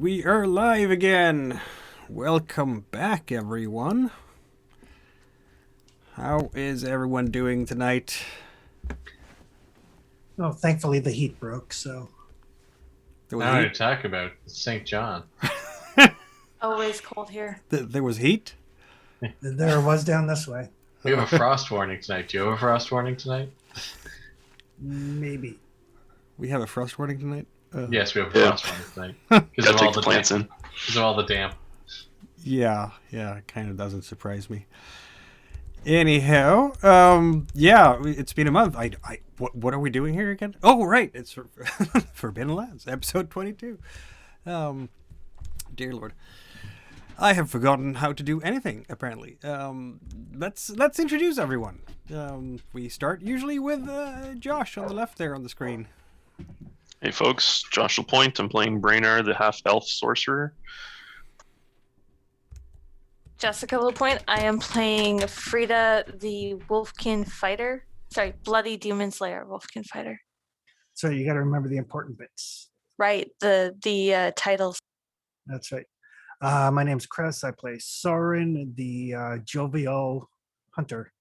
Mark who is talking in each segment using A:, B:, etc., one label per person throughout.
A: We are live again. Welcome back, everyone. How is everyone doing tonight?
B: Oh, thankfully the heat broke, so
A: There was
C: Now to
A: heat.
C: talk about St. John.
D: Always cold here.
A: There was heat.
B: there was down this way.
C: We have a frost warning tonight. Do you have a frost warning tonight?
B: Maybe.
A: We have a frost warning tonight.
C: Yes, we have a frost warning tonight. Because
E: Gotta take the plants in.
C: Because of all the damp.
A: Yeah, it kind of doesn't surprise me. Anyhow, it's been a month. What are we doing here again? Oh, right, it's Forbidden Lands, episode 22. Dear Lord, I have forgotten how to do anything. Apparently, let's introduce everyone. We start usually with Josh on the left there on the screen.
E: Hey folks, Josh LaPointe. I'm playing Braynar, the half-elf sorcerer.
D: Jessica LaPointe. I am playing Frida, the Wolfkin fighter. Sorry, Bloody Demon Slayer, Wolfkin fighter.
B: So you got to remember the important bits.
D: Right, the titles.
B: That's right. My name's Chris. I play Sorin, the jovial hunter.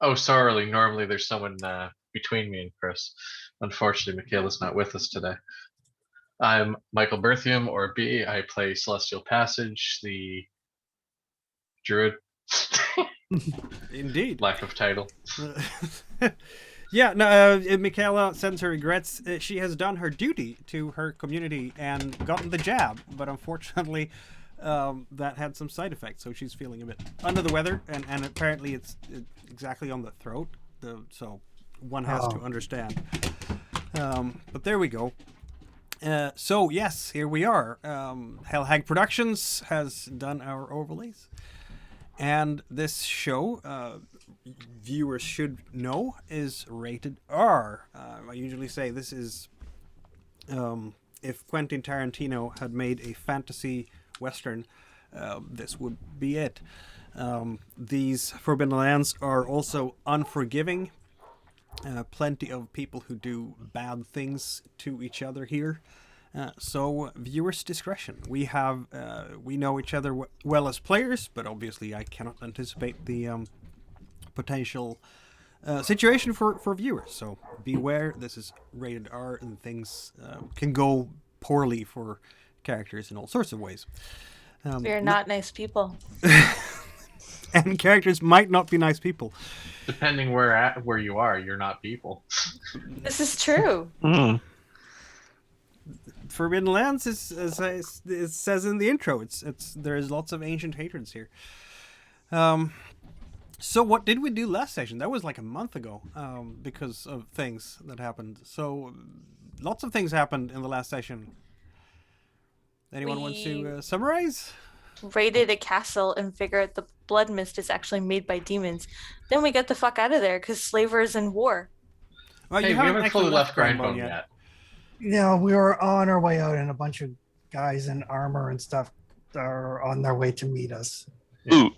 C: Oh, sorry. Normally there's someone between me and Chris. Unfortunately, Michaela's not with us today. I'm Michael Berthium, or B. I play Celestial Passage, the druid.
A: Indeed.
C: Lack of title.
A: Michaela sends her regrets. She has done her duty to her community and gotten the jab, but unfortunately, that had some side effects, so she's feeling a bit under the weather, and apparently it's exactly on the throat, so one has to understand. But there we go. So yes, here we are. Hellhag Productions has done our overlays. And this show, viewers should know, is rated R. I usually say this is, if Quentin Tarantino had made a fantasy western, this would be it. These Forbidden Lands are also unforgiving. Plenty of people who do bad things to each other here. So viewers' discretion. We know each other well as players, but obviously I cannot anticipate the potential situation for viewers. So beware, this is rated R, and things can go poorly for characters in all sorts of ways.
D: We are not nice people.
A: And characters might not be nice people.
C: Depending where you are, you're not people.
D: This is true.
A: Forbidden Lands is, as it says in the intro, there's lots of ancient hatreds here. So what did we do last session? That was like a month ago, because of things that happened. So lots of things happened in the last session. Anyone want to summarize?
D: Raided a castle and figured the blood mist is actually made by demons. Then we get the fuck out of there because slavers in war.
A: Well,
C: Hey,
A: you
C: we haven't
A: actually
C: fully left
A: Grindbone
C: Grindbone yet.
B: We were on our way out, and a bunch of guys in armor and stuff are on their way to meet us.
E: Ooh.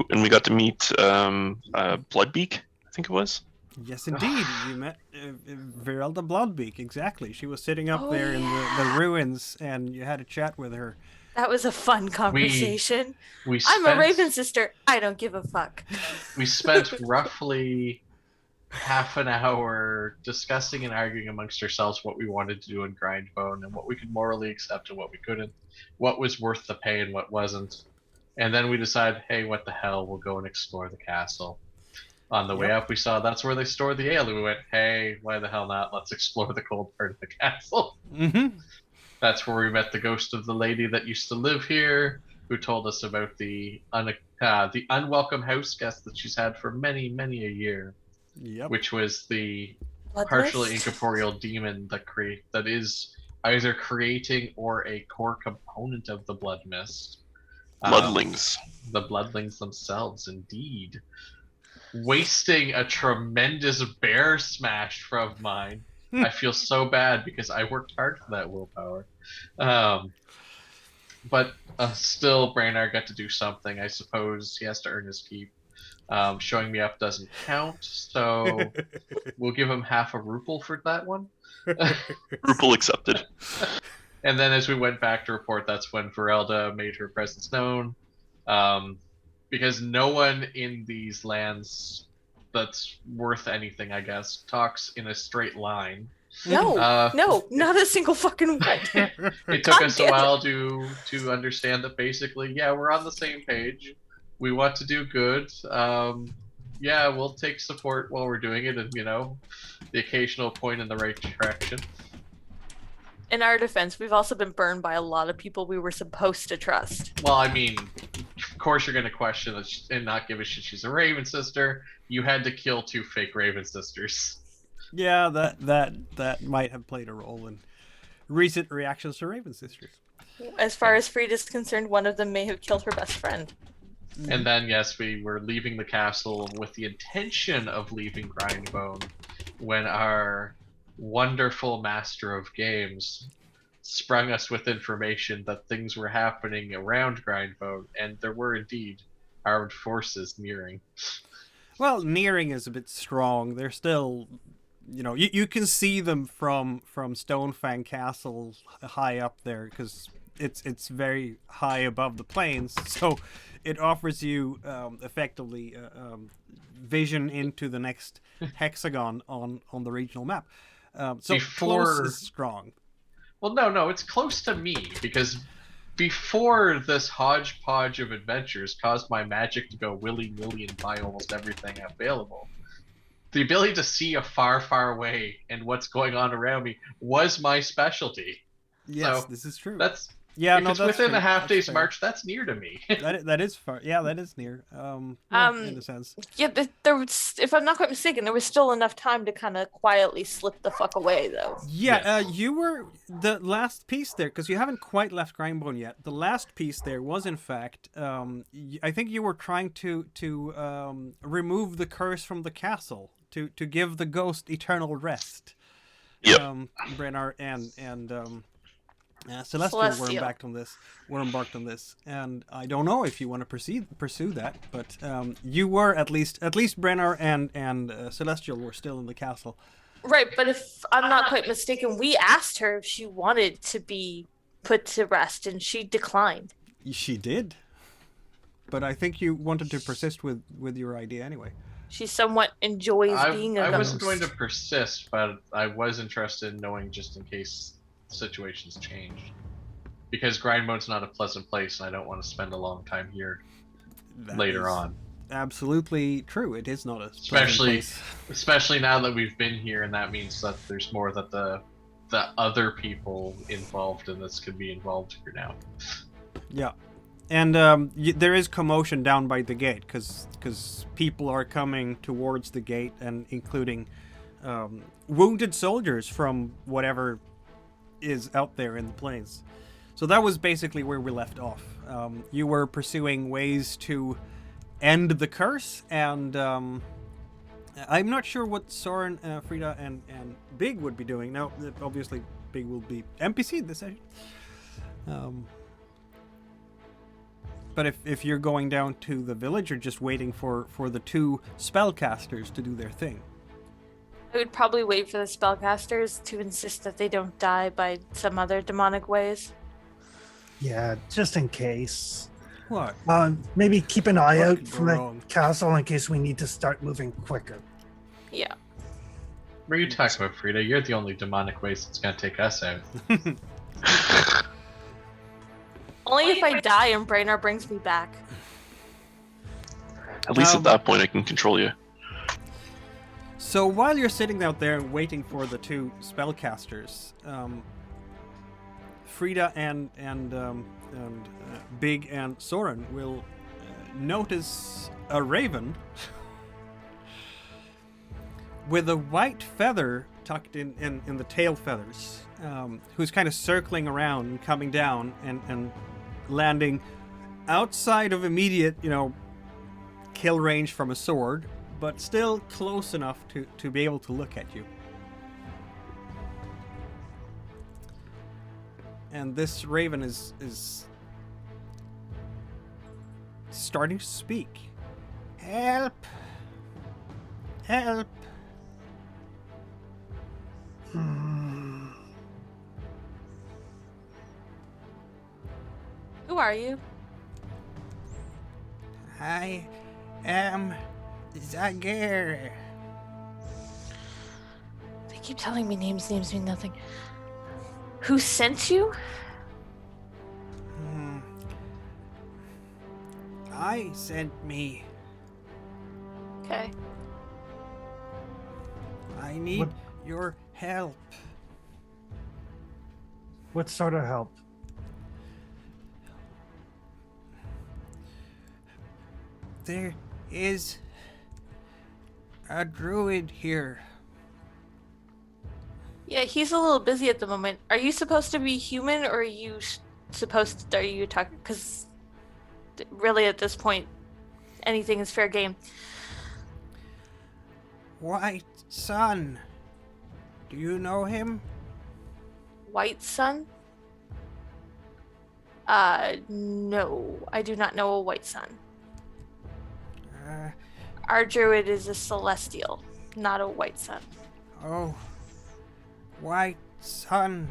E: And we got to meet Bloodbeak, I think it was.
A: Yes, indeed. You met Virelda Bloodbeak, exactly. She was sitting up there in the ruins, and you had a chat with her.
D: That was a fun conversation. I'm a Raven sister. I don't give a fuck.
C: We spent roughly half an hour discussing and arguing amongst ourselves what we wanted to do in Grindbone and what we could morally accept and what we couldn't, what was worth the pay and what wasn't. And then we decided, hey, what the hell, we'll go and explore the castle. On the way up, we saw that's where they store the ale, and we went, hey, why the hell not? Let's explore the cold part of the castle.
A: Mm-hmm.
C: That's where we met the ghost of the lady that used to live here, who told us about the unwelcome house guest that she's had for many, many a year.
A: Yep.
C: Which was the
D: Blood
C: partially
D: mist?
C: incorporeal demon that is either creating or a core component of the blood mist.
E: Bloodlings.
C: The bloodlings themselves, indeed. Wasting a tremendous bear smash from mine. I feel so bad because I worked hard for that willpower. But still, Braynar got to do something. I suppose he has to earn his keep. Showing me up doesn't count, so we'll give him half a ruple for that one.
E: Rupal accepted.
C: And then as we went back to report, that's when Verelda made her presence known. Because no one in these lands that's worth anything, I guess, talks in a straight line.
D: No, not a single fucking one.
C: It took
D: God
C: us a
D: damn it.
C: while to understand that basically, yeah, we're on the same page. We want to do good. Yeah, we'll take support while we're doing it, and the occasional point in the right direction.
D: In our defense, we've also been burned by a lot of people we were supposed to trust.
C: Well, I mean, of course you're going to question it and not give a shit she's a Raven sister. You had to kill 2 fake Raven sisters.
A: Yeah, that might have played a role in recent reactions to Raven Sisters.
D: As far as Frida's concerned, one of them may have killed her best friend.
C: And then, yes, we were leaving the castle with the intention of leaving Grindbone when our wonderful master of games sprung us with information that things were happening around Grindbone, and there were indeed armed forces nearing.
A: Well, nearing is a bit strong. They're still, you can see them from Stonefang Castle high up there because it's very high above the plains, so it offers you effectively vision into the next hexagon on the regional map. So close is strong.
C: Well, no, it's close to me because before this hodgepodge of adventures caused my magic to go willy-nilly and buy almost everything available, the ability to see a far, far away and what's going on around me was my specialty.
A: Yes,
C: so
A: this is true.
C: That's
A: if
C: it's within a half day's march, that's near to me.
A: that is far. Yeah, that is near. In a sense.
D: Yeah, there was, if I'm not quite mistaken, there was still enough time to kind of quietly slip the fuck away, though.
A: Yeah, you were the last piece there because you haven't quite left Grindbone yet. The last piece there was, in fact, I think you were trying to remove the curse from the castle to give the ghost eternal rest.
E: Yep.
A: Brennar and Celestial were embarked on this, and I don't know if you want to pursue that, but you were at least Brennar and Celestial were still in the castle.
D: Right, but if I'm not quite mistaken, we asked her if she wanted to be put to rest, and she declined.
A: She did, but I think you wanted to persist with your idea anyway.
D: She somewhat enjoys being a ghost.
C: I wasn't going to persist, but I was interested in knowing just in case situations changed, because Grindbone's not a pleasant place, and I don't want to spend a long time here later on.
A: Absolutely true. It is not a pleasant place.
C: Especially now that we've been here, and that means that there's more that the other people involved in this could be involved here now.
A: Yeah, and there is commotion down by the gate because people are coming towards the gate, and including wounded soldiers from whatever is out there in the plains. So that was basically where we left off. You were pursuing ways to end the curse, and I'm not sure what Soren, Frida, and Big would be doing. Now, obviously, Big will be NPC'd this session. But if you're going down to the village, you're just waiting for the 2 spellcasters to do their thing.
D: I would probably wait for the spellcasters to insist that they don't die by some other demonic ways.
B: Yeah, just in case.
A: What?
B: Maybe keep an eye
A: What
B: out
A: could
B: from
A: go
B: the
A: wrong?
B: castle in case we need to start moving quicker.
D: Yeah.
C: What are you talking about, Frida? You're the only demonic waste that's gonna take us out.
D: Only if I die and Brainard brings me back.
E: At least at that point, I can control you.
A: So while you're sitting out there waiting for the 2 spellcasters, Frida and Big and Soren will notice a raven with a white feather tucked in the tail feathers, who's kind of circling around and coming down and landing outside of immediate, kill range from a sword, but still close enough to be able to look at you. And this raven is starting to speak. Help! Help!
D: Who are you?
A: I am Zager.
D: They keep telling me names mean nothing. Who sent you?
A: I sent me.
D: Okay.
A: I need
B: What-
A: your help.
B: What sort of help?
A: There is a druid here.
D: Yeah, he's a little busy at the moment. Are you supposed to be human, or are you supposed to? Are you talking? Because really, at this point, anything is fair game.
A: White Sun. Do you know him?
D: White Sun? No, I do not know a White Sun.
A: Uh,
D: Our druid is a celestial, not a White Sun.
A: oh. White Sun.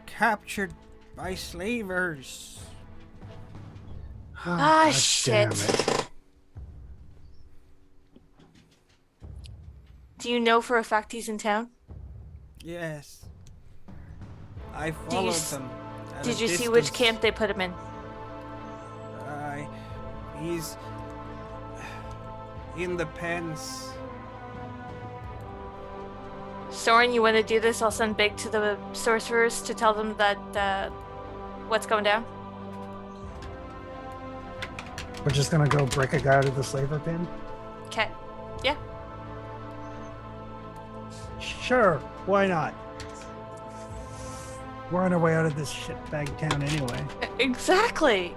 A: Captured by slavers.
D: Ah,
B: God
D: shit.
B: damn it.
D: Do you know for a fact he's in town?
A: Yes. I
D: you
A: followed
D: s-
A: them. at
D: Did
A: a
D: you see which
A: distance.
D: camp they put him in?
A: He's in the pens.
D: Soren, you want to do this? I'll send Big to the sorcerers to tell them that what's going down.
B: We're just gonna go break a guy out of the slaver pen?
D: Okay. Yeah.
B: Sure, why not? We're on our way out of this shitbag town anyway.
D: Exactly.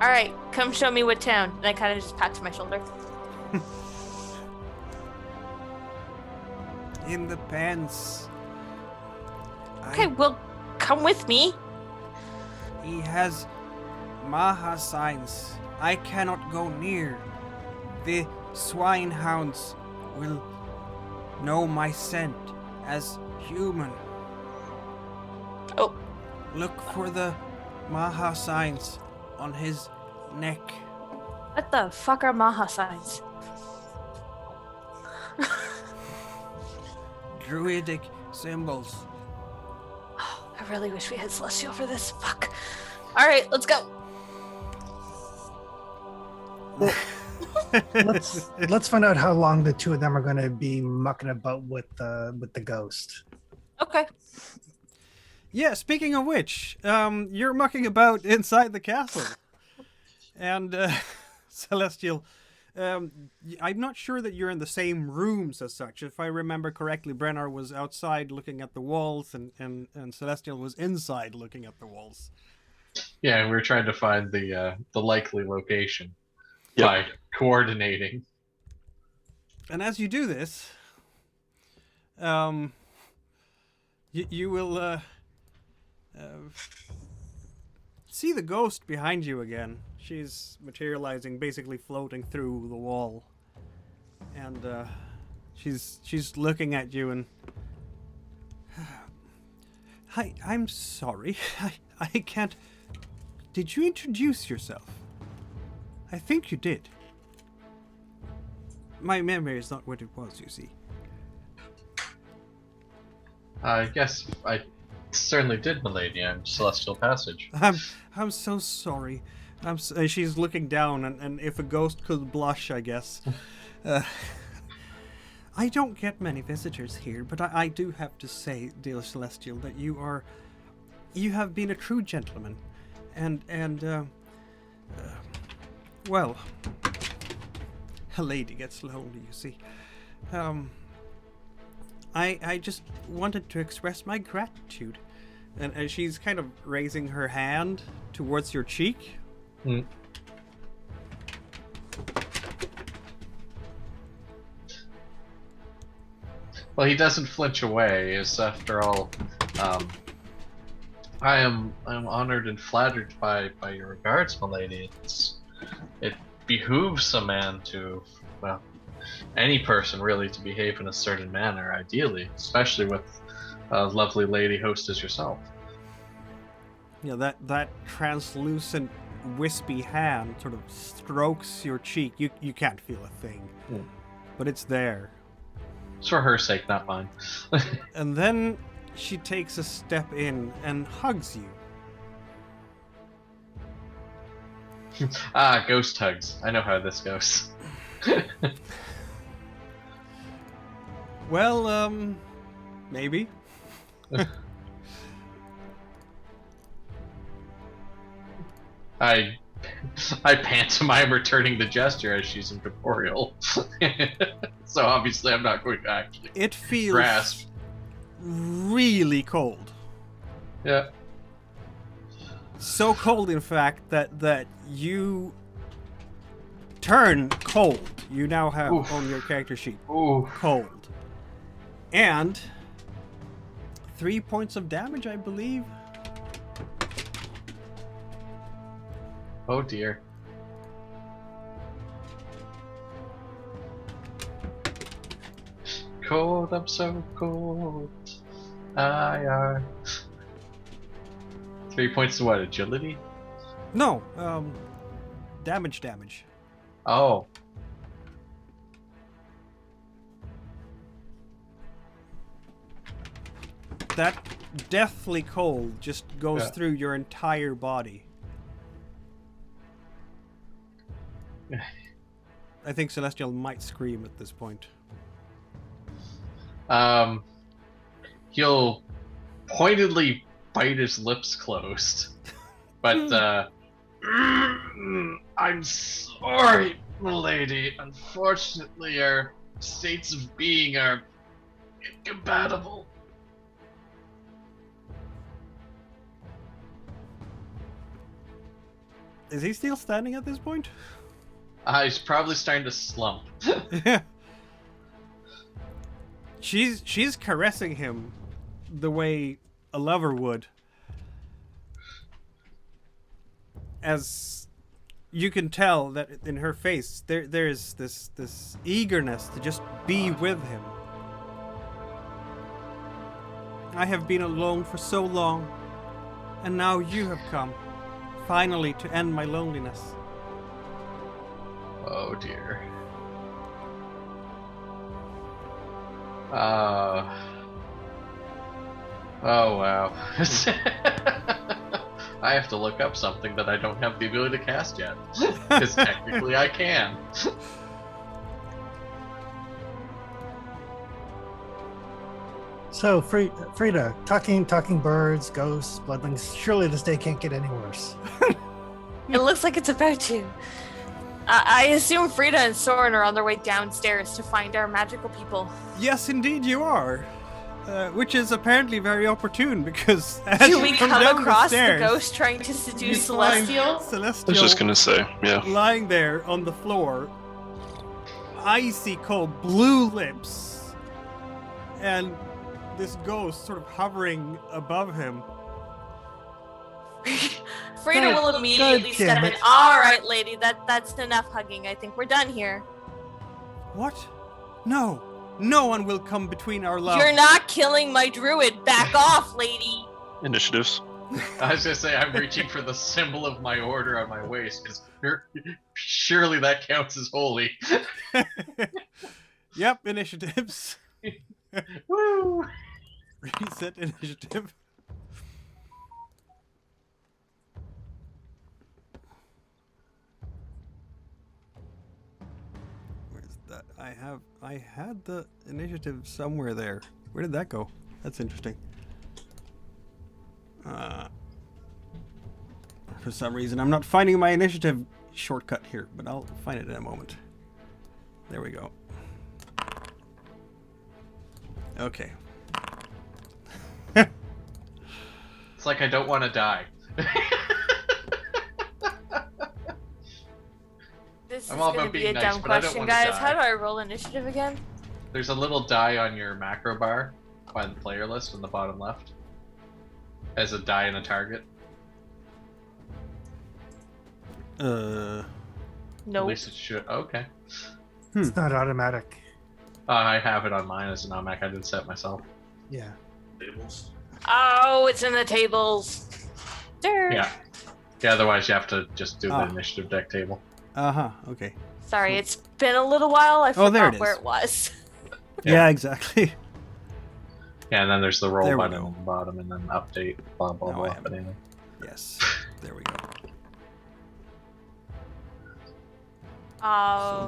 D: All right, come show me what town. And I kind of just pat to my shoulder.
A: In the pens.
D: Okay, well, come with me.
A: He has Maha signs. I cannot go near. The swinehounds will know my scent as human.
D: Oh,
A: Look for the Maha signs on his neck.
D: what the fuck are Maha signs?
A: Druidic symbols.
D: I really wish we had Celestial for this. Fuck. All right, let's go.
B: Let's find out how long the two of them are gonna be mucking about with the ghost.
D: Okay.
A: Yeah, speaking of which, you're mucking about inside the castle. And, Celestial, I'm not sure that you're in the same rooms as such. If I remember correctly, Brennar was outside looking at the walls, and Celestial was inside looking at the walls.
C: Yeah, we're trying to find the likely location
E: Yep.
C: by coordinating.
A: And as you do this, you will see the ghost behind you again. She's materializing, basically floating through the wall, and she's looking at you and. Hi, I'm sorry. I can't. Did you introduce yourself? I think you did. My memory is not what it was, you see.
C: Yes, I certainly did, milady. I'm Celestial Passage.
A: I'm so sorry. She's looking down, and if a ghost could blush, I guess. I don't get many visitors here, but I do have to say, dear Celestial, that you have been a true gentleman, and well, a lady gets lonely, you see. I just wanted to express my gratitude. And she's kind of raising her hand towards your cheek.
C: Mm. Well, he doesn't flinch away, as after all, I'm honored and flattered by your regards, milady. It behooves a man to, well, any person really, to behave in a certain manner, ideally, especially with a lovely lady hostess yourself.
A: You know, that translucent, wispy hand sort of strokes your cheek. You can't feel a thing, but it's there.
C: It's for her sake, not mine.
A: And then she takes a step in and hugs you.
C: Ghost hugs. I know how this goes.
A: Well, maybe.
C: I pantomime returning the gesture as she's incorporeal. So obviously I'm not going to actually
A: It feels
C: grasp.
A: really cold.
C: Yeah.
A: So cold, in fact, that you turn cold. You now have
C: Oof.
A: on your character sheet
C: Ooh.
A: cold. And 3 points of damage, I believe.
C: Oh dear. Cold, I'm so cold. I are. 3 points to what? Agility?
A: No, damage.
C: Oh.
A: That deathly cold just goes
C: Yeah.
A: through your entire body. I think Celestial might scream at this point.
C: He'll pointedly bite his lips closed. But, I'm sorry, milady. Unfortunately, our states of being are incompatible.
A: Is he still standing at this point?
C: He's probably starting to slump.
A: She's caressing him the way a lover would. As you can tell that in her face, there's this eagerness to just be with him. I have been alone for so long, and now you have come, finally to end my loneliness.
C: Oh dear. Oh wow. I have to look up something that I don't have the ability to cast yet. Because technically I can.
B: So, Frida, talking birds, ghosts, bloodlings. Surely this day can't get any worse.
D: It looks like it's about to. I assume Frida and Soren are on their way downstairs to find our magical people.
A: Yes, indeed you are. Which is apparently very opportune because as
D: Do
A: you
D: we
A: come
D: come
A: down
D: across
A: the
D: the
A: stairs,
D: ghost trying to
A: you
D: seduce
A: find
D: Celestial?
E: I
A: Celestial
E: was just gonna say, yeah.
A: lying there on the floor, icy cold, blue lips, and this ghost sort of hovering above him.
D: Frida
B: God-
D: will immediately
B: God
D: step
B: damn
D: in.
B: it.
D: All right, lady, that's enough hugging. I think we're done here.
A: What? No. No one will come between our love.
D: You're not killing my druid. Back off, lady.
E: Initiatives.
C: I was gonna say I'm reaching for the symbol of my order on my waist, because surely that counts as holy.
A: Yep, initiatives.
C: Woo!
A: Reset initiative. Where's that? I had the initiative somewhere there. Where did that go? That's interesting. For some reason, I'm not finding my initiative shortcut here, but I'll find it in a moment. There we go. Okay.
C: It's like I don't want to die.
D: This
C: I'm
D: is
C: all
D: gonna
C: about
D: be
C: being
D: a
C: nice,
D: dumb
C: but I don't
D: question,
C: wanna
D: guys.
C: die.
D: How do I roll initiative again?
C: There's a little die on your macro bar by the player list on the bottom left. As a die and a target. At
D: Nope.
C: least it should. Okay.
B: It's not automatic.
C: I have it on mine as an automatic. I didn't set it myself.
B: Yeah.
E: Tables.
D: Oh, it's in the tables. Durr.
C: Yeah. Yeah, otherwise you have to just do the
A: Ah.
C: initiative deck table.
A: Okay.
D: Sorry, it's been a little while. I
A: Oh, there
D: forgot
A: it
D: where
A: is.
D: it was.
A: Yeah, exactly.
C: Yeah, and then there's the roll
A: There we
C: button
A: go.
C: on the bottom, and then update, blah, blah,
A: Now
C: blah.
A: I have it.
C: Anyway.
A: Yes. There we go.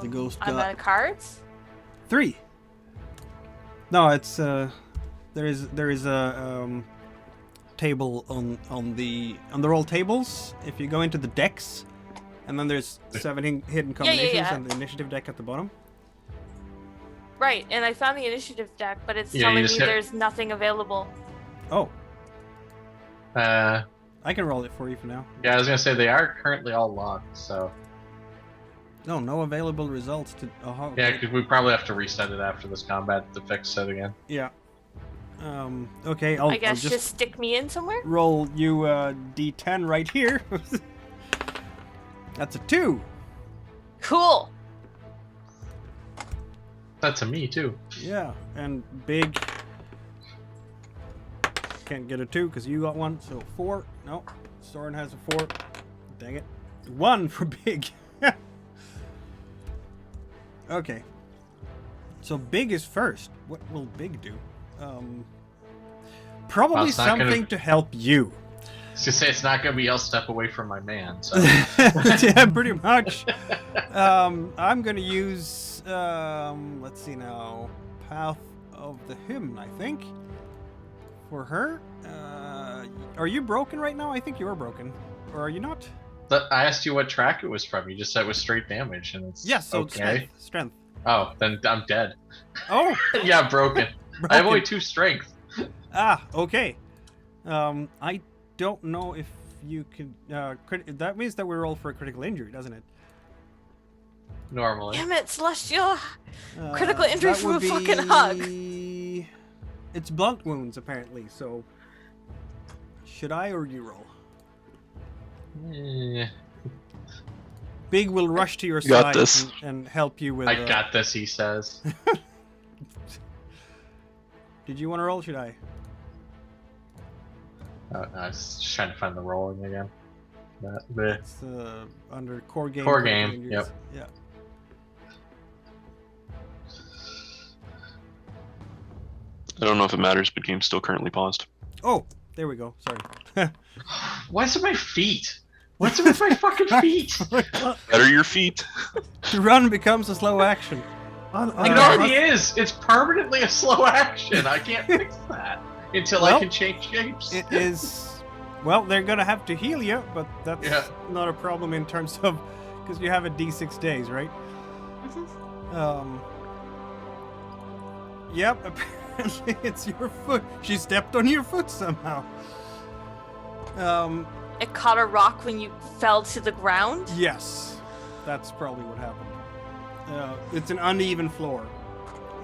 A: The ghost
D: I'm
A: got
D: out of cards.
A: 3. No, it's there is a table on the roll tables. If you go into the decks, and then there's 7 hidden combinations
D: yeah.
A: and the initiative deck at the bottom.
D: Right, and I found the initiative deck, but it's
C: Yeah, you
D: telling me
C: just hit-
D: there's nothing available.
A: Oh,
C: Uh,
A: I can roll it for you for now.
C: yeah, I was gonna say they are currently all locked, so
A: No available results to. Oh,
C: yeah,
A: okay.
C: 'cause we probably have to reset it after this combat to fix it again.
A: Yeah. Okay, I'll
D: I guess
A: just
D: just stick me in somewhere.
A: roll you D10 right here. That's a 2.
D: Cool.
C: That's a me too.
A: Yeah, and big. Can't get a 2 because you got 1, so 4. No, Soren has a 4. Dang it. 1 for big. Okay. So big is first. What will big do? Probably
C: Well, it's not
A: something
C: gonna-
A: to help you.
C: I was gonna say it's not gonna be I'll step away from my man. So
A: Yeah, pretty much. I'm gonna use let's see now, Path of the Hymn, I think, for her. Are you broken right now? I think you're broken, or are you not?
C: I asked you what track it was from. You just said it was straight damage, and it's
A: Yes. So
C: okay.
A: strength.
C: Oh, then I'm dead.
A: Oh,
C: Yeah, broken.
A: broken.
C: I have only 2 strength.
A: Okay. I don't know if you can. That means that we roll for a critical injury, doesn't it?
C: Normally.
D: Damn it, Celestial. Critical injury
A: that
D: from
A: would
D: a fucking hug.
A: It's blunt wounds, apparently. So, should I or you roll?
C: Eh,
A: Big will rush to your
E: Got
A: side
E: this.
A: and help you with.
C: I got this, he says.
A: Did you want to roll? Should I?
C: I was just trying to find the rolling again. Bleh.
A: It's under core game.
C: Core
A: critical
C: game,
A: injuries.
C: yep.
A: Yeah.
E: I don't know if it matters, but game's still currently paused.
A: Oh, there we go. Sorry.
C: What's with my feet? What's with my fucking feet?
E: Better your feet.
A: To run becomes a slow action.
C: It already is. It's permanently a slow action. I can't fix that until I
A: Well,
C: can change shapes.
A: It is. Well, they're gonna have to heal you, but that's
C: Yeah.
A: not a problem in terms of because you have a D6 days, right? Yep. Apparently, it's your foot. She stepped on your foot somehow.
D: It caught a rock when you fell to the ground.
A: Yes, that's probably what happened. It's an uneven floor,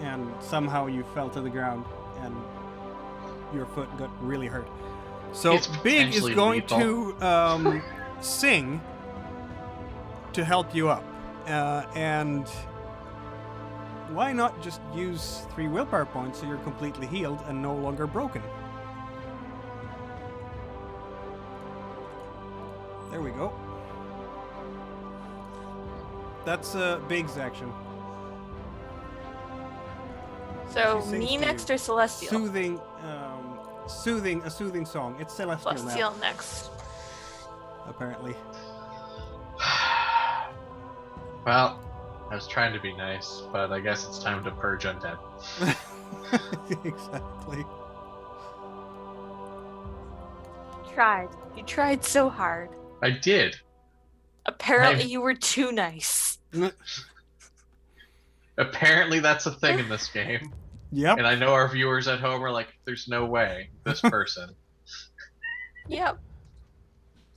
A: and somehow you fell to the ground, and your foot got really hurt. So
C: It's
A: Big is
C: potentially
A: going
C: lethal.
A: to sing to help you up, and why not just use 3 willpower points so you're completely healed and no longer broken? There we go. That's Big's action.
D: So
A: She sings
D: me
A: to
D: next
A: you.
D: or Celestial?
A: Soothing, a soothing song. It's Celestial now,
D: Celestial next.
A: apparently.
C: Well, I was trying to be nice, but I guess it's time to purge undead.
A: Exactly.
D: You tried so hard.
C: I did.
D: Apparently
C: I'm-
D: you were too nice.
C: Apparently that's a thing in this game.
A: Yep.
C: And I know our viewers at home are like, there's no way this person.
D: Yep.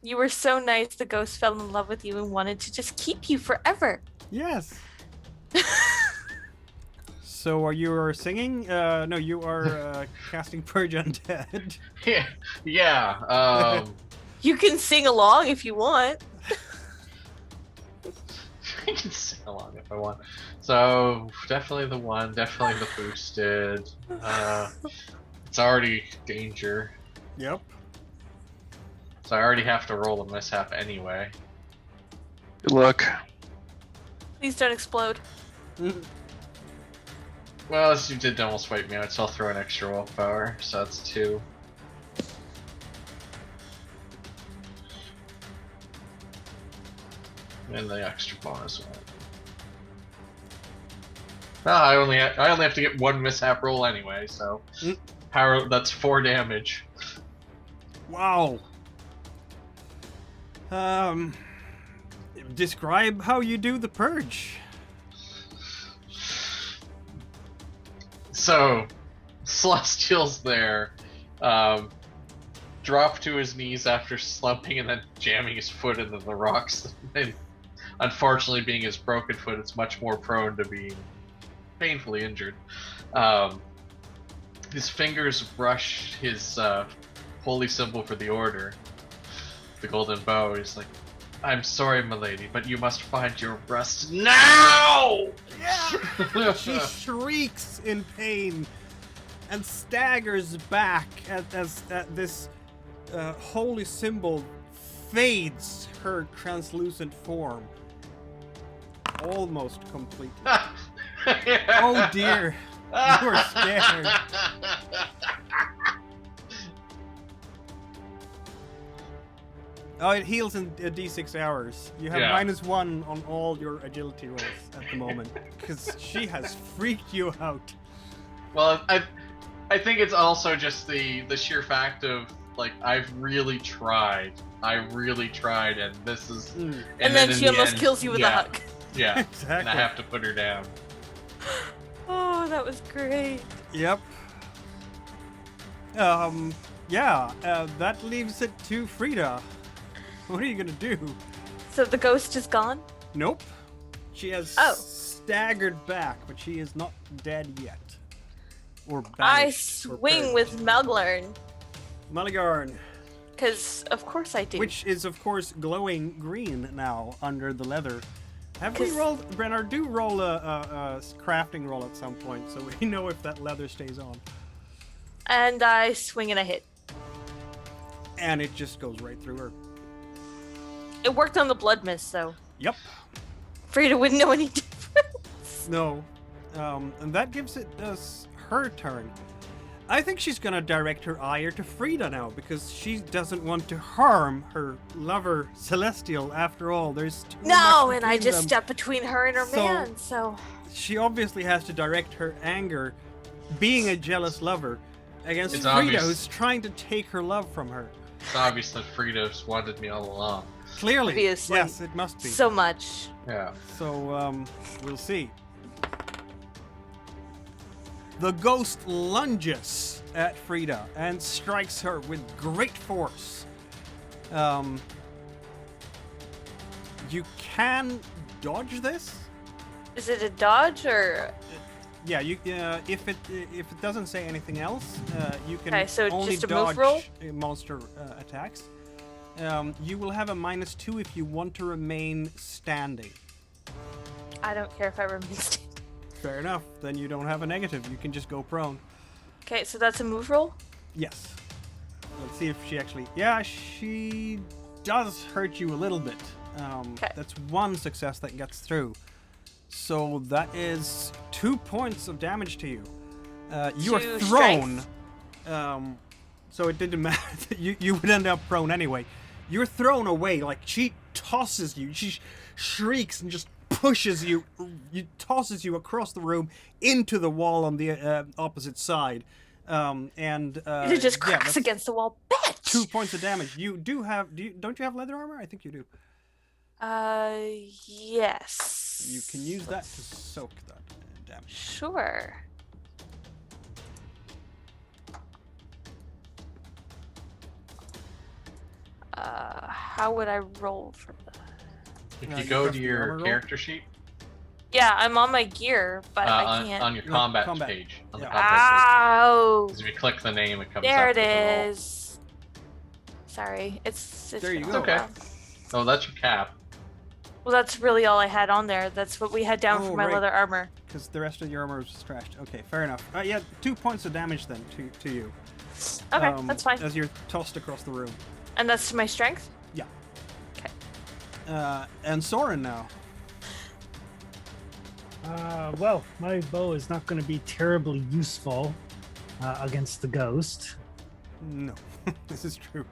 D: You were so nice the ghost fell in love with you and wanted to just keep you forever.
A: Yes. So are you singing? No, you are casting Purge Undead.
C: Yeah.
D: You can sing along if you want.
C: I can sing along if I want. So definitely the 1, definitely the boosted. It's already danger.
A: Yep.
C: So I already have to roll a mishap anyway.
E: Good luck.
D: Please don't explode.
C: Well, as you did almost wipe me out, so I'll throw an extra willpower, so that's 2. And the extra bonus one. I only have to get 1 mishap roll anyway, so that's 4 damage.
A: Wow. Describe how you do the purge.
C: So, Celestial's there, drop to his knees after slumping and then jamming his foot into the rocks. And unfortunately, being his broken foot, it's much more prone to being painfully injured. His fingers brush his holy symbol for the order, the golden bow. He's like, "I'm sorry, milady, but you must find your rest now!"
A: Yeah! She shrieks in pain and staggers back as this holy symbol fades her translucent form. Almost completely. Oh dear. You're scared. Oh, it heals in D6 hours. You have -1 on all your agility rolls at the moment because she has freaked you out.
C: Well, I think it's also just the sheer fact of, like, I've really tried. I really tried, and this is...
D: And then she almost kills you with a hug.
C: Yeah,
A: Exactly.
C: and I have to put her down.
D: Oh, that was great.
A: Yep. That leaves it to Frida. What are you gonna do?
D: So the ghost is gone?
A: Nope. She has
D: Oh.
A: staggered back, but she is not dead yet. Or
D: I
A: banished or
D: swing
A: purged.
D: with Melgarn.
A: Mulligarn,
D: Because, of course I do.
A: which is of course glowing green now under the leather. Have we
D: 'Cause-
A: rolled, Brennar? Do roll a crafting roll at some point so we know if that leather stays on.
D: And I swing and I hit.
A: And it just goes right through her.
D: It worked on the blood mist, though.
A: Yep.
D: Frida wouldn't know any difference.
A: No. And that gives it her turn. I think she's gonna direct her ire to Frida now because she doesn't want to harm her lover Celestial. After all, there's too
D: No,
A: much
D: and I
A: between
D: just
A: them.
D: stepped between her and her
A: So-
D: man, so...
A: She obviously has to direct her anger, being a jealous lover, against
C: It's
A: Frida,
C: obvious.
A: who's trying to take her love from her.
C: It's obvious that Frida's wanted me all along.
A: Clearly,
D: Obviously.
A: yes, it must be.
D: So much.
C: Yeah.
A: So, we'll see. The ghost lunges at Frida and strikes her with great force. You can dodge this.
D: Is it a dodge, or...
A: Yeah, you if it doesn't say anything else, you can
D: Okay, so
A: only
D: just a
A: dodge
D: move roll?
A: monster attacks. You will have a -2 if you want to remain standing.
D: I don't care if I remain standing.
A: Fair enough. Then you don't have a negative. You can just go prone.
D: Okay, so that's a move roll?
A: Yes. Let's see if she actually... Yeah, she does hurt you a little bit.
D: Okay.
A: That's one success that gets through. So that is 2 points of damage to you. You are
D: To
A: thrown.
D: strength?
A: So it didn't matter. You would end up prone anyway. You're thrown away. Like, she tosses you. She shrieks and just pushes you. Tosses you across the room into the wall on the opposite side.
D: It just cracks
A: that's
D: against the wall. Bitch!
A: 2 points of damage. You do have... Don't you have leather armor? I think you do.
D: Yes.
A: You can use that to soak that damage.
D: Sure. How would I roll for that?
C: If
A: Yeah,
C: you
A: you
C: go
A: press
C: to
A: the
C: your
A: armor roll.
C: character sheet,
D: Yeah, I'm on my gear, but I can't.
C: on your
A: No,
C: combat
A: combat.
C: page. On the
A: Yeah.
C: combat
D: Ow!
C: page. 'Cause if you click the name, it comes
D: There
C: up
D: it
C: with the roll.
D: is. Sorry, it's
A: There you
D: been a
A: go.
C: Okay.
D: while.
C: Oh, that's your cap.
D: Well, that's really all I had on there. That's what we had down
A: Oh,
D: for my
A: right.
D: leather armor.
A: Because the rest of your armor was trashed. Okay, fair enough. Yeah, 2 points of damage then to you.
D: Okay, that's fine.
A: As you're tossed across the room.
D: And that's to my strength?
A: Yeah.
D: Okay.
A: And Soren now.
B: Well, my bow is not going to be terribly useful against the ghost.
A: No, this is true.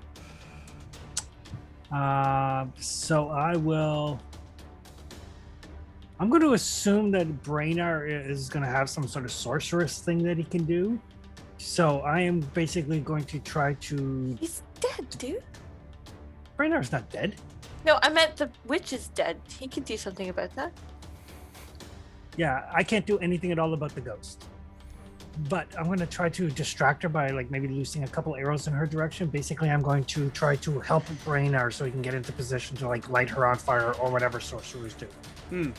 B: So I will. I'm going to assume that Brainar is going to have some sort of sorceress thing that he can do. So I am basically going to try to.
D: He's dead, dude.
B: Brainar's not dead.
D: No, I meant the witch is dead. He can do something about that.
B: Yeah, I can't do anything at all about the ghost. But I'm going to try to distract her by like maybe loosing a couple arrows in her direction. Basically, I'm going to try to help Brainar so he can get into position to like light her on fire or whatever sorcerers do.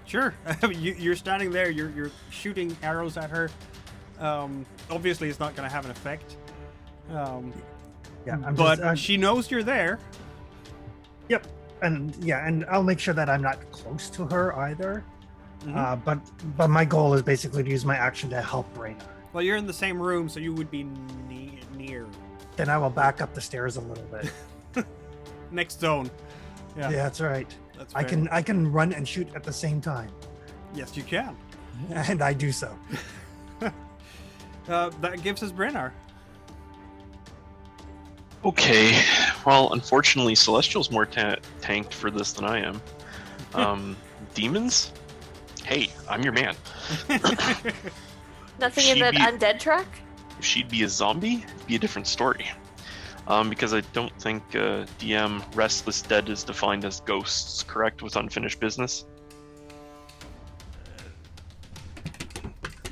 A: Sure. You're standing there. You're shooting arrows at her. Obviously, it's not going to have an effect.
B: Yeah,
A: but she knows you're there.
B: Yep, and I'll make sure that I'm not close to her either. But my goal is basically to use my action to help Brainar.
A: Well, you're in the same room, so you would be near.
B: Then I will back up the stairs a little bit.
A: Next zone.
B: Yeah, that's right.
A: That's
B: I
A: fair.
B: can run and shoot at the same time,
A: Yes, you can.
B: and I do so.
A: That gives us Brainar.
E: Okay. Well, unfortunately, Celestial's more tanked for this than I am. Demons? Hey, I'm your man.
D: Nothing in that undead track?
E: If she'd be a zombie, it'd be a different story. Because I don't think DM Restless Dead is defined as ghosts, correct, with unfinished business?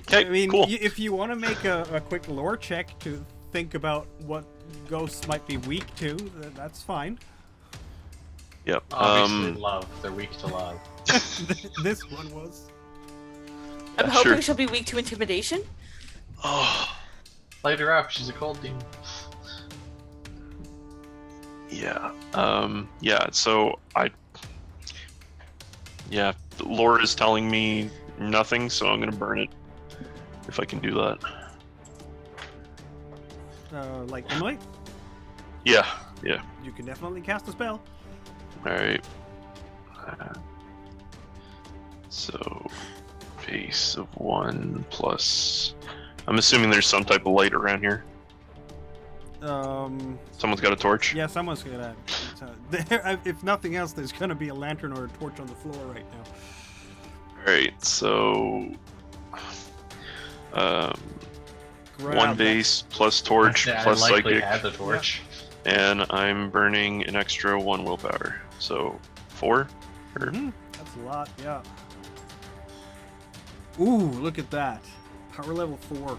E: Okay,
A: I mean,
E: cool.
A: if you want to make a quick lore check to think about what ghosts might be weak to, that's fine.
E: Yep.
C: Obviously, love. They're weak to love.
A: This one was.
D: I'm hoping
E: sure.
D: she'll be weak to intimidation.
E: Oh,
C: Light her up. She's a cold demon.
E: yeah. Yeah, so the lore is telling me nothing, so I'm gonna burn it. If I can do that.
A: Like Emily,
E: Yeah.
A: you can definitely cast a spell.
E: Alright. So, base of 1 plus. I'm assuming there's some type of light around here. Someone's got a torch?
A: Yeah, someone's gonna. If nothing else, there's gonna be a lantern or a torch on the floor right now.
E: Alright, so.
A: Grab
E: 1
A: that.
E: base plus torch
C: I
E: plus
C: likely
E: psychic.
C: had the torch.
E: And I'm burning an extra 1 willpower. So, 4?
A: Mhm, that's a lot, yeah. Ooh, look at that. Power level 4.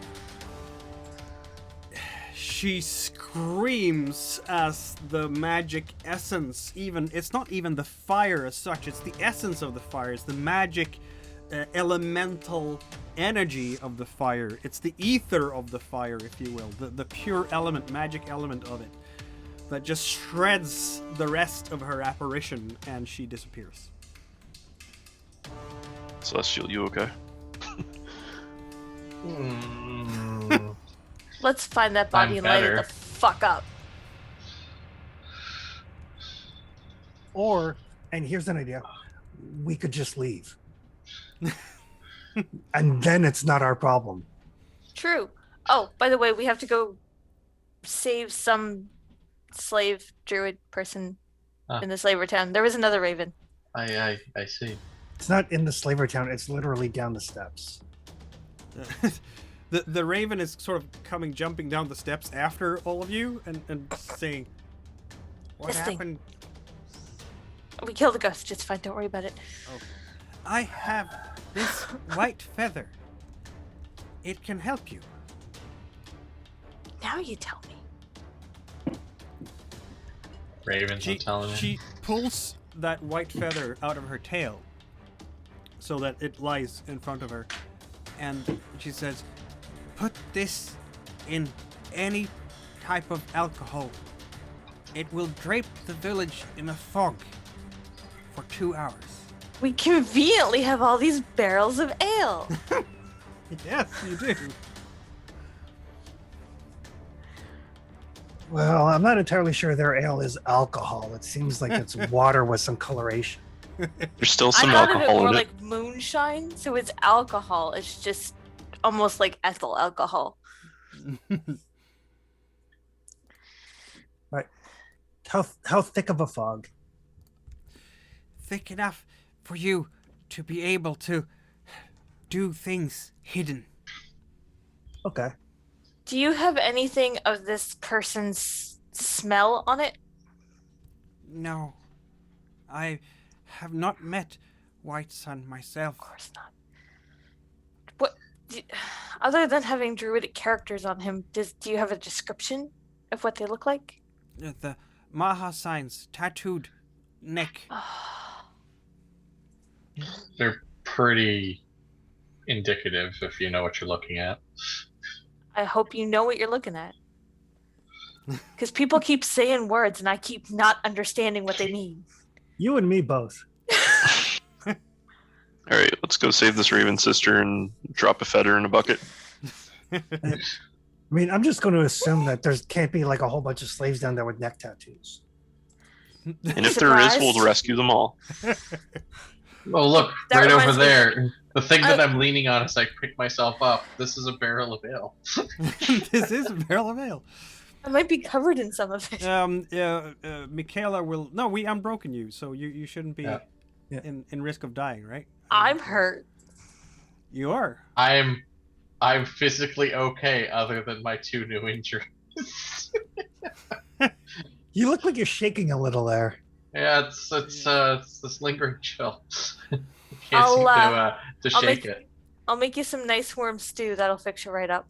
A: She screams as the magic essence, it's not even the fire as such, it's the essence of the fire, it's the magic elemental energy of the fire, it's the ether of the fire, if you will, the pure element, magic element of it, that just shreds the rest of her apparition, and she disappears.
E: Celestial, you okay?
D: Let's find that body and light it the fuck up.
B: Or, and here's an idea, we could just leave. And then it's not our problem.
D: True. Oh, by the way, we have to go save some slave druid person in the slaver town. There was another raven.
C: I see.
B: It's not in the slaver town, it's literally down the steps.
A: The raven is sort of jumping down the steps after all of you and saying, "What
D: This thing.
A: happened?"
D: We killed the ghost. It's fine. Don't worry about it.
A: Oh. I have this white feather. It can help you.
D: Now you tell me.
C: Ravens, I'm telling you.
A: She pulls that white feather out of her tail so that it lies in front of her, and she says, "Put this in any type of alcohol. It will drape the village in a fog for 2 hours."
D: We conveniently have all these barrels of ale.
A: Yes, you do.
B: Well, I'm not entirely sure their ale is alcohol. It seems like it's water with some coloration.
E: There's still
D: I
E: some
D: thought of it
E: alcohol
D: more
E: in it.
D: like moonshine, so it's alcohol. It's just almost like ethyl alcohol.
B: How thick of a fog?
A: Thick enough for you to be able to do things hidden.
B: Okay.
D: Do you have anything of this person's smell on it?
A: No, I have not met White Sun myself.
D: Of course not. What? Other than having druidic characters on him, do you have a description of what they look like?
A: The Maha signs, tattooed neck.
C: They're pretty indicative if you know what you're looking at.
D: I hope you know what you're looking at. Because people keep saying words and I keep not understanding what they mean.
B: You and me both.
E: All right, let's go save this Raven sister and drop a feather in a bucket.
B: I mean, I'm just going to assume that there can't be like a whole bunch of slaves down there with neck tattoos.
E: And if there is, we'll rescue them all.
C: Oh, look,
D: That
C: right over
D: reminds me-
C: there. The thing that I'm leaning on as I pick myself up. This is a barrel of ale.
A: This is a barrel of ale.
D: I might be covered in some of it.
A: Michaela will. No, we unbroken you, so you shouldn't be
C: Yeah.
A: in risk of dying, right?
D: I'm hurt.
A: You are.
C: I'm physically okay, other than my 2 new injuries.
B: You look like you're shaking a little there.
C: Yeah, it's this lingering chill.
D: I'll,
C: Can't seem
D: I'll
C: to shake
D: make- I'll make you some nice warm stew. That'll fix you right up.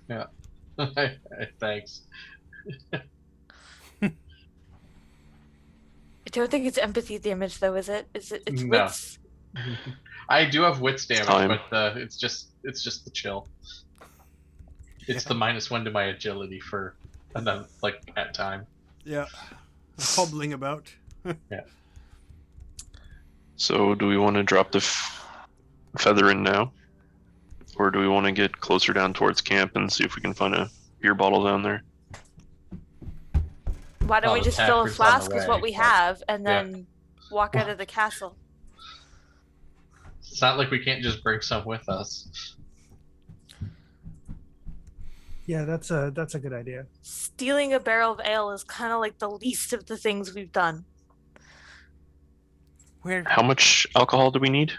C: it. Thanks.
D: I don't think it's empathy damage, though, is it? It's
C: No.
D: wits.
C: I do have wits damage,
E: Time.
C: but it's just the chill. It's the -1 to my agility for another at time.
A: Yeah. Hobbling about.
E: So, do we want to drop the feather in now? Or do we want to get closer down towards camp and see if we can find a beer bottle down there?
D: Why don't
C: Oh,
D: we
C: the
D: just fill a
C: tavern's on the
D: flask with
C: way,
D: what we
C: but-
D: have and
C: yeah.
D: then walk out of the castle?
C: It's not like we can't just bring some with us.
B: Yeah, that's a good idea.
D: Stealing a barrel of ale is kind of like the least of the things we've done.
A: Where?
E: How much alcohol do we need?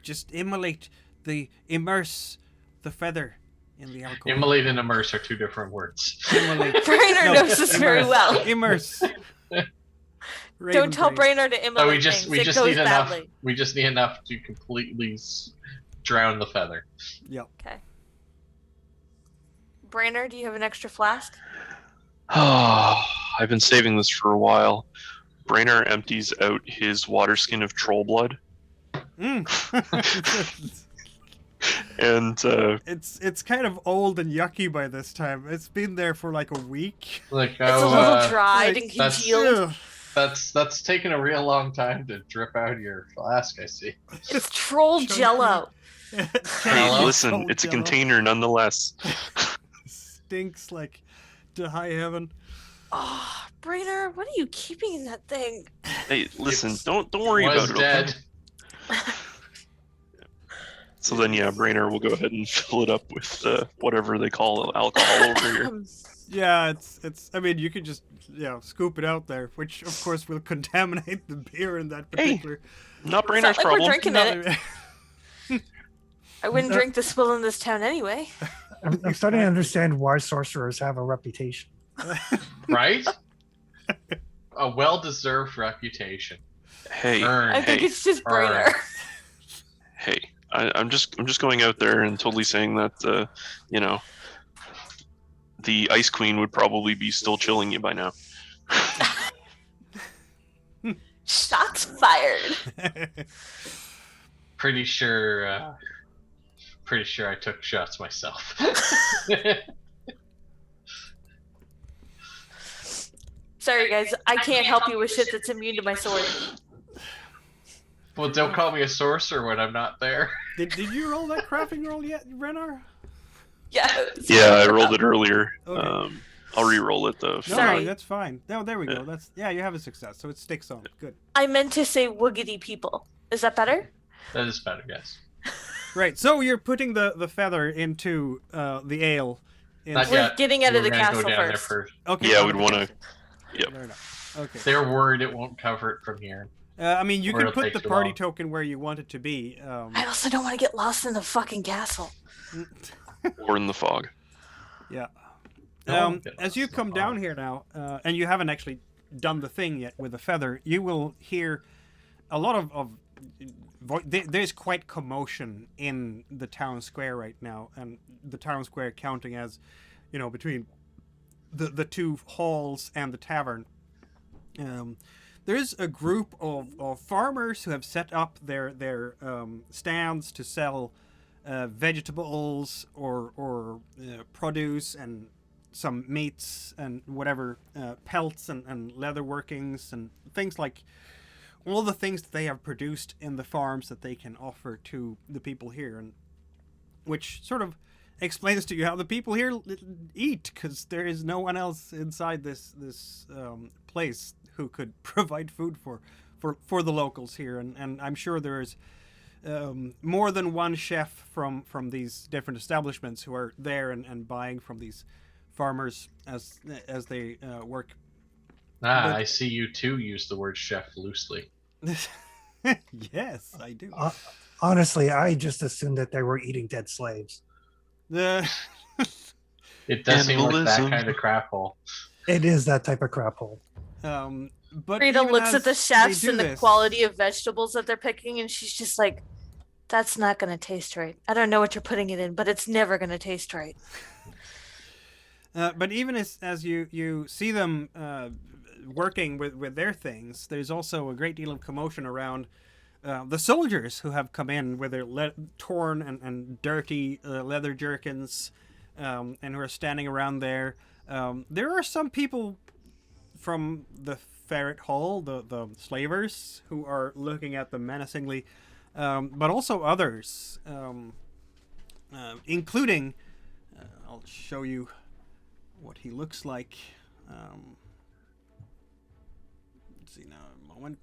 A: Just immerse the feather in the alcohol.
C: Immolate and immerse are 2 different words.
A: Immolate.
D: Brainerd
A: No,
D: knows this very well.
A: Immerse.
D: Don't tell
A: Brain.
D: Brainerd to
C: So
D: immolate
C: we just
D: things. It
C: need
D: goes
C: enough.
D: badly.
C: We just need enough to completely drown the feather.
A: Yep.
D: Okay. Brainerd, do you have an extra flask?
E: Oh, I've been saving this for a while. Brainer empties out his water skin of troll blood,
A: Mm.
E: and
A: It's kind of old and yucky by this time. It's been there for like a week.
C: Like,
D: It's a little dried and
C: that's-
D: congealed.
A: Ugh.
C: that's taken a real long time to drip out of your flask. I see.
D: It's troll
A: Chunky.
D: jello.
E: hey,
C: Hello?
E: listen, it's a
A: Jello.
E: container nonetheless.
A: Stinks like to high heaven.
D: Oh, Brainerd, what are you keeping in that thing?
E: Hey, listen,
C: It's-
E: don't worry
C: Was
E: about it. Okay?
C: dead.
E: So then, yeah, Brainer will go ahead and fill it up with whatever they call alcohol over here.
A: Yeah, it's. I mean, you could just scoop it out there, which of course will contaminate the beer in that
E: Hey,
A: particular.
E: Not
D: It's
E: Brainer's
D: not like we're
E: problem.
D: drinking it. I wouldn't drink the swill in this town anyway.
B: I'm starting to understand why sorcerers have a reputation.
C: Right? A well-deserved reputation.
E: Hey,
C: Earned.
D: I think
E: hey,
D: it's just
C: Alright.
D: Brainerd.
E: hey. I'm just going out there and totally saying that the Ice Queen would probably be still chilling you by now.
D: Shots fired.
C: Pretty sure I took shots myself.
D: Sorry, guys. I can't help you with shit that's immune to my sword.
C: Well, don't call me a sorcerer when I'm not there.
A: Did you roll that crafting roll yet, Renar?
D: Yeah.
E: Yeah, I rolled it earlier.
A: Okay.
E: I'll re-roll it though.
A: No,
D: Sorry.
A: that's fine. No, there we go.
E: Yeah.
A: You have a success, so it sticks on. Good.
D: I meant to say woogity people. Is that better?
C: That is better, yes.
A: Right. So you're putting the feather into the ale.
C: Not
D: We're
C: yet.
D: getting out of
C: We're
D: the
C: gonna go
D: castle
C: down there
D: first.
C: first.
A: Okay.
E: Yeah,
A: out
E: we'd
A: of the
E: want to.
A: castle.
E: Yep.
A: Fair enough. Okay.
C: They're worried it won't cover it from here.
A: I mean, you
C: Or
A: can
C: it'll
A: put
C: take
A: the
C: too
A: party
C: long.
A: token where you want it to be.
D: I also don't want to get lost in the fucking castle.
E: Or in the fog.
A: Yeah.
C: No, get
A: As
C: lost
A: you
C: in the
A: come down
C: fog.
A: here now, and you haven't actually done the thing yet with the feather, you will hear a lot of there's quite commotion in the town square right now, and the town square counting as, between the two halls and the tavern. There's a group of farmers who have set up their stands to sell vegetables or produce and some meats and whatever, pelts and leather workings and things like all the things that they have produced in the farms that they can offer to the people here, and which sort of explains to you how the people here eat, because there is no one else inside this place who could provide food for the locals here, and I'm sure there is more than one chef from these different establishments who are there and buying from these farmers as they work. But-
C: I see you too use the word chef loosely.
A: Yes, I do.
B: Honestly, I just assumed that they were eating dead slaves.
A: The
C: It does seem like that
E: Cannibalism.
C: kind of crap hole.
B: It is that type of crap hole.
A: but
D: Frida
A: even
D: looks
A: as
D: at the
A: they
D: chefs
A: do
D: and the
A: this-
D: quality of vegetables that they're picking, and she's just like, that's not going to taste right. I don't know what you're putting it in, but it's never going to taste right.
A: But even as you see them working with their things, there's also a great deal of commotion around the soldiers who have come in with their torn and dirty leather jerkins, and who are standing around there. There are some people from the Ferret Hall, the slavers, who are looking at them menacingly, but also others, including, I'll show you what he looks like. Let's see now, a moment.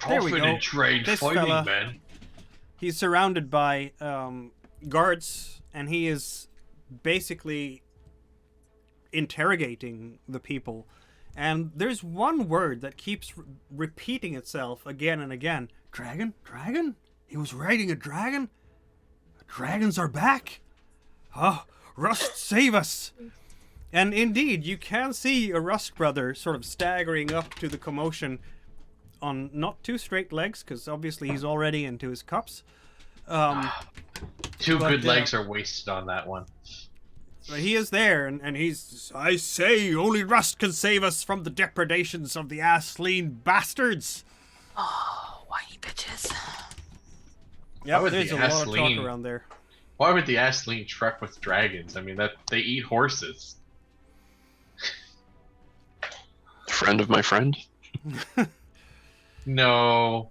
A: There we go.
C: Trade
A: This
C: fighting
A: fella-
C: man.
A: He's surrounded by guards, and he is basically interrogating the people. And there's one word that keeps repeating itself again and again. Dragon? Dragon? He was riding a dragon? Dragons are back? Oh, Rust, save us! And indeed, you can see a Rust brother sort of staggering up to the commotion on not two straight legs, because obviously he's already into his cups.
C: Two
A: but,
C: good legs are wasted on that one.
A: But he is there, and he's, I say, only Rust can save us from the depredations of the ass-lean bastards.
D: Oh, whiny bitches.
A: Yeah,
C: would
A: there's
C: the
A: a lot of
C: ass-lean-
A: talk around there.
C: Why would the Aisling truck with dragons? I mean, that they eat horses.
E: Friend of my friend.
C: No.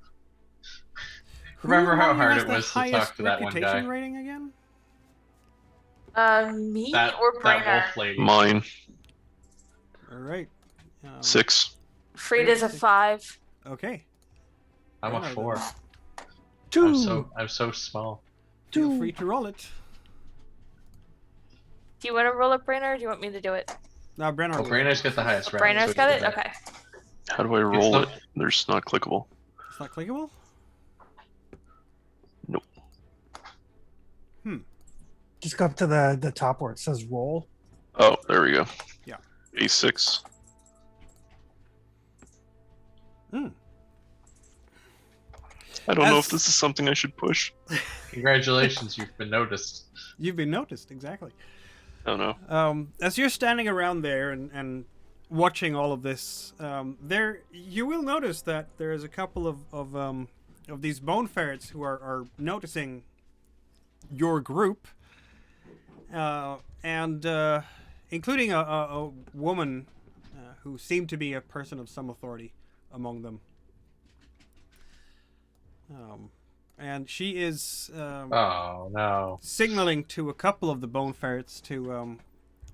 A: Who
C: Remember how
A: among you
C: hard
A: has
C: it
A: the
C: was to talk
A: highest
C: to that one
A: reputation
C: guy?
A: rating again?
D: Me
C: That,
D: or
C: that
D: Brainer?
C: wolf lady.
E: Mine.
A: All right.
E: 6.
D: Frida's a 5.
A: Okay.
C: I'm a
A: Yeah,
C: 4.
B: Two.
C: I'm so small.
A: Feel free to roll it.
D: Do you want to roll up Brainer, or do you want me to do it?
A: Now, Brenner.
C: Oh, Brainer's got the highest round.
D: Brainer's
C: so
D: got
C: do
D: it?
C: that.
D: Okay.
E: How do I roll
C: not-
E: it? There's not clickable.
A: It's not clickable?
E: Nope.
B: Just go up to the top where it says roll.
E: Oh, there we go.
A: Yeah.
E: A6.
A: Hmm.
E: I don't know
A: As-
E: if this is something I should push.
C: Congratulations, you've been noticed.
A: You've been noticed, exactly.
E: I don't know.
A: As you're standing around there and watching all of this, you will notice that there is a couple of these bone ferrets who are noticing your group, and including a woman who seemed to be a person of some authority among them. and she is
C: Oh no.
A: signaling to a couple of the bone ferrets to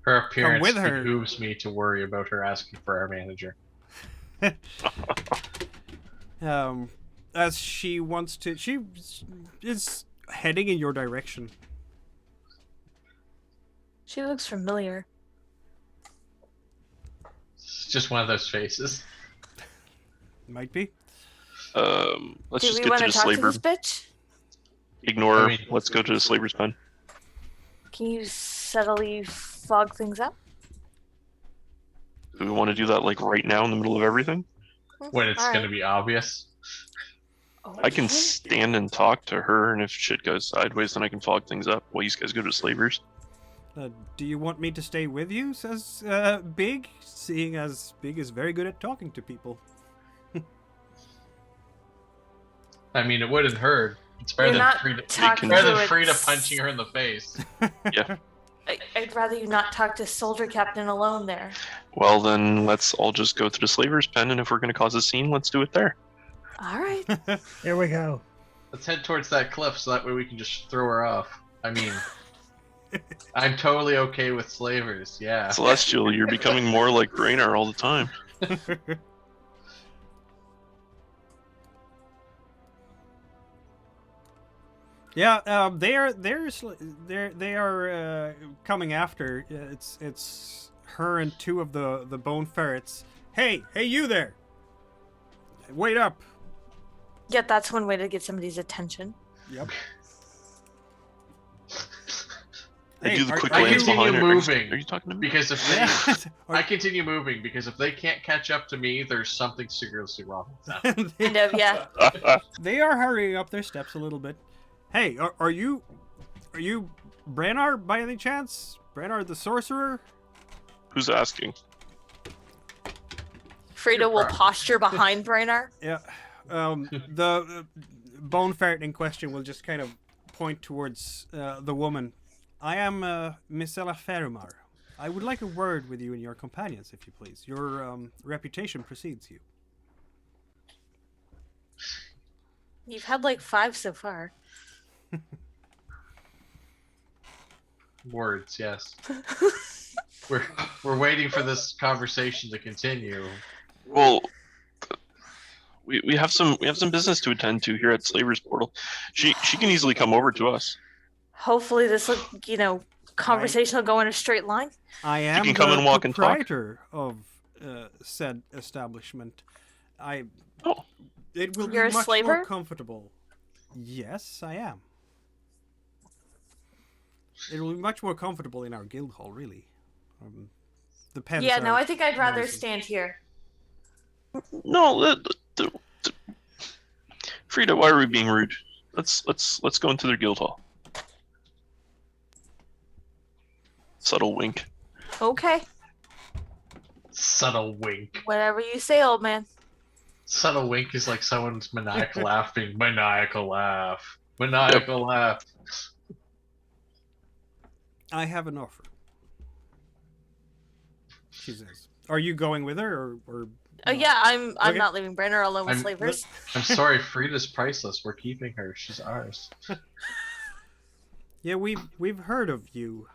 C: Her appearance
A: with her.
C: behooves me to worry about her asking for our manager.
A: as she wants to. She is heading in your direction.
D: She looks familiar.
C: It's just one of those faces.
A: Might be.
E: Let's
D: Do
E: just
D: we
E: get
D: want
E: to
D: to
E: the
D: talk to
E: slaver.
D: this bitch?
E: Ignore.
C: I mean-
E: Let's go to the slaver's pen.
D: Can you subtly fog things up?
E: Do we want to do that like right now in the middle of everything?
C: When it's
D: Alright.
C: going to be obvious.
E: I can
D: Okay.
E: stand and talk to her, and if shit goes sideways, then I can fog things up while you guys go to slavers.
A: Do you want me to stay with you? Says Big, seeing as Big is very good at talking to people.
C: I mean, it wouldn't hurt. It's better
D: You're
C: than
D: not
C: Frida,
D: talking
C: better
D: to
C: than
D: a
C: Frida
D: s-
C: punching her in the face.
E: Yeah.
D: I'd rather you not talk to Soldier Captain alone there.
E: Well, then let's all just go to the slaver's pen, and if we're going to cause a scene, let's do it there.
D: All right.
B: Here we go.
C: Let's head towards that cliff so that way we can just throw her off. I mean, I'm totally okay with slavers, yeah.
E: Celestial, you're becoming more like Raynar all the time.
A: Yeah, they are coming after. It's her and two of the bone ferrets. Hey, you there! Wait up!
D: Yeah, that's one way to get somebody's attention.
A: Yep.
E: I do the quick
C: are
E: glance
C: you
E: behind her.
C: moving?
E: Are you talking to me?
C: Because if they,
A: Yeah.
C: I continue moving because if they can't catch up to me, there's something seriously wrong with them.
D: Kind of, yeah.
A: They are hurrying up their steps a little bit. Hey, are you Brannar by any chance? Brannar the sorcerer?
E: Who's asking?
D: Frida will posture behind Braynar.
A: Yeah. The bone ferret in question will just kind of point towards the woman. I am Misella Ferumar. I would like a word with you and your companions, if you please. Your reputation precedes you.
D: You've had like 5 so far.
C: Words, yes. We're waiting for this conversation to continue.
E: Well, we have some business to attend to here at Slaver's Portal. She can easily come over to us.
D: Hopefully this conversation will go in a straight line.
A: I am
E: can come
A: the
E: and walk and talk.
A: proprietor of said establishment.
E: Oh.
A: It will
D: You're
A: be
D: a
A: much
D: slaver?
A: more comfortable. Yes, I am. It will be much more comfortable in our guild hall, really. The pens
D: Yeah, no,
A: are
D: I think I'd rather
A: noisy.
D: stand here.
E: No, Frida, why are we being rude? Let's go into their guild hall. Subtle wink.
D: Okay,
C: Subtle wink.
D: whatever you say, old man.
C: Subtle wink is like someone's maniacal laugh being maniacal laugh. Maniacal laugh.
A: I have an offer. She says. Are you going with her or
D: Oh
A: not?
D: yeah, I'm
A: Okay.
D: not leaving Braynar alone with
C: I'm-
D: slavers.
C: I'm sorry, Frida's priceless. We're keeping her. She's ours.
A: Yeah, we've heard of you.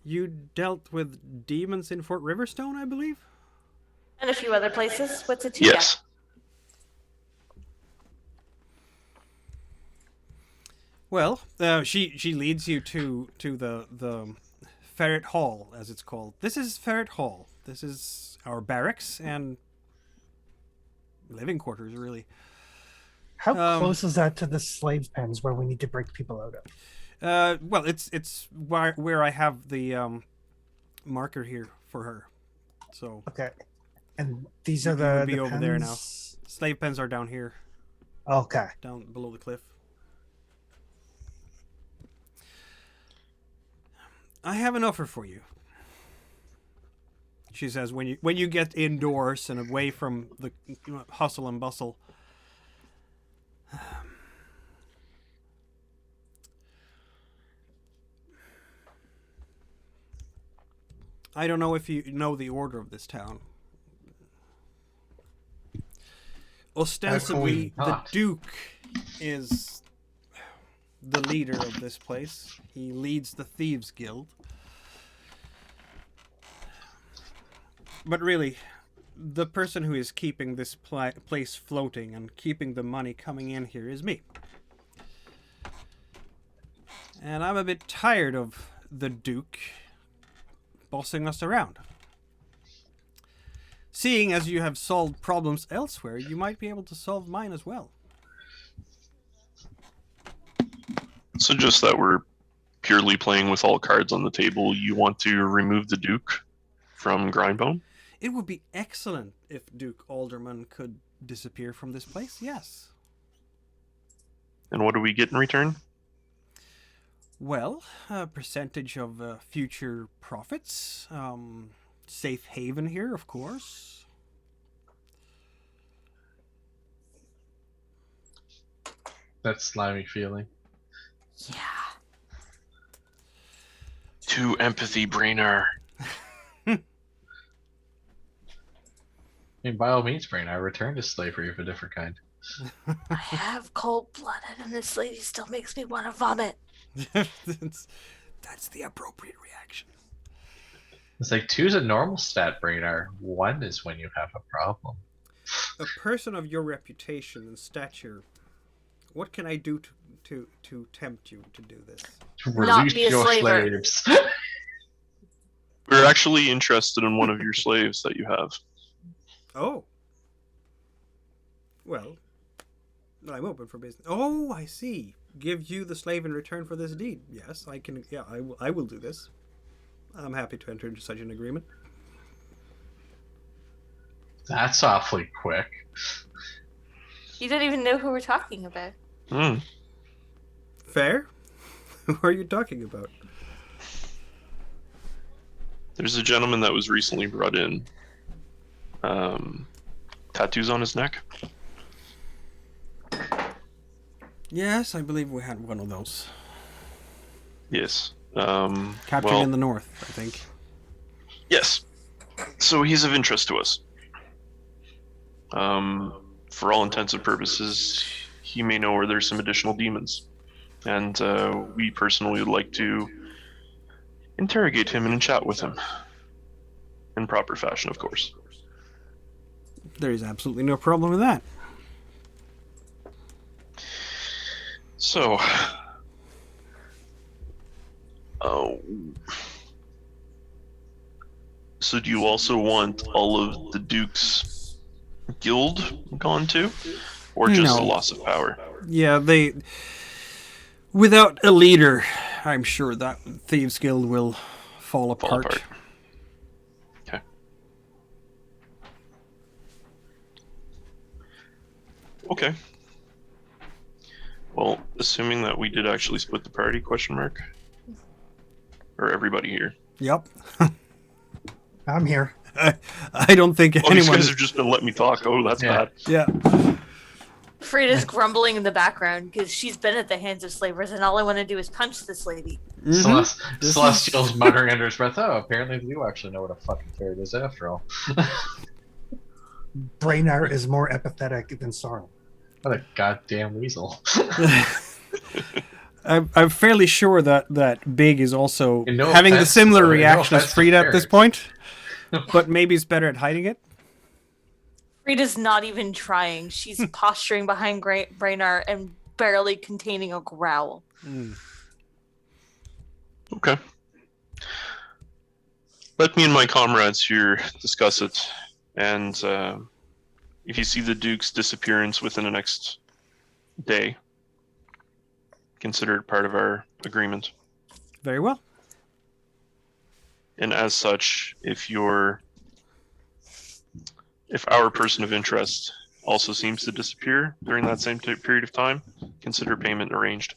A: You dealt with demons in Fort Riverstone, I believe?
D: And a few other places. What's it to ya?
E: Yes.
A: Well, she leads you to the Ferret Hall, as it's called. This is Ferret Hall. This is our barracks and living quarters, really.
B: How
A: Um,
B: close is that to the slave pens where we need to break people out of?
A: Well, it's where I have the marker here for her. So
B: Okay. And these are
A: You
B: the,
A: would be
B: the
A: over there now.
B: pens?
A: slave pens are down here,
B: Okay.
A: down below the cliff. I have an offer for you. She says when you get indoors and away from the hustle and bustle. I don't know if you know the order of this town. Ostensibly, the
C: not?
A: Duke is the leader of this place. He leads the Thieves Guild. But really, the person who is keeping this place floating and keeping the money coming in here is me. And I'm a bit tired of the Duke bossing us around. Seeing as you have solved problems elsewhere, you might be able to solve mine as well.
E: So just that we're purely playing with all cards on the table, you want to remove the Duke from Grindbone?
A: It would be excellent if Duke Alderman could disappear from this place, yes.
E: And what do we get in return?
A: Well, a percentage of future profits. Safe haven here, of course.
C: That slimy feeling.
D: Yeah.
E: To empathy, Brainar.
C: I mean, by all means, Brain, I return to slavery of a different kind.
D: I have cold-blooded, and this lady still makes me want to vomit.
A: That's the appropriate reaction.
C: It's like 2's a normal stat, Brainar. 1 is when you have a problem.
A: A person of your reputation and stature, what can I do to tempt you to do this?
C: Release
D: be a
C: your
D: slaver.
C: slaves.
E: We're actually interested in one of your slaves that you have.
A: Oh. Well, I'm open for business. Oh, I see. Give you the slave in return for this deed. Yes, I can. Yeah, I will do this. I'm happy to enter into such an agreement.
C: That's awfully quick.
D: You don't even know who we're talking about.
E: Hmm.
A: Fair? Who are you talking about?
E: There's a gentleman that was recently brought in. Tattoos on his neck.
A: Yes, I believe we had one of those.
E: Yes.
A: Captured
E: well,
A: in the north, I think.
E: Yes. So he's of interest to us. For all intents and purposes, he may know where there's some additional demons. And we personally would like to interrogate him and chat with him. In proper fashion, of course.
A: There is absolutely no problem with that.
E: So, so do you also want all of the Duke's guild gone too? Or just the
A: No.
E: loss of power?
A: Yeah, without a leader, I'm sure that Thieves Guild will fall apart.
E: Okay. Okay. Well, assuming that we did actually split the party, question mark? Or everybody here?
A: Yep.
B: I'm here.
A: I don't think
E: Oh, these
A: anyone...
E: guys have just been letting me talk. Oh, that's
C: Yeah.
E: bad.
A: Yeah.
D: Frida's grumbling in the background because she's been at the hands of slavers, and all I want to do is punch this lady.
A: Mhm. This is-
C: Celestial's muttering under his breath, oh, apparently you actually know what a fucking ferret is after all.
B: Brainar is more empathetic than Sorrel.
C: What a goddamn weasel.
A: I'm fairly sure that Big is also
C: And no
A: having the
C: offense-
A: similar
C: no
A: reaction as
C: offense to
A: Frida at this
C: ferrets.
A: point, but maybe it's better at hiding it.
D: Frida's not even trying. She's posturing behind Brainar and barely containing a growl.
E: Okay. Let me and my comrades here discuss it, and if you see the Duke's disappearance within the next day, consider it part of our agreement.
A: Very well.
E: And as such, if our person of interest also seems to disappear during that same period of time, consider payment arranged.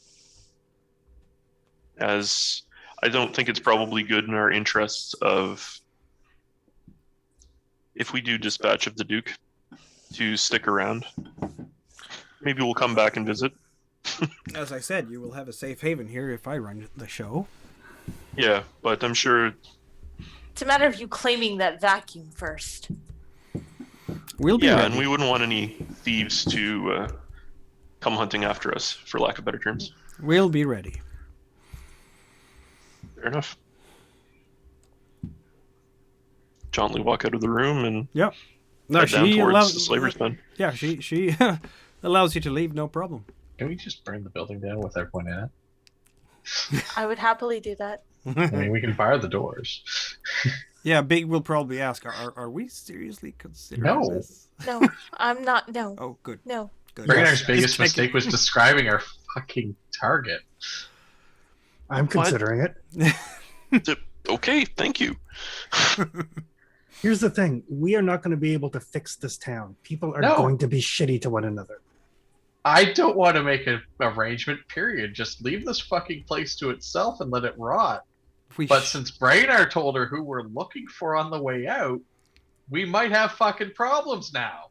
E: As I don't think it's probably good in our interests of, if we do dispatch of the Duke, to stick around. Maybe we'll come back and visit.
A: As I said, you will have a safe haven here if I run the show.
E: Yeah, but I'm sure.
D: It's a matter of you claiming that vacuum first.
A: We'll be
E: Yeah,
A: ready.
E: and we wouldn't want any thieves to come hunting after us, for lack of better terms.
A: We'll be ready.
E: Fair enough. Jauntily walk out of the room and
A: Yep. No,
E: head down
A: she
E: towards
A: allows.
E: the slaver's pen.
A: Yeah, she allows you to leave, no problem.
C: Can we just burn the building down with everyone in it?
D: I would happily do that.
C: I mean, we can fire the doors.
A: Yeah, Big will probably ask, are we seriously considering
C: No.
A: this?
D: No, I'm not. No,
A: Oh, good.
D: no.
A: Good.
C: Brainard's
A: Just
C: biggest
A: checking.
C: mistake was describing our fucking target.
B: I'm considering it.
E: Okay, thank you.
B: Here's the thing: we are not going to be able to fix this town. People are
C: No.
B: going to be shitty to one another.
C: I don't want to make an arrangement, period. Just leave this fucking place to itself and let it rot.
A: We
C: But since Brainard told her who we're looking for on the way out, we might have fucking problems now.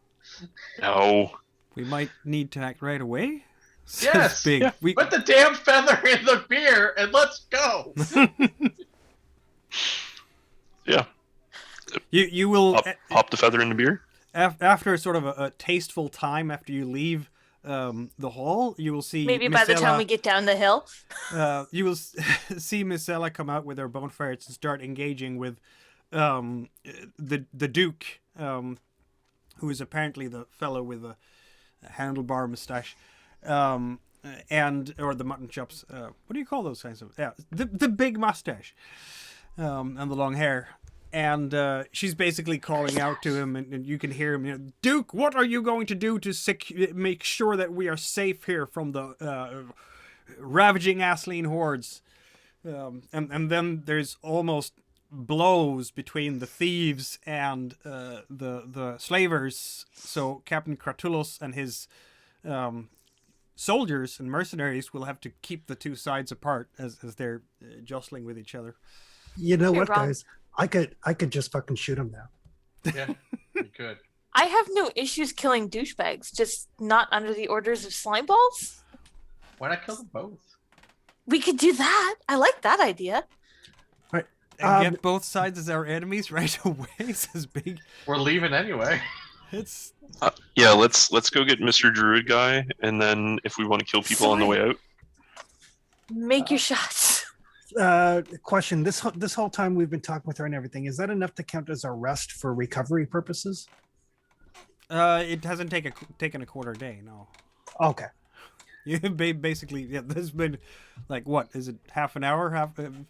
E: No.
A: we might need to act right away. Says
C: Yes.
A: Big.
E: Yeah.
A: We,
C: Put the damn feather in the beer and let's go.
E: Yeah.
A: you will
E: Pop the feather in the beer.
A: after sort of a tasteful time after you leave the hall, you will see
D: Maybe by the time we get down the hill.
A: you will see Missella come out with her bonfires and start engaging with the Duke, who is apparently the fellow with a handlebar mustache, and or the mutton chops. What do you call those kinds of? Yeah, the big mustache, and the long hair. And she's basically calling out to him, and you can hear him. You know, Duke, what are you going to do to make sure that we are safe here from the ravaging Asleen hordes? And then there's almost blows between the thieves and the slavers. So Captain Kratulos and his soldiers and mercenaries will have to keep the two sides apart as they're jostling with each other.
B: You know
D: You're
B: what,
D: wrong.
B: guys? I could just fucking shoot him now.
C: Yeah, we could.
D: I have no issues killing douchebags, just not under the orders of slime balls.
C: Why not kill them both?
D: We could do that. I like that idea.
A: And get both sides as our enemies right away, says Big.
C: We're leaving anyway.
A: It's
E: Yeah, let's go get Mr. Druid guy, and then if we want to kill people on the way out.
D: Make your shots.
B: Question: This whole time we've been talking with her and everything, is that enough to count as a rest for recovery purposes?
A: it hasn't taken a quarter day, no.
B: Okay.
A: You basically, yeah. There's been like what is it? Half an hour,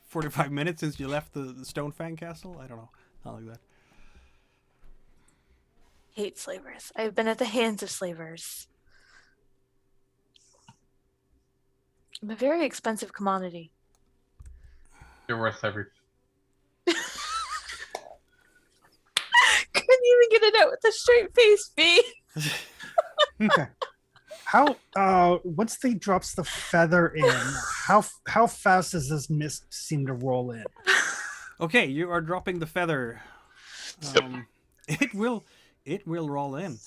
A: 45 minutes since you left the Stonefang castle. I don't know, not like that.
D: Hate slavers. I've been at the hands of slavers. I'm a very expensive commodity.
C: You're worth every.
D: Couldn't even get it out with a straight face, B.
B: Okay. How once they drops the feather in, how fast does this mist seem to roll in?
A: Okay, you are dropping the feather. It will roll in.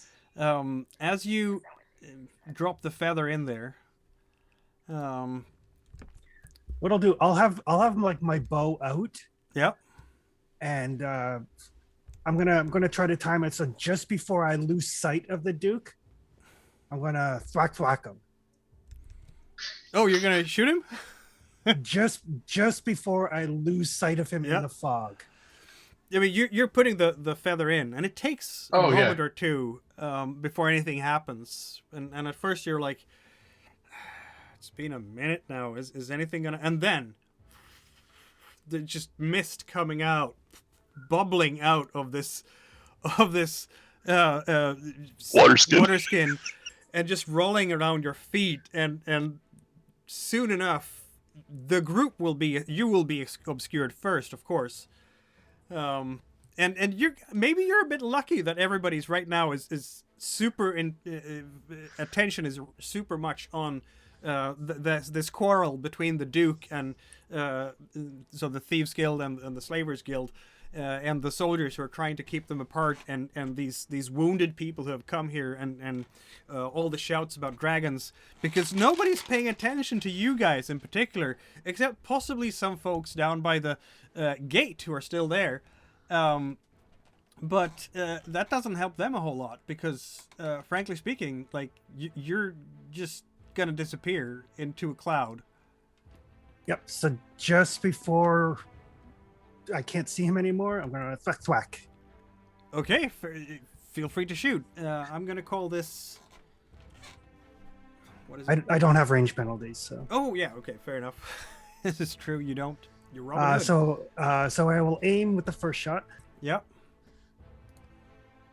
A: As you drop the feather in there.
B: What I'll do, I'll have like my bow out,
A: Yep.
B: and I'm gonna try to time it so just before I lose sight of the Duke, I'm gonna thwack him.
A: Oh, you're gonna shoot him?
B: just before I lose sight of him
A: Yep.
B: in the fog.
A: I mean, you're putting the feather in, and it takes a moment or two before anything happens. And at first you're like, it's been a minute now. Is anything gonna? And then there's just mist coming out, bubbling out of this water skin, and just rolling around your feet. And soon enough, the group will be obscured first, of course. And maybe you're a bit lucky that everybody's right now is super attention is super much on this quarrel between the Duke and so the Thieves Guild and the Slavers Guild and the soldiers who are trying to keep them apart, and these wounded people who have come here, and all the shouts about dragons, because nobody's paying attention to you guys in particular, except possibly some folks down by the gate who are still there. But that doesn't help them a whole lot because, frankly speaking, like you're just gonna disappear into a cloud.
B: Yep. So just before I can't see him anymore, I'm gonna thwack.
A: Okay, feel free to shoot. I'm gonna call this. What is it?
B: I don't have range penalties, so.
A: Oh yeah, okay, fair enough. This is true. You don't. You're Robin Hood.
B: So I will aim with the first shot.
A: Yep.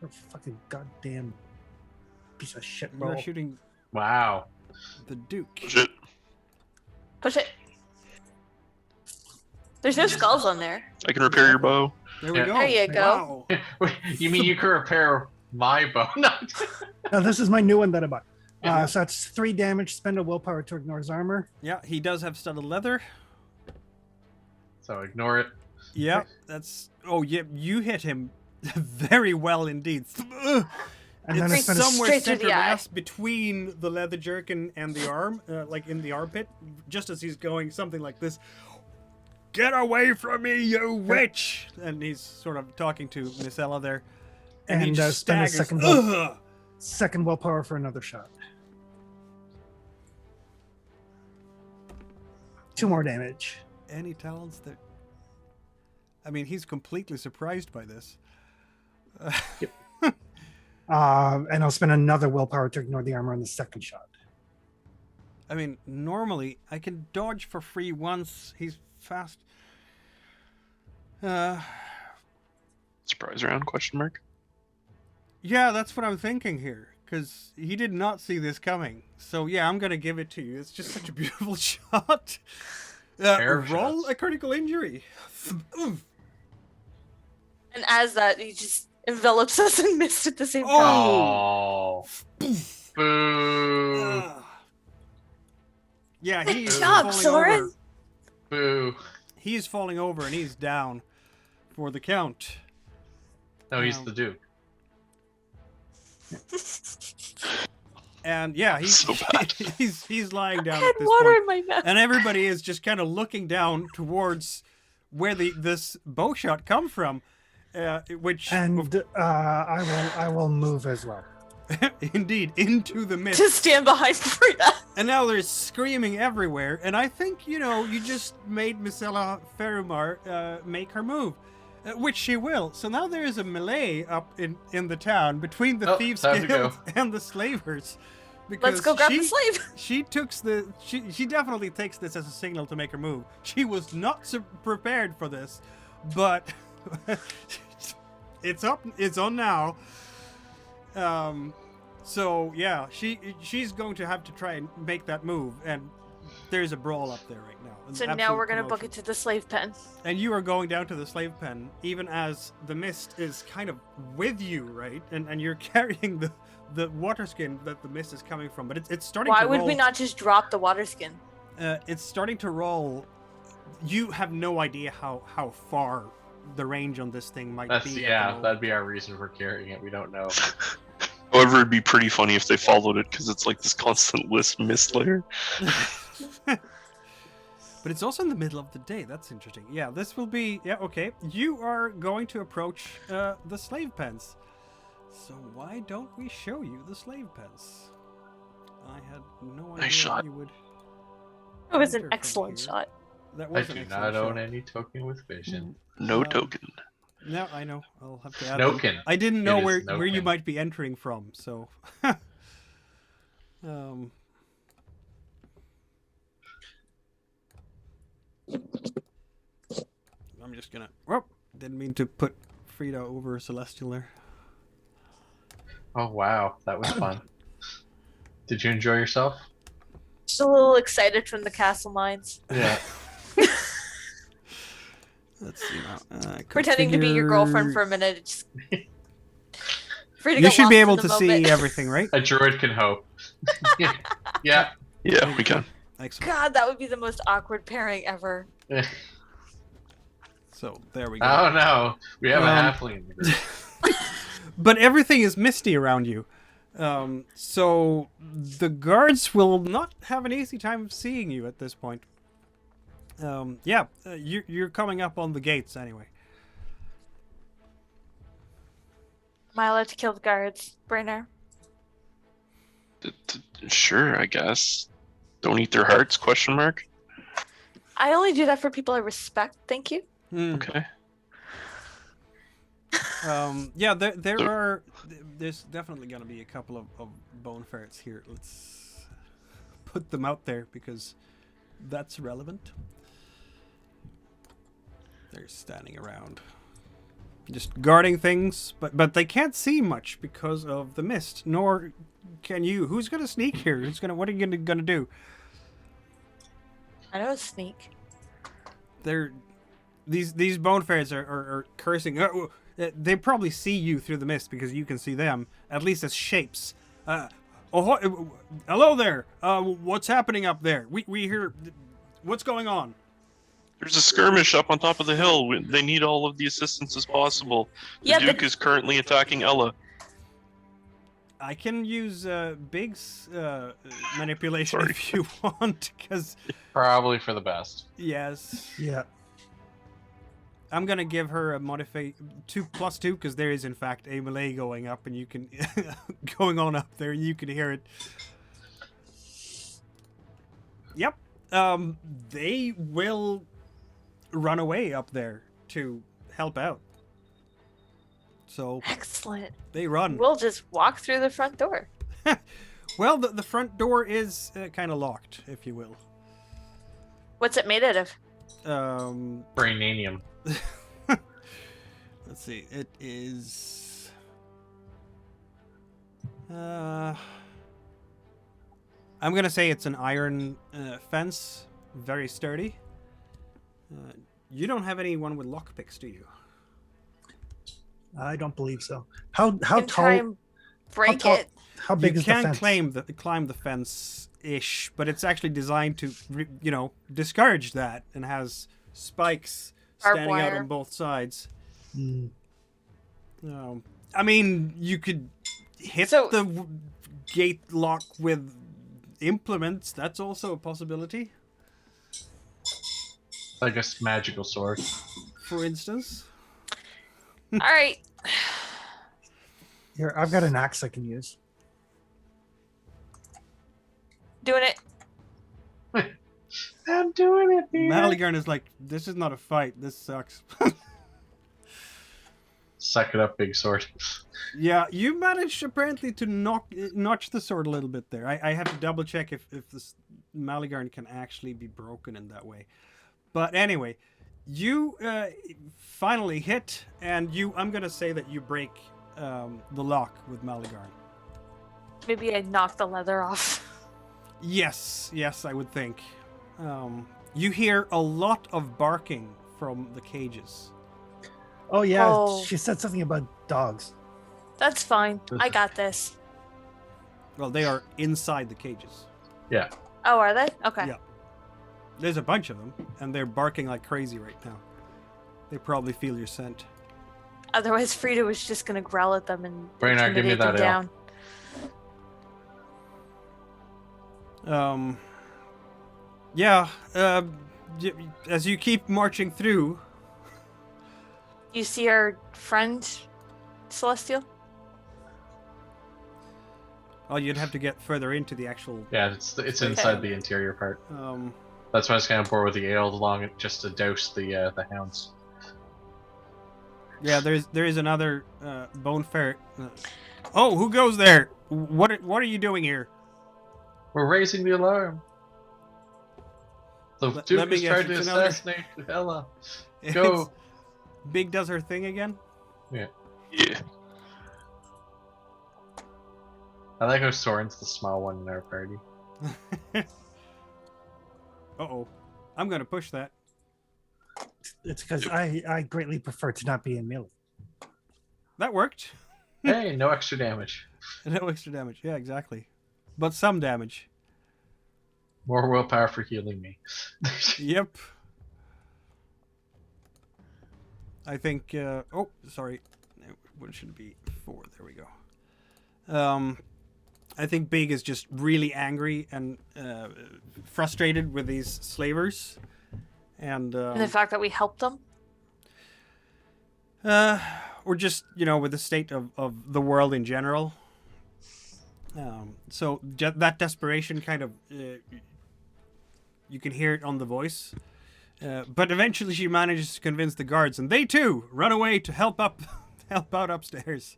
B: Oh, fucking goddamn piece of shit
A: You're
B: roll.
A: shooting
C: Wow.
A: the Duke.
E: Shit.
D: Push it. There's no skulls on there.
E: I can repair your bow.
A: There we
C: Yeah.
A: go.
D: There you go.
A: Wow.
C: You mean you could repair my bow? No.
B: No, this is my new one that I bought.
C: Yeah.
B: So that's 3 damage. Spend a willpower to ignore his armor.
A: Yeah, he does have studded leather.
C: So ignore it.
A: Yeah, that's. Oh, yeah, you hit him very well indeed.
B: And then I
A: It's
B: spend a
A: somewhere
D: Straight through the
A: center
D: eye.
A: mass between the leather jerkin and the arm, like in the armpit, just as he's going something like this. Get away from me, you witch! And he's sort of talking to Miss Ella there. And he
B: And,
A: just
B: spend a
A: staggers.
B: second
A: Ugh!
B: second willpower for another shot. 2 more damage.
A: Any talents that. I mean, he's completely surprised by this.
B: And I'll spend another willpower to ignore the armor on the second shot.
A: I mean, normally I can dodge for free once. He's fast.
E: Surprise round? Question mark.
A: Yeah, that's what I'm thinking here. Because he did not see this coming. So yeah, I'm going to give it to you. It's just such a beautiful shot.
C: Pair of
A: Roll
C: shots.
A: a critical injury. Oof.
D: And as that, he just envelops us in mist at the same time.
C: Oh. Boo.
A: Ah. Yeah,
D: Good
A: he's
D: job,
A: falling
D: Soren.
A: over.
C: Boo.
A: He's falling over and he's down for the count.
C: No, he's the Duke.
A: And yeah, he's
E: So bad.
A: he's lying
D: I
A: down
D: had
A: at this
D: water
A: point.
D: in my mouth.
A: And everybody is just kind of looking down towards where this bow shot come from, which
B: And I will move as well.
A: indeed into the mist.
D: To stand behind Frida.
A: And now there's screaming everywhere. And I think you just made Misella Ferumar make her move, which she will. So now there is a melee up in the town between the
C: Oh,
A: thieves
C: time to
A: guild
C: go.
A: and the slavers.
D: Let's go grab the slave.
A: She she definitely takes this as a signal to make her move. She was not prepared for this, but it's up. It's on now. So yeah, she's going to have to try and make that move, and there's a brawl up there right now. An
D: So now
A: absolute
D: we're gonna book
A: commotion.
D: it to the slave pen.
A: And you are going down to the slave pen, even as the mist is kind of with you, right? And you're carrying the water skin that the mist is coming from, but it's starting
D: Why
A: to
D: would
A: roll.
D: we not just drop the water skin?
A: It's starting to roll. You have no idea how far the range on this thing might
C: That's
A: be. at the
C: yeah.
A: moment.
C: That'd be our reason for carrying it. We don't know.
E: However, it'd be pretty funny if they followed it because it's like this constant mist layer.
A: But it's also in the middle of the day. That's interesting. Yeah, this will be... Yeah, okay. You are going to approach the slave pens. So why don't we show you the slave pens? I had no idea
E: shot.
A: you would...
D: It was an
A: enter from
D: excellent
A: here.
D: shot.
A: That
C: I
A: was an
C: do
A: excellent
C: not own
A: shot.
C: any token with vision.
E: No
A: Um,
E: token.
A: No, I know. I'll have to add them.
C: Noken.
A: I didn't know
C: It is
A: where you
C: Noken.
A: might be entering from, so... I'm just gonna... Whoop! Didn't mean to put Frida over Celestial there.
C: Oh wow, that was fun. Did you enjoy yourself?
D: Just a little excited from the castle mines.
C: Yeah.
A: Let's see now.
D: Pretending to be your girlfriend for a minute. It just... Frida
A: You
D: got
A: should be
D: lost
A: able
D: in
A: to
D: the
A: see
D: moment.
A: everything, right?
C: A druid can hope. Yeah.
E: Yeah, we can.
A: Excellent.
D: God, that would be the most awkward pairing ever.
A: So, there we go.
C: Oh no, we have a
A: Um,
C: halfling in the group.
A: But everything is misty around you. So the guards will not have an easy time seeing you at this point. You're coming up on the gates anyway.
D: I allowed to kill the guards, Brainer?
E: Sure, I guess. Don't eat their hearts? Question mark.
D: I only do that for people I respect. Thank you.
E: Okay.
A: Yeah, there's definitely gonna be a couple of bone ferrets here. Let's put them out there because that's relevant. They're standing around, just guarding things, but they can't see much because of the mist. Nor can you. Who's gonna sneak here? What are you gonna do?
D: I know sneak.
A: These bone ferrets are cursing. They probably see you through the mist because you can see them, at least as shapes. Hello there. What's happening up there? We hear. What's going on?
E: There's a skirmish up on top of the hill. They need all of the assistance as possible. The Duke is currently attacking Ella.
A: I can use Big's manipulation if you want, because
C: Probably for the best.
A: yes.
B: Yeah.
A: I'm gonna give her a modify 2+2 because there is in fact a melee going up, and you can going on up there, and you can hear it. Yep. They will run away up there to help out. So
D: Excellent.
A: they run.
D: We'll just walk through the front door.
A: Well, the front door is kind of locked, if you will.
D: What's it made out of?
C: Brainanium.
A: Let's see. It is. I'm gonna say it's an iron fence, very sturdy. You don't have anyone with lockpicks, do you?
B: I don't believe so. How
D: Can try
B: tall?
D: and break
B: tall-
D: it.
B: How big
A: You
B: is the
A: can
B: fence?
A: climb the fence-ish, but it's actually designed to, discourage that, and has spikes
D: Barbed
A: standing out
D: wire.
A: on both sides.
B: Hmm.
A: I mean, you could hit
D: So-
A: the gate lock with implements. That's also a possibility,
C: Like a magical sword.
A: for instance.
D: All right.
B: Here, I've got an axe I can use.
D: Doing it.
C: I'm doing it, man.
A: Maligarn is like, this is not a fight. This sucks.
C: Suck it up, big sword.
A: Yeah, you managed apparently to notch the sword a little bit there. I have to double check if this Maligarn can actually be broken in that way. But anyway, you finally hit, and I'm gonna say that you break the lock with Maligarn.
D: Maybe I knocked the leather off.
A: Yes, I would think. You hear a lot of barking from the cages.
B: Oh yeah,
D: Oh.
B: she said something about dogs.
D: That's fine. I got this.
A: Well, they are inside the cages.
C: Yeah.
D: Oh, are they? Okay.
A: Yeah. There's a bunch of them, and they're barking like crazy right now. They probably feel your scent.
D: Otherwise, Frida was just gonna growl at them and
C: Brainard, give me
D: intimidate them
C: that ale.
D: down.
A: Yeah, as you keep marching through,
D: You see our friend, Celestial?
A: oh, you'd have to get further into the actual.
C: Yeah, it's inside the interior part. That's why I was kind of bored with the ale along it, just to douse the hounds.
A: Yeah, there is another bone ferret. Oh, who goes there? What are you doing here?
C: We're raising the alarm. The
A: Let
C: Duke
A: me
C: is
A: guess,
C: trying to
A: it's another-
C: assassinate Ella. Go.
A: Big does her thing again.
E: Yeah.
C: I like how Soren's the small one in our party.
A: Uh-oh. I'm gonna push that.
B: It's because I greatly prefer to not be in melee.
A: That worked.
C: Hey, no extra damage.
A: No extra damage. Yeah, exactly. But some damage.
C: More willpower for healing me.
A: Yep. I think, oh, sorry. What should it be? 4. There we go. I think Big is just really angry and frustrated with these slavers. And
D: And the fact that we helped them?
A: or just with the state of the world in general. So that desperation kind of you can hear it on the voice. But eventually she manages to convince the guards, and they too run away to help out upstairs.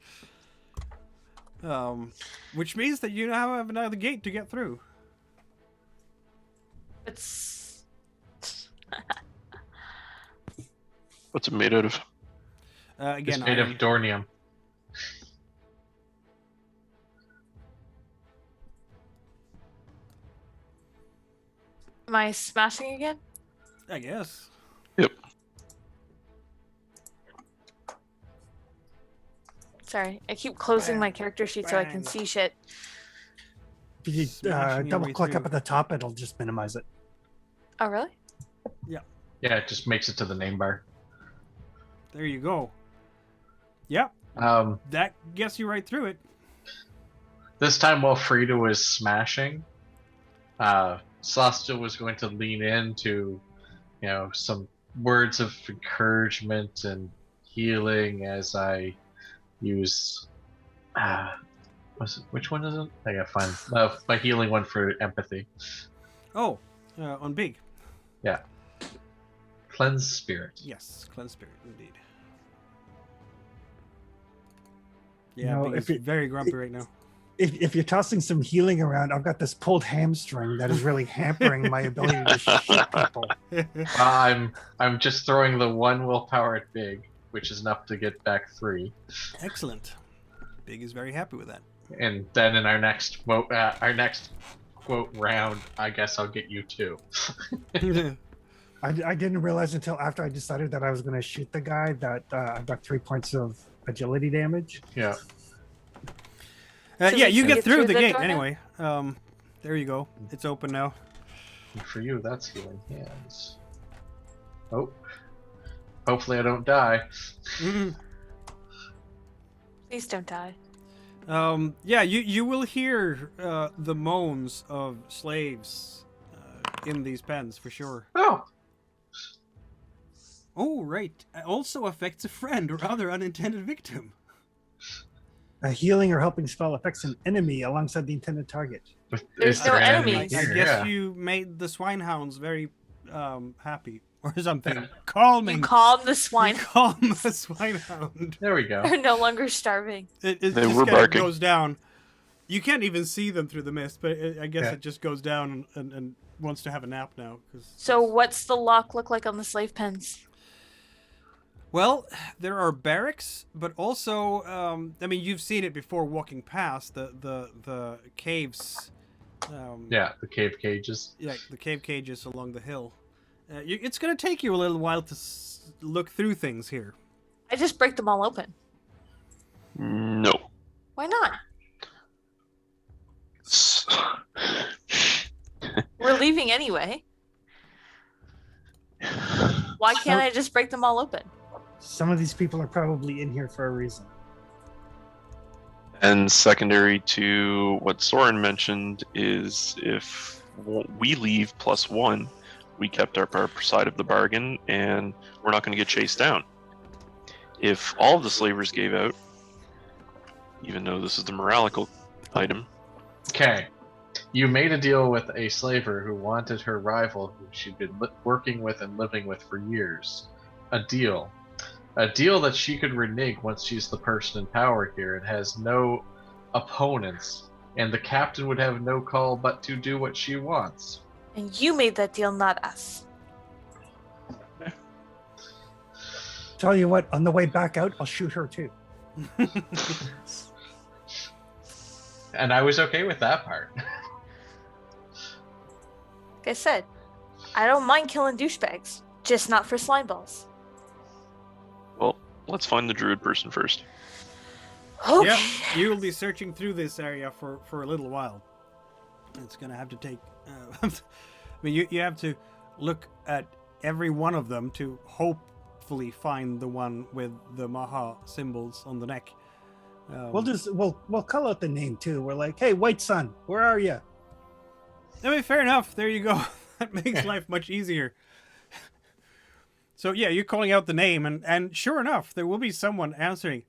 A: Which means that you now have another gate to get through.
D: It's
E: What's it made out of?
C: It's
A: Again,
C: made of
A: iron.
C: dornium.
D: Am I smashing again?
A: I guess.
E: Yep.
D: Sorry, I keep closing
A: Bang.
D: my character sheet so I can
A: Bang.
D: see shit.
B: If you
A: Smashing your
B: double
A: way
B: click up
A: through.
B: at the top, it'll just minimize it.
D: Oh, really?
C: Yeah, it just makes it to the name bar.
A: There you go. Yep, that gets you right through it.
C: This time while Frida was smashing, Celestial was going to lean into, some words of encouragement and healing as I use. Which one is it? I gotta find my healing one for empathy.
A: Oh, on big.
C: Yeah. Cleanse spirit.
A: Yes, cleanse spirit, indeed. Yeah,
B: No,
A: Big
B: if
A: is
B: it-
A: very grumpy right now.
B: If you're tossing some healing around, I've got this pulled hamstring that is really hampering my ability to shoot people.
C: I'm just throwing the one willpower at Big, which is enough to get back 3.
A: Excellent. Big is very happy with that.
C: And then in our next quote round, I guess I'll get you 2.
B: I didn't realize until after I decided that I was going to shoot the guy that I got 3 points of agility damage.
C: Yeah.
D: So
A: yeah,
D: we
A: you
D: can
A: get
D: get
A: through
D: through
A: the
D: the
A: gate
D: door now?
A: anyway. There you go. It's open now.
C: And for you, that's healing hands. Oh. Hopefully I don't die.
A: Mhm.
D: Please don't die.
A: Yeah, you will hear the moans of slaves in these pens for sure.
C: Oh.
A: Oh, right. Also affects a friend or other unintended victim.
B: A healing or helping spell affects an enemy alongside the intended target.
D: There's
C: Is
D: no
C: there
D: enemies.
A: I
C: here?
A: guess
C: Yeah.
A: you made the swinehounds very happy or something.
D: You
A: Calming.
D: calm the
A: You
D: swine.
A: calm the swinehound.
C: There we go.
D: They're no longer starving.
A: It
E: They
A: just
E: were
A: kind of
E: barking.
A: goes down. You can't even see them through the mist, but I guess
C: Yeah.
A: it just goes down and wants to have a nap now. 'Cause...
D: So what's the lock look like on the slave pens?
A: Well, there are barracks, but also, I mean, you've seen it before walking past the caves.
C: Yeah, the cave cages.
A: Yeah, the cave cages along the hill. It's going to take you a little while to look through things here.
D: I just break them all open.
E: No.
D: Why not?
E: S-
D: We're leaving anyway. Why can't I just break them all open?
B: Some of these people are probably in here for a reason.
E: And secondary to what Soren mentioned is if we leave +1, we kept our side of the bargain, and we're not going to get chased down. If all of the slavers gave out, even though this is the moralical item,
C: Okay. You made a deal with a slaver who wanted her rival, who she'd been working with and living with for years. A deal. A deal that she could renege once she's the person in power here and has no opponents, and the captain would have no call but to do what she wants.
D: And you made that deal, not us.
B: Tell you what, on the way back out, I'll shoot her too.
C: And I was okay with that part.
D: Like I said, I don't mind killing douchebags, just not for slime balls.
E: well, let's find the druid person first.
D: Okay.
A: Yep, you will be searching through this area for a little while. It's going to have to take... I mean, you have to look at every one of them to hopefully find the one with the Maha symbols on the neck.
B: We'll call out the name too. We're like, hey, White Sun, where are you?
A: I mean, fair enough. There you go. That makes life much easier. So yeah, you're calling out the name, and sure enough, there will be someone answering.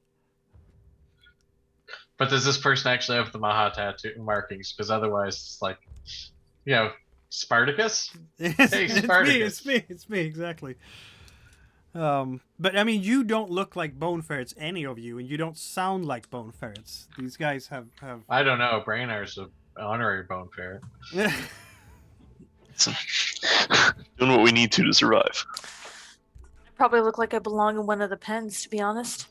C: But does this person actually have the Maha tattoo markings? Because otherwise, it's like, you know, Spartacus? Hey, Spartacus.
A: It's me, exactly. But I mean, you don't look like bone ferrets, any of you, and you don't sound like bone ferrets. These guys have.
C: I don't know. Brainar's an honorary bone ferret.
E: Doing what we need to survive.
D: I probably look like I belong in one of the pens, to be honest.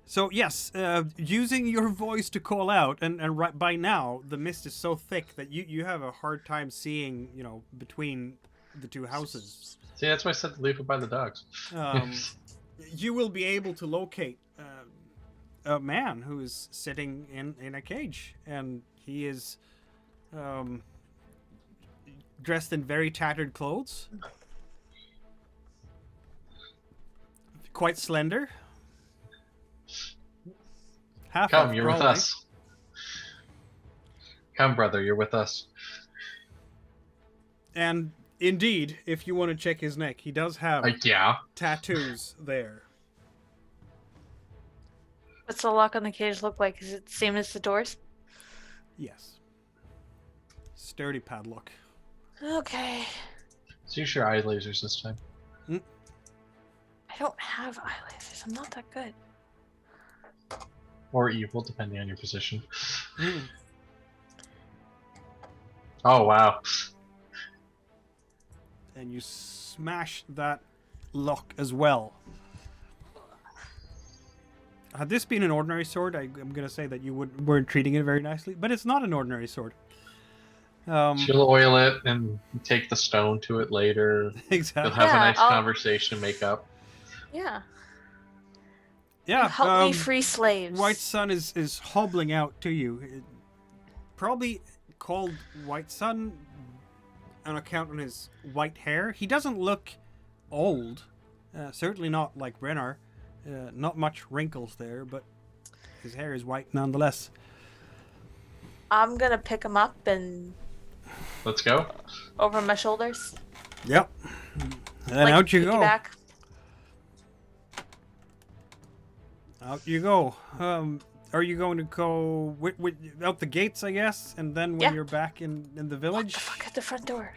A: So yes, using your voice to call out, and right by now the mist is so thick that you have a hard time seeing, between the two houses.
C: See, that's why I said to leave it by the dogs.
A: You will be able to locate a man who is sitting in a cage, and he is dressed in very tattered clothes, quite slender.
C: Come, you're with us. Come, brother, you're with us.
A: And indeed, if you want to check his neck, he does have tattoos there.
D: What's the lock on the cage look like? Is it the same as the doors?
A: Yes. Sturdy padlock.
D: Okay.
C: So use your eye lasers this time.
D: I don't have eye lasers. I'm not that good.
C: Or evil, depending on your position. Oh, wow.
A: And you smash that lock as well. Had this been an ordinary sword, I'm going to say that you weren't treating it very nicely, but it's not an ordinary sword.
C: She'll oil it and take the stone to it later.
A: Exactly.
C: You'll have a nice conversation, make up.
D: Yeah.
A: Yeah.
D: Help me free slaves.
A: White Sun is hobbling out to you. Probably called White Sun on account of his white hair. He doesn't look old. Certainly not like Brennar. Not much wrinkles there, but his hair is white nonetheless.
D: I'm gonna pick him up and...
C: Let's go.
D: Over my shoulders.
A: Yep. And then out you go.
D: Back.
A: Out you go. Are you going to go out the gates, I guess, and then when you're back in the village?
D: What the fuck at the front door?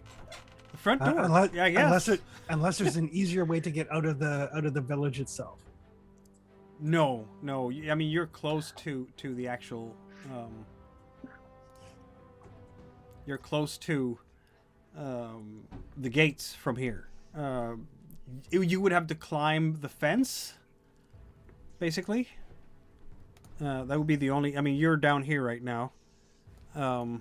A: The front door. I guess.
B: Unless there's an easier way to get out of the village itself.
A: No. I mean, you're close to the actual. You're close to the gates from here. You would have to climb the fence, basically. That would be the only... I mean, you're down here right now. Oh,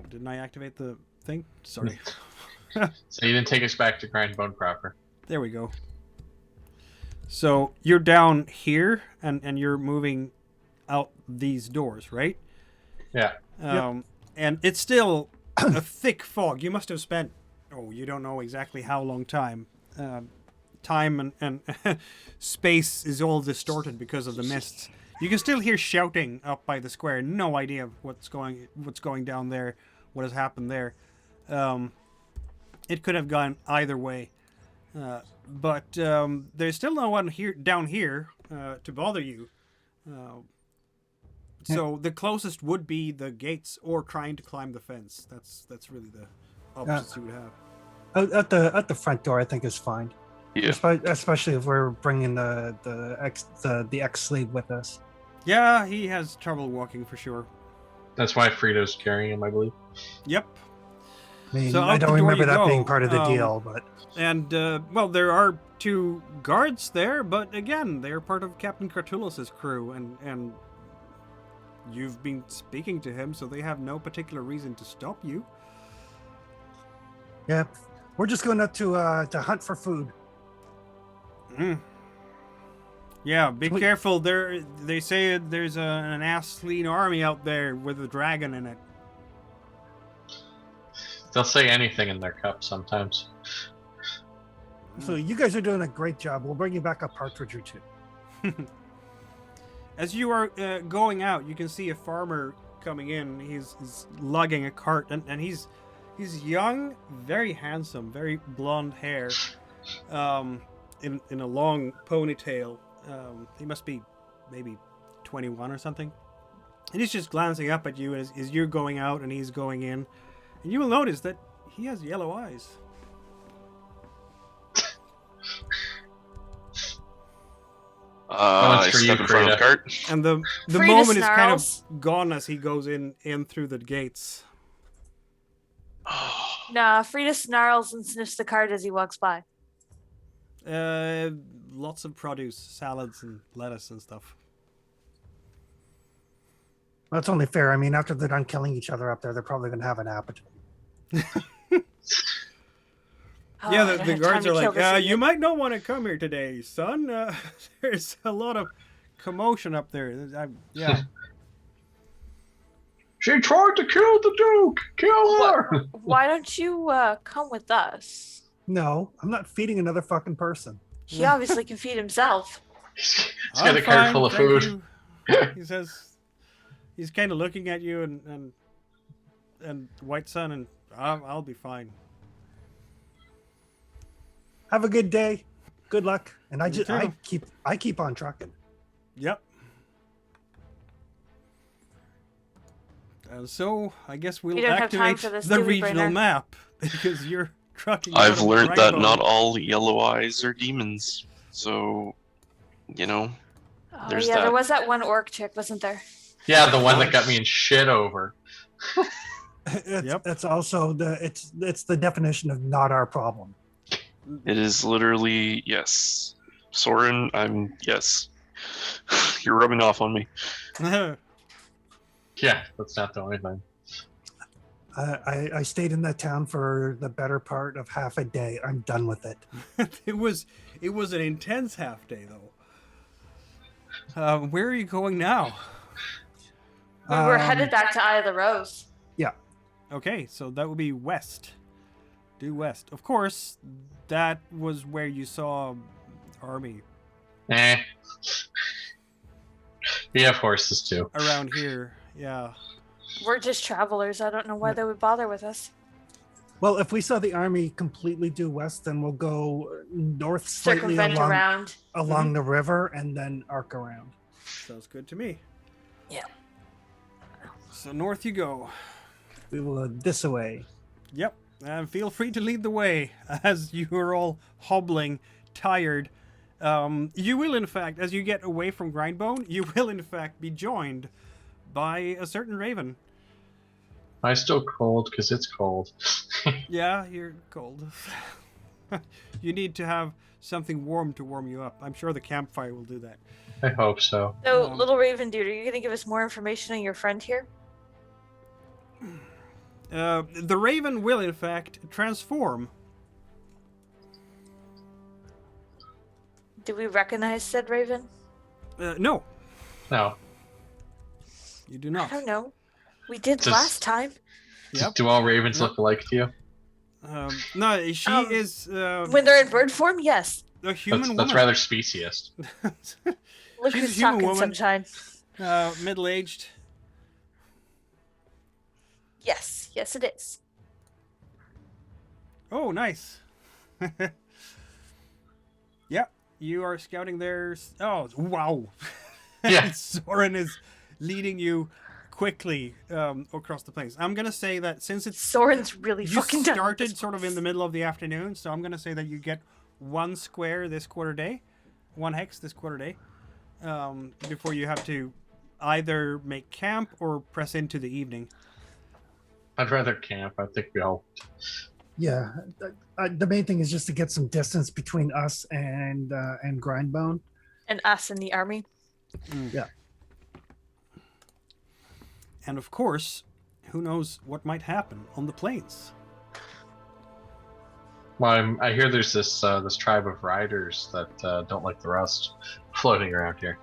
A: didn't I activate the thing? Sorry.
C: So you didn't take us back to Grindbone proper.
A: There we go. So you're down here, and you're moving out these doors, right?
C: Yeah.
A: And it's still a thick fog. You must have spent... Oh, you don't know exactly how long time. Time and space is all distorted because of the mists. You can still hear shouting up by the square. No idea what's going down there, what has happened there. It could have gone either way, but there's still no one down here to bother you. So the closest would be the gates or trying to climb the fence. That's really the options you would have.
B: At the front door, I think is fine.
E: Yeah.
B: Especially if we're bringing the ex-slave with us.
A: Yeah, he has trouble walking for sure.
C: That's why Frito's carrying him, I believe.
A: Yep.
B: I mean,
A: So
B: I
A: out
B: don't
A: the door
B: remember
A: you
B: that
A: go.
B: being part of the deal, but...
A: And, well, there are 2 guards there, but again, they're part of Captain Cartulus's crew, and you've been speaking to him, so they have no particular reason to stop you.
B: Yeah, we're just going up to hunt for food.
A: Yeah, be careful. They say there's an ass-lean army out there with a dragon in it.
C: They'll say anything in their cup sometimes.
B: So you guys are doing a great job. We'll bring you back a partridge or 2.
A: As you are going out, you can see a farmer coming in. He's lugging a cart, and he's He's young, very handsome, very blonde hair, in a long ponytail. He must be maybe 21 or something. And he's just glancing up at you as you're going out and he's going in. And you will notice that he has yellow eyes.
E: I step in front of the cart.
A: And the
D: Frida
A: moment is kind of
D: snarls.
A: gone as he goes in through the gates.
D: Nah, Frida snarls and sniffs the cart as he walks by.
A: Lots of produce, salads and lettuce and stuff.
B: That's only fair. I mean, after they're done killing each other up there, they're probably going to have an appetite.
D: Oh,
A: Yeah,
D: I
A: the
D: don't have
A: guards
D: time to
A: are
D: kill
A: like,
D: this idiot.
A: you might not want to come here today, son. There's a lot of commotion up there. Yeah.
C: She tried to kill the Duke! Kill her!
D: Why don't you come with us?
B: No, I'm not feeding another fucking person.
D: He obviously can feed himself.
C: He's got a cart
A: fine,
C: full of
A: thank
C: food.
A: you. He says, he's kind of looking at you and White Sun, and I'll be fine.
B: Have a good day. Good luck. And
A: You too.
B: I keep on trucking.
A: Yep. And so I guess we'll
D: We don't have time
A: activate
D: for this,
A: the
D: do we,
A: regional
D: Brainer?
A: map because you're trucking. out
E: I've
A: of
E: learned that
A: Grindbone.
E: not all yellow eyes are demons. So,
D: Oh
E: There's
D: yeah, there
E: that.
D: was that one orc chick, wasn't there?
C: Yeah, the one that got me in shit over.
A: Yep.
B: It's also it's the definition of not our problem.
E: it is literally yes. Soren, yes. You're rubbing off on me.
C: Yeah, that's not the only thing.
B: I stayed in that town for the better part of half a day. I'm done with it.
A: it was an intense half day though. Where are you going now?
D: We're headed back to Eye of the Rose.
A: Okay, so that would be west. Due west. Of course, that was where you saw army
C: Eh. We have horses too.
A: around here. Yeah.
D: We're just travelers. I don't know why they would bother with us.
B: Well, if we saw the army completely due west, then we'll go north slightly
D: Circumvent around.
B: along the river and then arc around.
A: Sounds good to me.
D: Yeah.
A: So north you go.
B: We will go this way.
A: Yep. And feel free to lead the way as you are all hobbling, tired. You will, in fact, as you get away from Grindbone, you will, in fact, be joined by a certain raven.
C: I'm still cold because it's cold.
A: Yeah, you're cold. You need to have something warm to warm you up. I'm sure the campfire will do that.
C: I hope so.
D: So, little Raven dude, are you going to give us more information on your friend here?
A: The raven will, in fact, transform.
D: Do we recognize said Raven?
A: No,
C: No.
A: you do
D: I
A: not.
D: don't know. We did
C: Does-
D: last time.
A: Yep.
C: Do all ravens look alike to you?
A: No, she is
D: When they're in bird form, yes.
A: a human
C: That's
A: woman.
C: rather speciest.
D: Look
A: She's a
D: who's
A: human
D: talking,
A: woman.
D: sunshine.
A: Middle-aged.
D: Yes, yes, it is.
A: Oh, nice. Yeah, you are scouting there. Oh, wow.
C: Yeah.
A: Soren is leading you quickly across the plains. I'm going to say that since it's
D: Soren's really
A: you
D: fucking done with
A: started
D: this
A: sort of in the middle of the afternoon, so I'm going to say that you get 1 square this quarter day, 1 hex this quarter day, before you have to either make camp or press into the evening.
C: I'd rather camp. I think we all.
B: Yeah, the main thing is just to get some distance between us and Grindbone.
D: And us in the army.
B: Yeah.
A: And of course, who knows what might happen on the plains.
C: Well, I hear there's this tribe of riders that don't like the rust floating around here,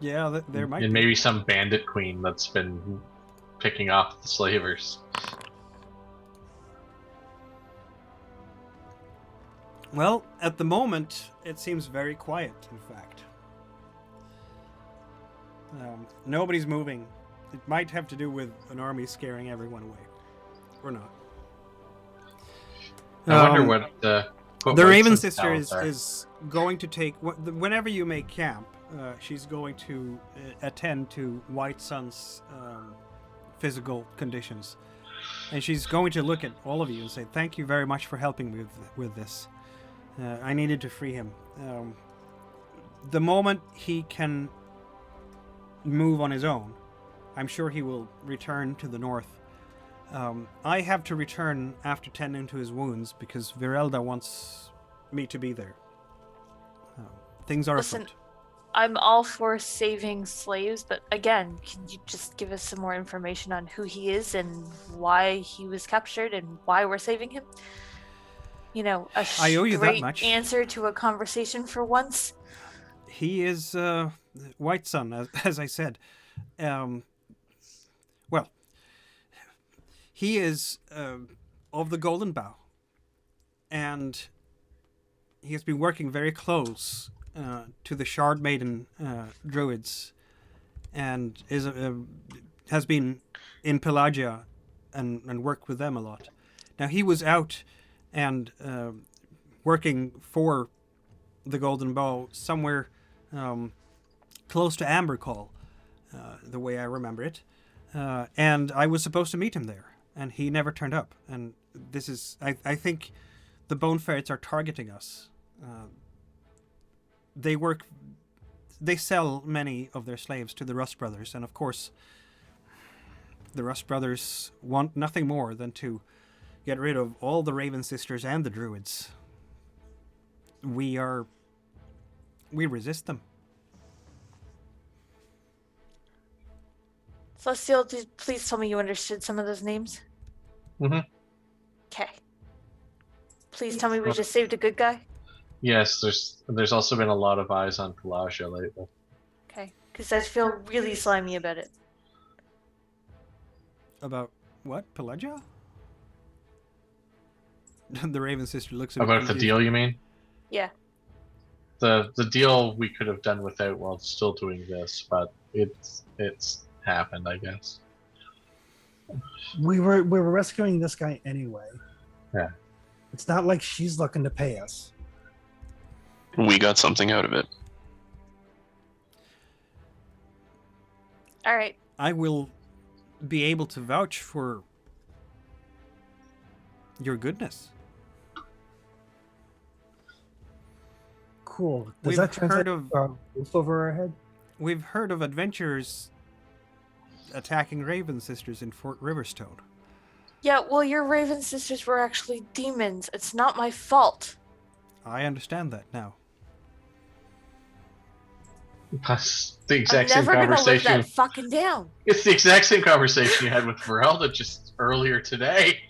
A: Yeah, there might
C: and
A: be.
C: maybe some bandit queen that's been picking off the slavers.
A: Well, at the moment, it seems very quiet, in fact. Nobody's moving. It might have to do with an army scaring everyone away, or not.
C: I wonder
A: Um,
C: what
A: The
C: White
A: Raven
C: Sun's
A: Sister
C: talents are.
A: is going to take whenever you make camp. She's going to attend to White Sun's physical conditions, and she's going to look at all of you and say, "Thank you very much for helping me with this. I needed to free him. The moment he can move on his own, I'm sure he will return to the north. I have to return after tending to his wounds because Virelda wants me to be there. Things are
D: Listen,
A: afoot."
D: I'm all for saving slaves, but again, can you just give us some more information on who he is and why he was captured and why we're saving him? You know, a
A: I owe you that
D: straight
A: much.
D: answer to a conversation for once.
A: He is White Sun, as I said. Well, he is of the Golden Bough, and he has been working very close to the Shard Maiden druids, and has been in Pelagia and worked with them a lot. Now he was out and working for the Golden Bow somewhere close to Ambercall, the way I remember it, and I was supposed to meet him there, and he never turned up. And this is, I think, the Bone Ferrets are targeting us. They sell many of their slaves to the Rust Brothers, and of course, the Rust Brothers want nothing more than to get rid of all the Raven Sisters and the Druids. We resist them.
D: Celestial, please tell me you understood some of those names.
C: Mhm.
D: Okay. Please tell me we just saved a good guy.
C: Yes, there's also been a lot of eyes on Pelagia lately.
D: Okay. Because I feel really slimy about it.
A: About what? Pelagia? The Raven Sister looks at
C: About the deal, you mean?
D: Yeah.
C: The deal we could have done without while still doing this, but it's happened, I guess.
B: We were rescuing this guy anyway.
C: Yeah.
B: It's not like she's looking to pay us.
E: We got something out of it.
D: All right.
A: I will be able to vouch for your goodness.
B: Cool. Does
A: We've
B: that translate
A: heard of-
B: to a roof over our head?
A: We've heard of adventurers attacking Raven Sisters in Fort Riverstone.
D: Yeah, well, your Raven sisters were actually demons. It's not my fault.
A: I understand that now.
C: That's the
D: I'm
C: exact same
D: never gonna live
C: conversation.
D: that fucking down.
C: It's the exact same conversation you had with Verelda just earlier today.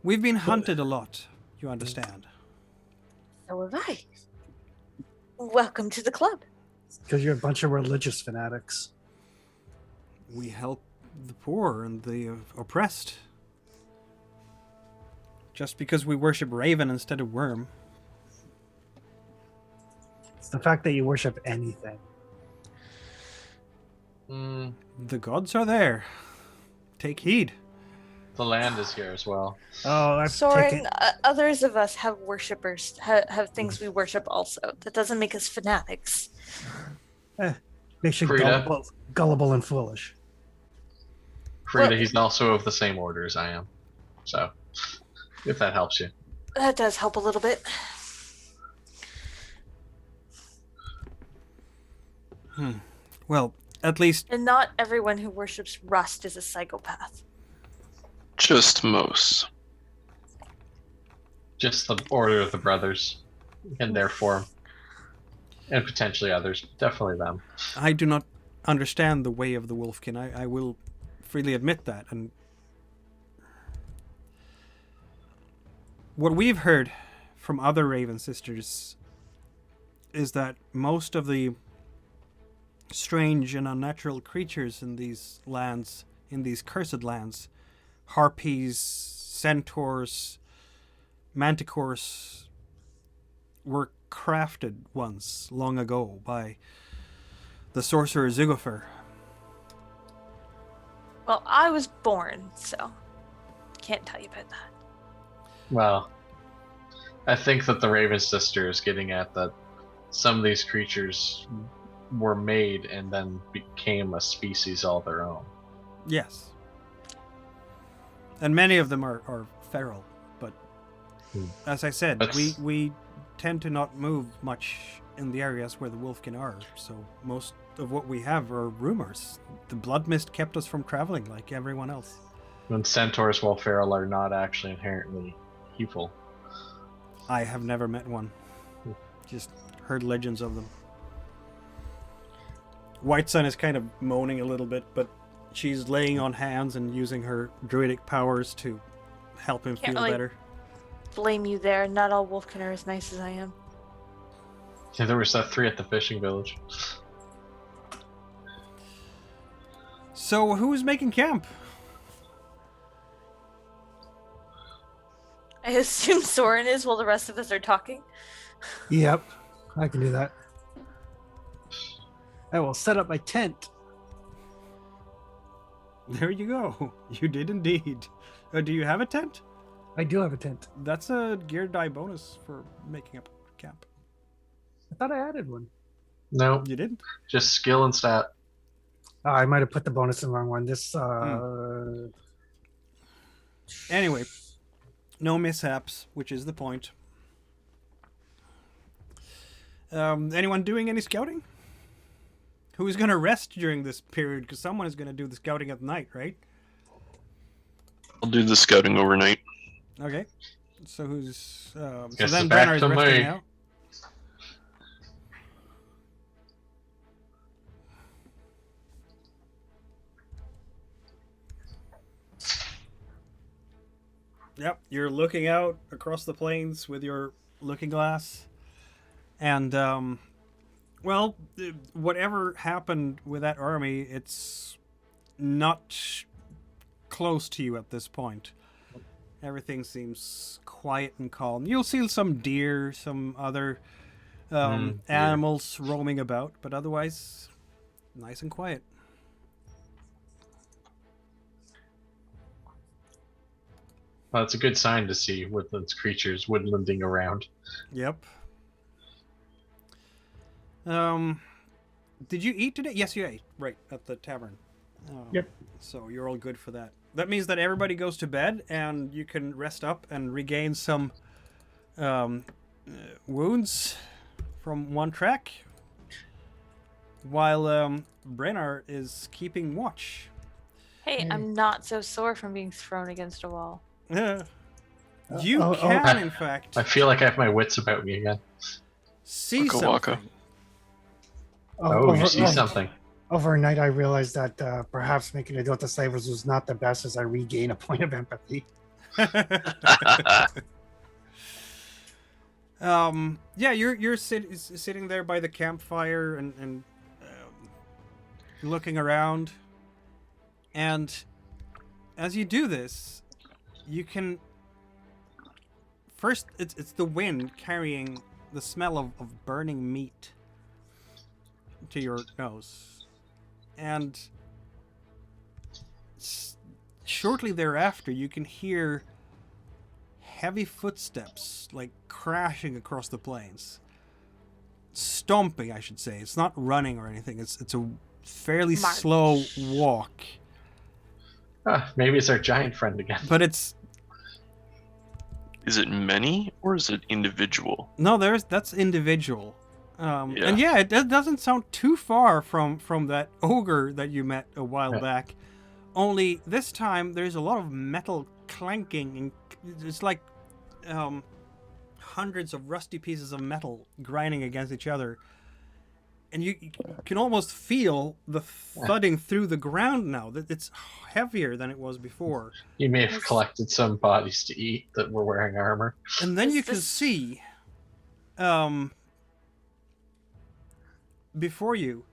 A: We've been hunted a lot, you understand.
D: So have I. Welcome to the club.
B: Because you're a bunch of religious fanatics.
A: We help the poor and the oppressed. Just because we worship Raven instead of Worm.
B: It's the fact that you worship anything.
A: The gods are there. Take heed.
C: The land is here as well.
B: Oh, I've
D: Soren,
B: taken.
D: others of us have worshippers, have things we worship also. That doesn't make us fanatics.
B: Makes you
C: Frida.
B: gullible and foolish.
C: Frida,
D: Well-
C: he's also of the same order as I am. So, if that helps you.
D: That does help a little bit.
A: Well, at least
D: And not everyone who worships rust is a psychopath.
E: Just most.
C: Just the order of the brothers in their form. And potentially others. Definitely them.
A: I do not understand the way of the Wolfkin. I will freely admit that. And what we've heard from other Raven Sisters is that most of the strange and unnatural creatures in these lands, in these cursed lands, harpies, centaurs, manticores, were crafted once long ago by the sorcerer Zigofer
D: Well, I was born, so can't tell you about that.
C: Well, I think that the Raven Sister is getting at that some of these creatures were made and then became a species all their own.
A: Yes. And many of them are feral, but as I said, we tend to not move much in the areas where the Wolfkin are, so most of what we have are rumors. The blood mist kept us from traveling like everyone else.
C: And centaurs, while feral, are not actually inherently evil.
A: I have never met one. Just heard legends of them. White Sun is kind of moaning a little bit, but she's laying on hands and using her druidic powers to help him
D: Can't
A: feel
D: really
A: better.
D: Blame you there. Not all Wolfkin are as nice as I am.
C: Yeah, there was that 3 at the fishing village.
A: So who's making camp?
D: I assume Soren is while the rest of us are talking.
B: Yep, I can do that. I will set up my tent.
A: There you go. You did indeed. Do you have a tent?
B: I do have a tent.
A: That's a gear die bonus for making up camp.
B: I thought I added one.
C: No,
A: You didn't?
C: just skill and stat.
B: Oh, I might have put the bonus in the wrong one. This,
A: Anyway, no mishaps, which is the point. Anyone doing any scouting? Who's going to rest during this period? Because someone is going to do the scouting at night, right?
E: I'll do the scouting overnight.
A: Okay. So who's... so
C: Guess
A: then
C: it's back
A: Brenner is
C: to
A: resting
C: me.
A: now. Yep, you're looking out across the plains with your looking glass. And, well, whatever happened with that army, it's not close to you at this point. Everything seems quiet and calm. You'll see some deer, some other animals roaming about, but otherwise, nice and quiet.
C: Well, it's a good sign to see woodlands creatures woodlanding around.
A: Yep. Did you eat today? Yes, you ate. Right, at the tavern.
B: Yep.
A: So you're all good for that. That means that everybody goes to bed and you can rest up and regain some wounds from one track. While Brennar is keeping watch.
D: Hey, I'm not so sore from being thrown against a wall.
A: You can, in fact,
C: I feel like I have my wits about me again.
A: see
E: Waka waka.
A: something.
C: Oh, you see something.
B: Overnight, I realized that perhaps making a deal with the slavers was not the best, as I regain a point of empathy.
A: Yeah, you're sitting there by the campfire and looking around, and as you do this, you can first it's the wind carrying the smell of burning meat to your nose, and shortly thereafter you can hear heavy footsteps, like crashing across the plains. Stomping, I should say. It's not running or anything. It's a fairly
D: March.
A: slow walk.
C: Maybe it's our giant friend again.
A: But it's
E: Is it many or is it individual?
A: no, that's individual.
E: Yeah.
A: And yeah, it doesn't sound too far from that ogre that you met a while back. Only this time there's a lot of metal clanking, and it's like hundreds of rusty pieces of metal grinding against each other. And you can almost feel the thudding through the ground now. That it's heavier than it was before.
C: You may have collected some bodies to eat that were wearing armor.
A: And then
D: Is
A: you can
D: this-
A: see before you,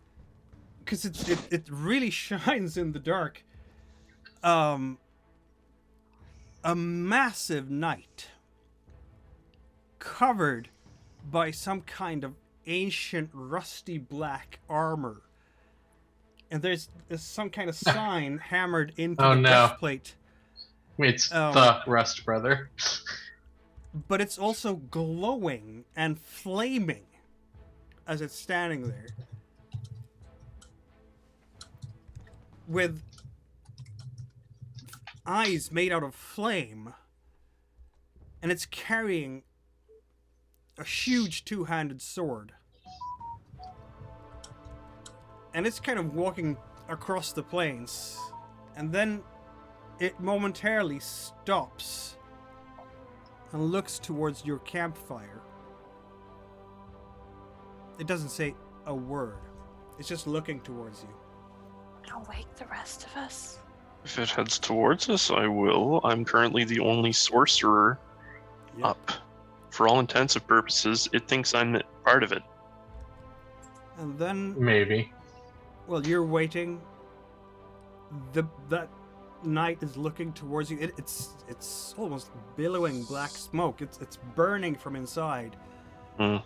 A: because it really shines in the dark, a massive knight covered by some kind of ancient rusty black armor, and there's some kind of sign hammered into
C: Oh,
A: the
C: no.
A: breastplate.
C: It's
A: Um,
C: the Rust Brother.
A: But it's also glowing and flaming as it's standing there. With eyes made out of flame. And it's carrying a huge two-handed sword. And it's kind of walking across the plains. And then it momentarily stops and looks towards your campfire. It doesn't say a word. It's just looking towards you.
D: Don't wake the rest of us.
E: If it heads towards us, I will. I'm currently the only sorcerer up. For all intents and purposes, it thinks I'm part of it.
A: And then,
C: Maybe.
A: well, you're waiting. That knight is looking towards you. It's almost billowing black smoke. It's burning from inside.
E: Hmm.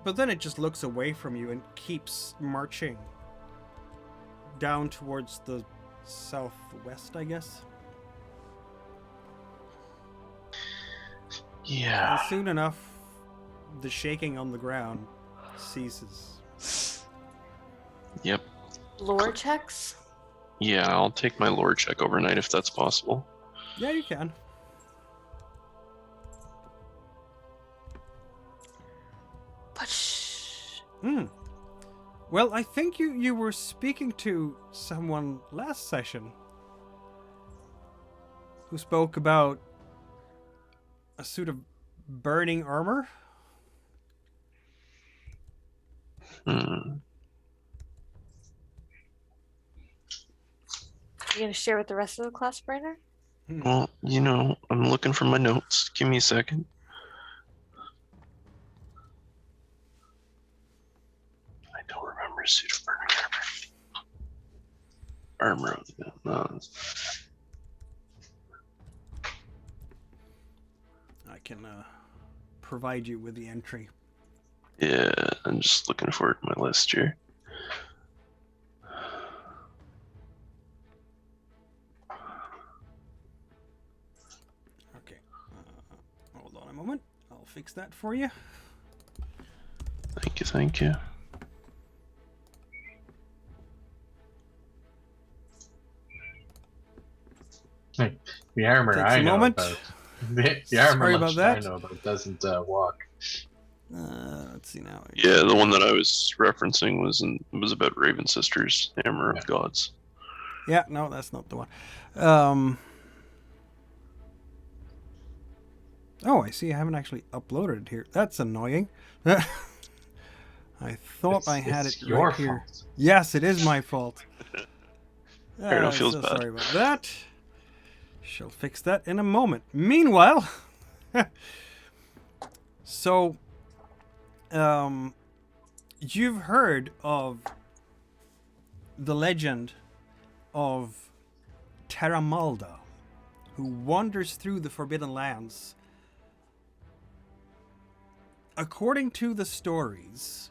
A: But then it just looks away from you and keeps marching down towards the southwest, I guess.
E: Yeah.
A: And soon enough, the shaking on the ground ceases.
E: Yep.
D: Lore checks?
E: Yeah, I'll take my lore check overnight if that's possible.
A: Yeah, you can.
D: But shh.
A: Well, I think you were speaking to someone last session who spoke about a suit of burning armor.
E: Hmm.
D: You gonna share with the rest of the class, Brainer?
E: Well, I'm looking for my notes. Give me a second. I don't remember a suit of burning armor. No.
A: I can provide you with the entry.
E: Yeah, I'm just looking for it in my list here.
A: Okay. Hold on a moment. I'll fix that for you.
E: Thank you.
C: Hey, the armor
A: Takes
C: I
A: a
C: know
A: moment.
C: about. The armor
A: Sorry about
C: lunch
A: that.
C: I know about doesn't walk.
A: Let's see now.
E: Yeah, the one that I was referencing was about Raven Sisters, Hammer of Gods.
A: Yeah, no, that's not the one. Oh, I see. I haven't actually uploaded it here. That's annoying. I thought I had
C: It's
A: it
C: your
A: right here.
C: fault.
A: Yes, it is my fault.
E: Don't feel
A: so
E: bad.
A: sorry about that. Shall fix that in a moment. Meanwhile, so, you've heard of the legend of Terramalda, who wanders through the Forbidden Lands. According to the stories,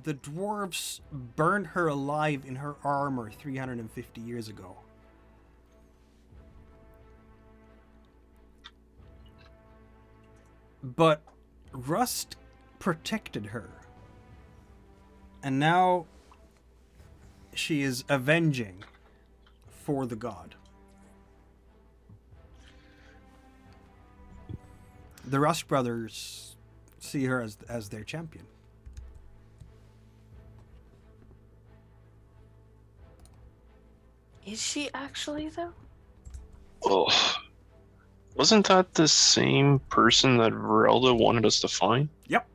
A: the dwarves burned her alive in her armor 350 years ago. But Rust protected her. And now she is avenging for the god. The Rust brothers see her as their champion.
D: Is she actually, though?
E: Well, wasn't that the same person that Verelda wanted us to find?
A: Yep.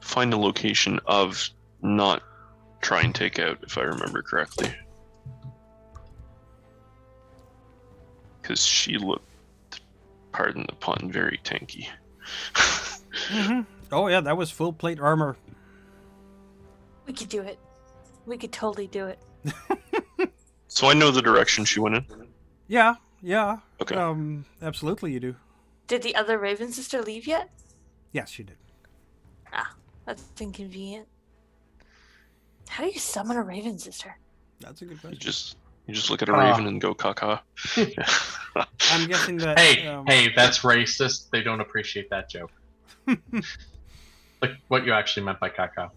E: Find the location of, not try and take out, if I remember correctly. Because she looked, pardon the pun, very tanky.
A: Mm-hmm. Oh yeah, that was full plate armor.
D: We could do it. We could totally do it.
E: So I know the direction she went in.
A: Yeah.
E: Okay.
A: Absolutely you do.
D: Did the other Raven sister leave yet?
A: Yes, she did.
D: Ah, that's inconvenient. How do you summon a raven sister?
A: That's a good
E: You
A: question.
E: just look at a raven and go caca.
A: I'm guessing that.
C: Hey, that's racist. They don't appreciate that joke. Like what you actually meant by caca.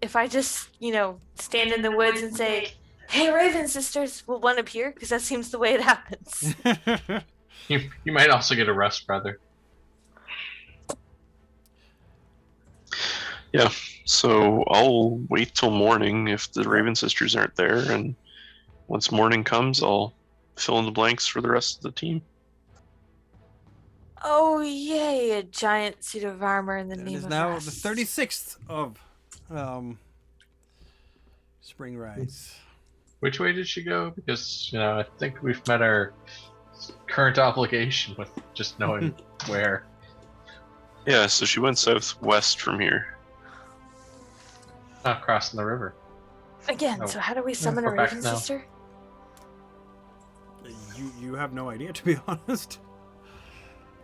D: If I just, stand in the woods and say, "Hey, raven sisters," will one appear? Because that seems the way it happens.
C: You might also get a rest, brother.
E: Yeah, so I'll wait till morning if the Raven Sisters aren't there, and once morning comes, I'll fill in the blanks for the rest of the team.
D: Oh, yay, a giant suit of armor in the
A: It
D: name
A: is
D: of
A: now
D: rest.
A: the 36th of Spring Rise.
C: Which way did she go? Because, I think we've met our current obligation with just knowing where.
E: Yeah, so she went southwest from here.
C: Not crossing the river.
D: Again,
C: Oh.
D: so how do we summon a
C: We're back
D: raven
C: now.
D: sister?
A: You have no idea, to be honest.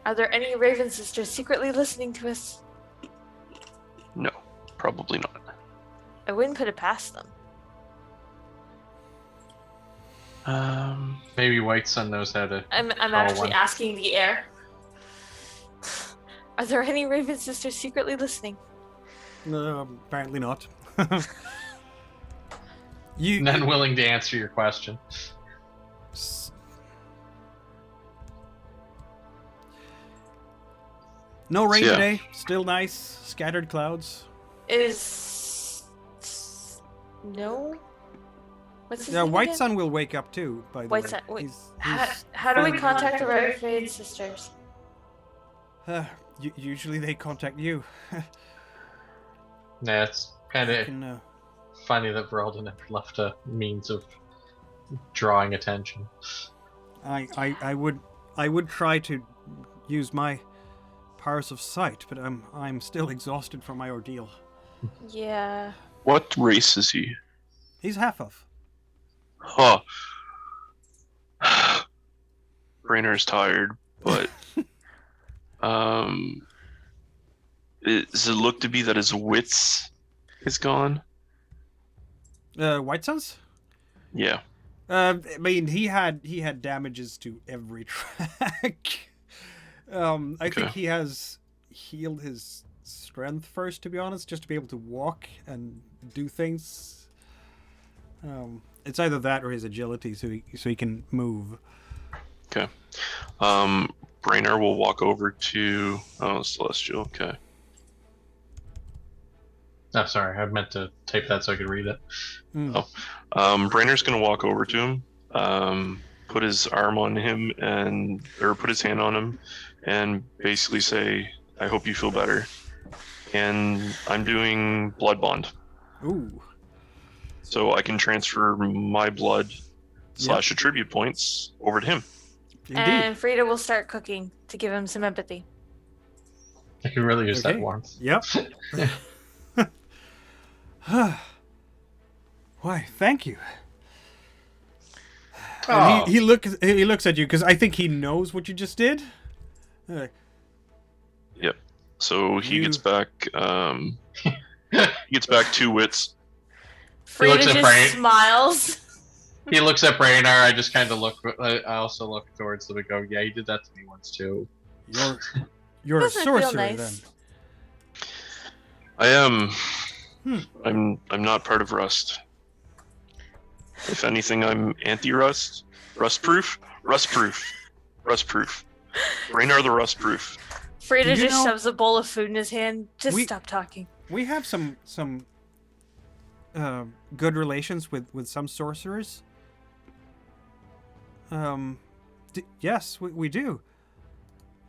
D: Are there any raven sisters secretly listening to us?
E: No, probably not.
D: I wouldn't put it past them.
C: Maybe White Sun knows how to.
D: I'm
C: call
D: actually
C: one.
D: asking the air. Are there any raven sisters secretly listening?
A: Apparently not. you
C: None willing to answer your question.
A: s- No rain
E: Yeah.
A: today. Still nice. Scattered clouds.
D: Is no? What's his
A: Yeah,
D: name
A: White
D: again?
A: Sun will wake up too. By the
D: White
A: way,
D: Sun. Wait,
A: He's
D: how do we contact the raven sisters?
A: usually they contact you.
C: Yeah, it's kind
A: I
C: of
A: can,
C: funny that Veralda never left a means of drawing attention.
A: I would try to use my powers of sight, but I'm still exhausted from my ordeal.
D: Yeah.
E: What race is he?
A: He's half of.
E: Huh. Raynor's tired, but does it look to be that his wits is gone?
A: White Suns?
E: Yeah.
A: I mean, he had damages to every track. I think he has healed his strength first, to be honest, just to be able to walk and do things. It's either that or his agility, so he can move.
E: Okay. Brainerd will walk over to Celestial. Okay.
C: Oh, sorry, I meant to type that so I could read it.
E: Brainerd's gonna walk over to him, put his arm on him or put his hand on him, and basically say, "I hope you feel better." And I'm doing blood bond,
A: Ooh.
E: so I can transfer my blood / attribute points over to him.
A: Indeed.
D: And Frida will start cooking to give him some empathy.
C: I could really use that
A: Okay.
C: warmth.
A: Yep. Why? Thank you.
C: Oh,
A: And he looks at you because I think he knows what you just did.
E: Yep. So he
A: You-
E: gets back. He gets back 2 wits.
D: Frida
C: looks at
D: just
C: Brian.
D: smiles.
C: he looks at Braynar. I just kind of look. I also look towards them and go, "Yeah, he did that to me once too."
A: You're a
D: Doesn't it feel
A: sorcerer
D: nice?
A: then.
E: I am. I'm not part of Rust. If anything, I'm anti-Rust. Rust-proof. Brainerd the Rust-proof.
D: Frida
A: Do you
D: just
A: know-
D: shoves a bowl of food in his hand. Just
A: We-
D: stop talking.
A: We have some good relations with some sorcerers. Yes, we do.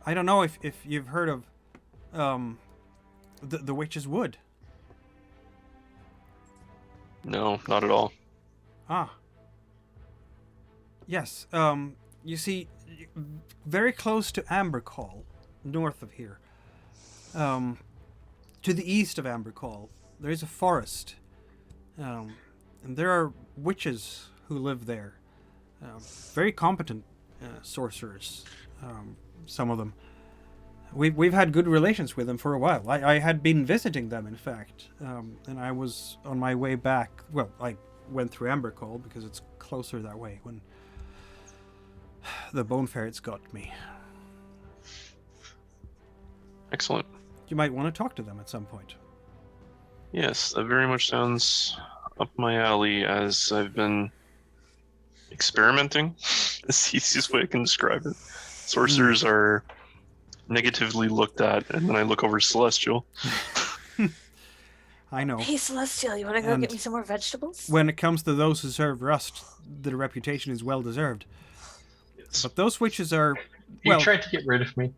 A: I don't know if you've heard of the Witch's Wood.
E: No, not at all.
A: Ah. Yes. You see, very close to Ambercall, north of here. To the east of Ambercall, there is a forest. And there are witches who live there. Very competent sorcerers, some of them. We've had good relations with them for a while. I had been visiting them, in fact, and I was on my way back. Well, I went through Ambercoal because it's closer that way when the bone ferrets got me.
E: Excellent.
A: You might want to talk to them at some point.
E: Yes, that very much sounds up my alley, as I've been experimenting. That's the easiest way I can describe it. Sorcerers are negatively looked at, and then I look over Celestial.
A: I know.
D: Hey, Celestial, you want to go
A: And
D: get me some more vegetables?
A: When it comes to those who serve rust, the reputation is well deserved.
E: Yes.
A: But those witches are,
C: You
A: well,
C: tried to get rid of me.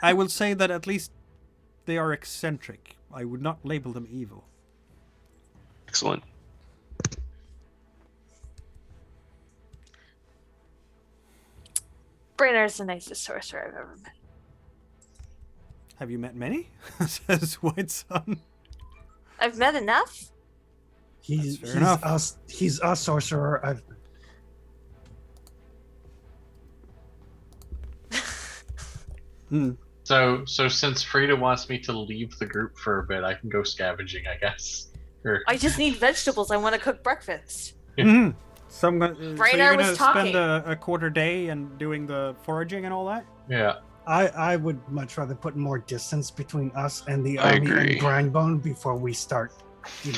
A: I will say that at least they are eccentric. I would not label them evil.
E: Excellent.
D: Brainer's the nicest sorcerer I've ever met.
A: Have you met many? Says White Sun.
D: I've met enough.
B: He's
A: fair enough.
B: us. He's a sorcerer.
C: So since Frida wants me to leave the group for a bit, I can go scavenging, I guess. Or,
D: I just need vegetables. I want to cook breakfast.
A: Mm-hmm. So you're
D: Rainer
A: gonna
D: was
A: spend
D: talking.
A: a quarter day and doing the foraging and all that?
C: yeah.
B: I would much rather put more distance between us and the
E: I
B: army
E: agree.
B: and Grindbone before we start,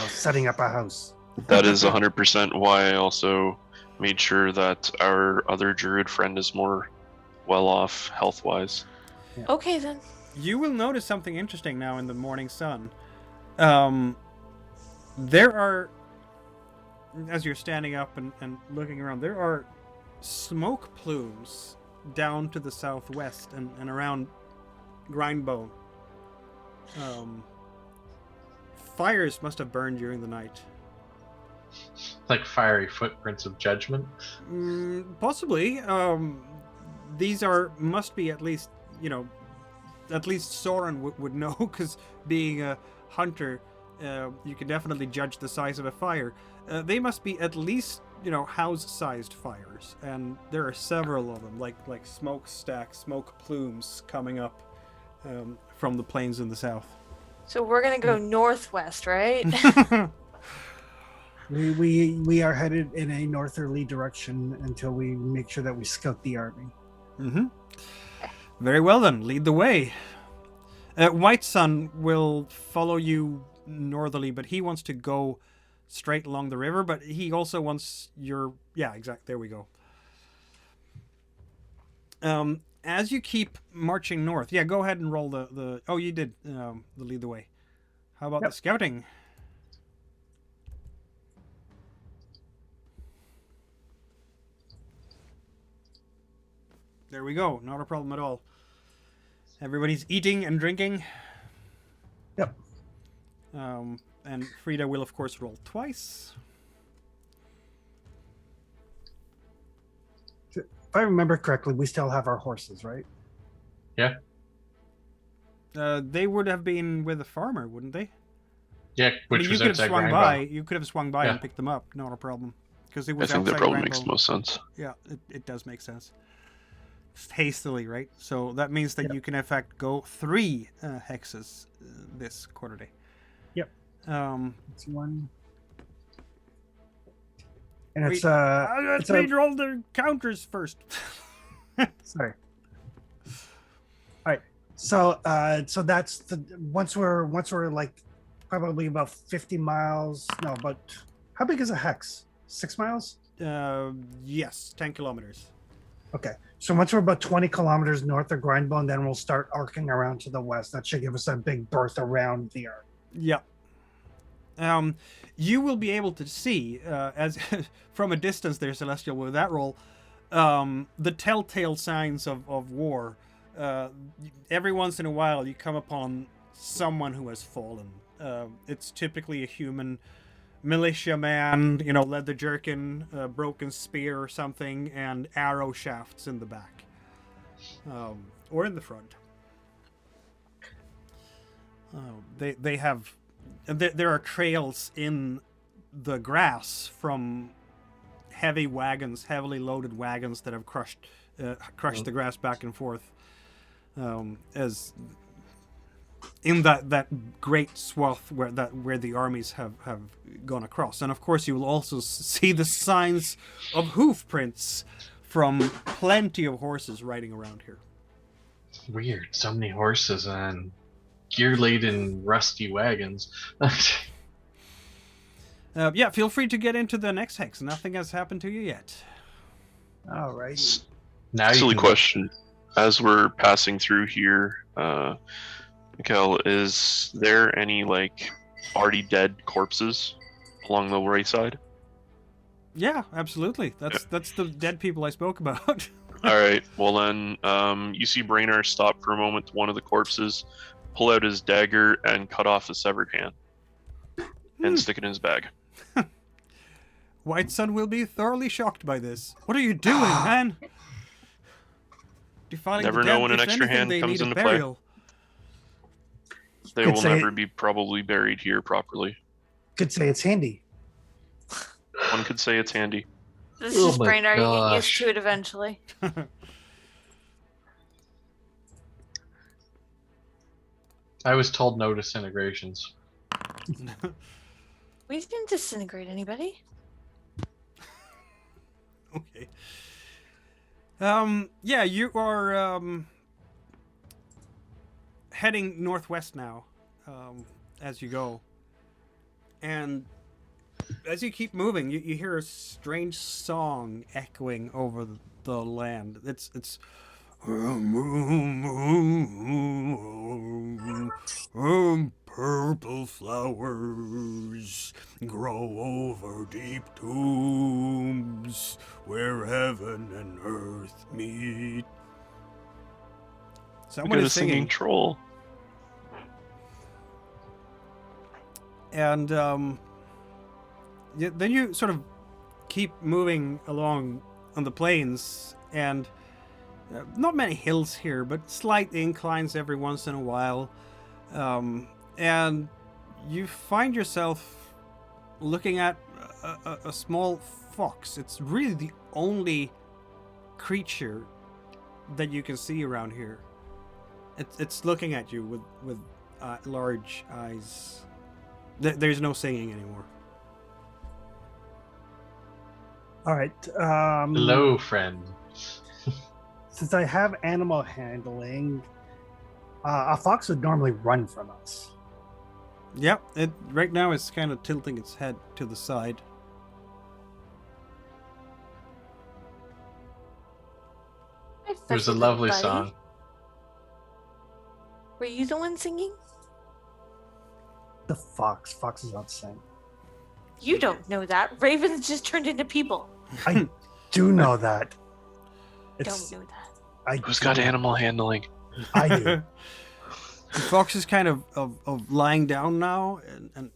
B: setting up a house.
E: That is 100% why I also made sure that our other druid friend is more well off health-wise.
D: Okay, then.
A: You will notice something interesting now in the morning sun. There are, as you're standing up and looking around, there are smoke plumes down to the southwest and around Grindbone. Fires must have burned during the night.
C: Like fiery footprints of judgment.
A: Possibly. These must be at least, at least Soren would know, because being a hunter, you can definitely judge the size of a fire. They must be at least, house-sized fires, and there are several of them, like smokestacks, smoke plumes coming up from the plains in the south.
D: So we're gonna go northwest, right?
B: We are headed in a northerly direction until we make sure that we scout the army.
A: Mm-hmm. Very well then, lead the way. White Sun will follow you northerly, but he wants to go straight along the river, but he also wants your... Yeah, exactly. There we go. As you keep marching north... Yeah, go ahead and roll the... Oh, you did the lead the way. How about the scouting? There we go. Not a problem at all. Everybody's eating and drinking.
B: Yep.
A: And Frida will, of course, roll twice.
B: If I remember correctly, we still have our horses, right?
C: Yeah.
A: They would have been with a farmer, wouldn't they?
C: Yeah, which
A: you
C: was
A: could have
C: outside
A: swung
C: Grindbone.
A: by. You could have swung by
C: Yeah.
A: and picked them up. Not a problem. Because it
E: I
A: was
E: think that
A: outside
E: probably makes
A: Grindbone.
E: the most sense.
A: Yeah, it does make sense. Just hastily, right? So that means that you can, in fact, go 3 hexes this quarter day.
B: Yep. It's one. And
A: Wait,
B: it's
A: let's read roll the counters first.
B: sorry. All right. So that's the once we're like probably about 50 miles. No, but how big is a hex? 6 miles?
A: Yes, 10 kilometers.
B: Okay. So once we're about 20 kilometers north of Grindbone, then we'll start arcing around to the west. That should give us a big berth around the arc.
A: Yeah. You will be able to see, as from a distance there, Celestial, with that roll, the telltale signs of war. Every once in a while, you come upon someone who has fallen. It's typically a human militiaman, leather jerkin, broken spear or something, and arrow shafts in the back. Or in the front. They have... There are trails in the grass from heavily loaded wagons that have crushed the grass back and forth. as in that great swath where the armies have gone across. And of course you will also see the signs of hoof prints from plenty of horses riding around here.
C: Weird. So many horses and gear-laden rusty wagons.
A: Yeah, feel free to get into the next hex. Nothing has happened to you yet.
B: All right.
C: Now you
E: Silly
C: can-
E: question. As we're passing through here, Mikhail, is there any like already dead corpses along the wayside?
A: Yeah, absolutely. That's the dead people I spoke about.
E: All right. Well then, you see Braynar stop for a moment to one of the corpses, pull out his dagger, and cut off the severed hand, and stick it in his bag.
A: White Sun will be thoroughly shocked by this. What are you doing, man? Defiling
E: Never
A: the
E: know
A: dead,
E: when an
A: if
E: extra
A: anything,
E: hand
A: they
E: comes
A: need a
E: into play.
A: burial.
E: They
B: Could
E: will
B: say-
E: never be probably buried here properly.
B: Could say it's handy.
E: One could say it's handy.
D: This
C: Oh
D: is
C: my
D: Brainard. You get used
C: gosh.
D: to it eventually.
C: I was told no disintegrations.
D: We didn't disintegrate anybody.
A: Okay. Yeah, you are heading northwest now, as you go. And as you keep moving, you hear a strange song echoing over the land. It's purple flowers grow over deep tombs where heaven and earth meet.
E: Look
A: Someone
E: at a
A: is
E: singing
A: singing,
E: troll.
A: and then you sort of keep moving along on the plains, and not many hills here, but slight inclines every once in a while. And you find yourself looking at a small fox. It's really the only creature that you can see around here. It's looking at you with large eyes. There's no singing anymore.
B: All right.
C: Hello, friend.
B: Since I have animal handling, a fox would normally run from us.
A: Yep, right now it's kind of tilting its head to the side.
D: Hi,
C: It was a
D: fuzzy
C: lovely
D: little buddy.
C: song.
D: Were you the one singing?
B: The fox. Foxes don't sing.
D: You don't know that. Ravens just turned into people.
B: I do know that.
D: Don't know that.
E: Who's
B: do
E: got
B: know.
E: animal handling?
B: I do.
A: The fox is kind of lying down now and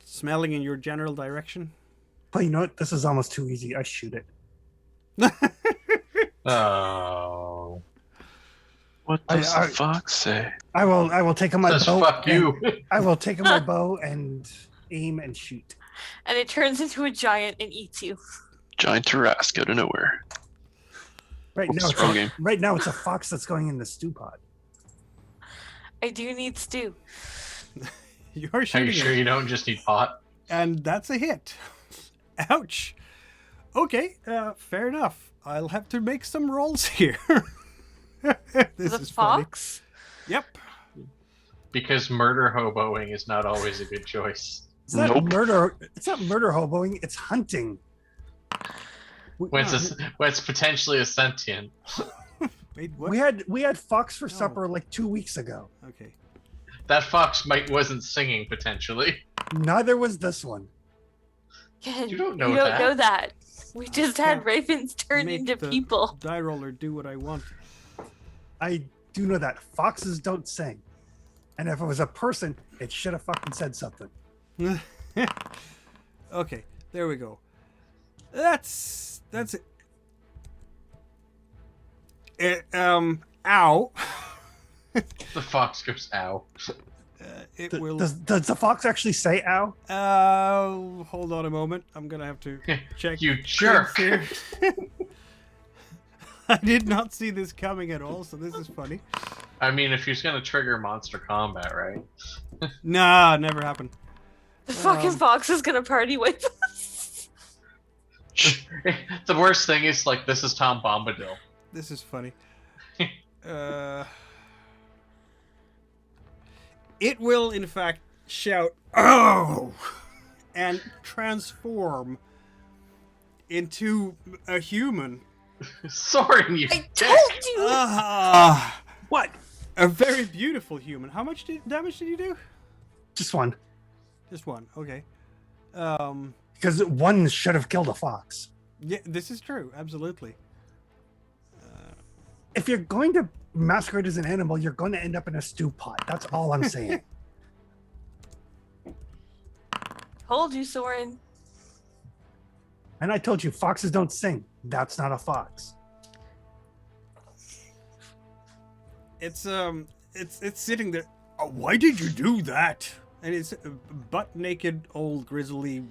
A: smelling in your general direction.
B: But you know what? This is almost too easy. I shoot it.
C: Oh.
E: What
B: I-
E: does
B: I-
E: the fox say?
B: I will take on my
C: Says
B: bow.
C: fuck you.
B: I will take on my bow and aim and shoot.
D: And it turns into a giant and eats you.
E: Giant Tarrasque out of nowhere.
B: Right
E: Oops,
B: now, it's
E: wrong
B: a,
E: game.
B: right now it's a fox that's going in the stew pot.
D: I do need stew.
A: You are
C: Are
A: shooting
C: you sure
A: it,
C: you don't just need pot?
A: and that's a hit. Ouch. Okay, fair enough. I'll have to make some rolls here. This
D: The
A: is funny.
D: fox?
A: Yep.
C: Because murder hoboing is not always a good choice.
B: It's not
E: Nope.
B: murder. It's not murder hoboing. It's hunting.
C: When it's potentially a sentient.
A: Wait, what?
B: We had fox for
A: No.
B: supper like 2 weeks ago.
A: Okay.
C: That fox wasn't singing potentially.
B: Neither was this one.
D: Yeah,
C: You don't know
D: you don't
C: that.
D: know that. We just had
A: Can't
D: ravens turn
A: make
D: into
A: the
D: people.
A: Die roller do what I want.
B: I do know that foxes don't sing, and if it was a person, it should have fucking said something.
A: Okay, there we go. That's it. Ow.
C: The fox goes, ow.
A: It
B: Th-
A: will.
B: Does the fox actually say "ow"?
A: Hold on a moment. I'm gonna have to check.
C: You
A: things
C: jerk.
A: here. I did not see this coming at all, so this is funny.
C: I mean, if he's gonna trigger monster combat, right?
A: Nah, never happened.
D: The fucking fox is gonna party with us.
C: The worst thing is, like, this is Tom Bombadil.
A: This is funny. It will, in fact, shout, "Oh!" and transform into a human.
C: Soren, you
D: I
C: dick!
D: told you.
B: What?
A: A very beautiful human. How much damage did you do?
B: Just one.
A: Just one. Okay.
B: Because one should have killed a fox.
A: Yeah, this is true. Absolutely.
B: If you're going to masquerade as an animal, you're going to end up in a stew pot. That's all I'm saying.
D: Told you, Soren.
B: And I told you, foxes don't sing. That's not a fox.
A: It's sitting there. "Oh, why did you do that?" And it's a butt naked old grizzly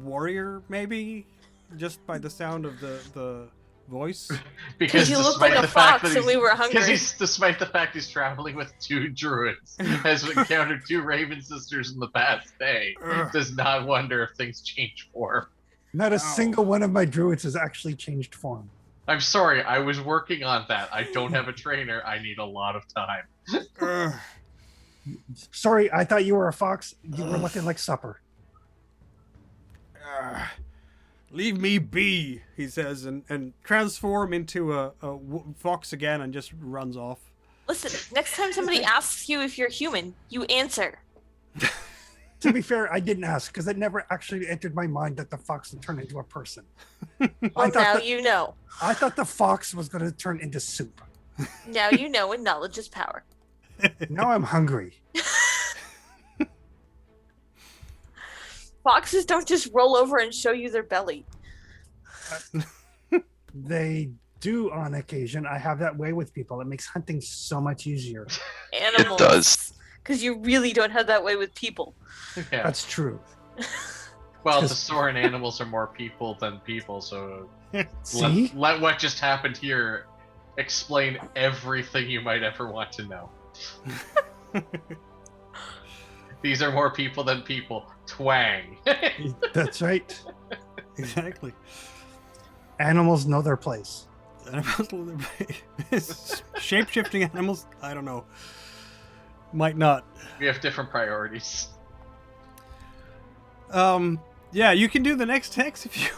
A: warrior, maybe, just by the sound of the voice.
C: Because
D: you look
C: despite
D: like a
C: the fact
D: fox
C: that
D: and we were hungry.
C: Because despite the fact he's traveling with 2 druids, has encountered 2 Raven sisters in the past day,
A: Ugh.
C: does not wonder if things change for him.
B: Not a
A: Ow.
B: single one of my druids has actually changed form.
C: I'm sorry, I was working on that. I don't have a trainer. I need a lot of time.
A: Ugh.
B: Sorry, I thought you were a fox. You were looking like supper.
A: Leave me be, he says, and transform into a fox again and just runs off.
D: Listen, next time somebody asks you if you're human, you answer.
B: To be fair, I didn't ask because it never actually entered my mind that the fox would turn into a person.
D: Well, now you know.
B: I thought the fox was going to turn into soup.
D: Now you know, and knowledge is power.
B: Now I'm hungry.
D: Foxes don't just roll over and show you their belly.
B: They do on occasion. I have that way with people. It makes hunting so much easier.
D: Animals.
E: It does.
D: Because you really don't have that way with people.
C: Yeah.
B: That's true.
C: Well, the Soren animals are more people than people, so
B: See?
C: let what just happened here explain everything you might ever want to know. These are more people than people. Twang.
B: That's right.
A: Exactly.
B: Animals know their place.
A: Shape-shifting animals? I don't know. Might not.
C: We have different priorities.
A: Yeah, you can do the next text if you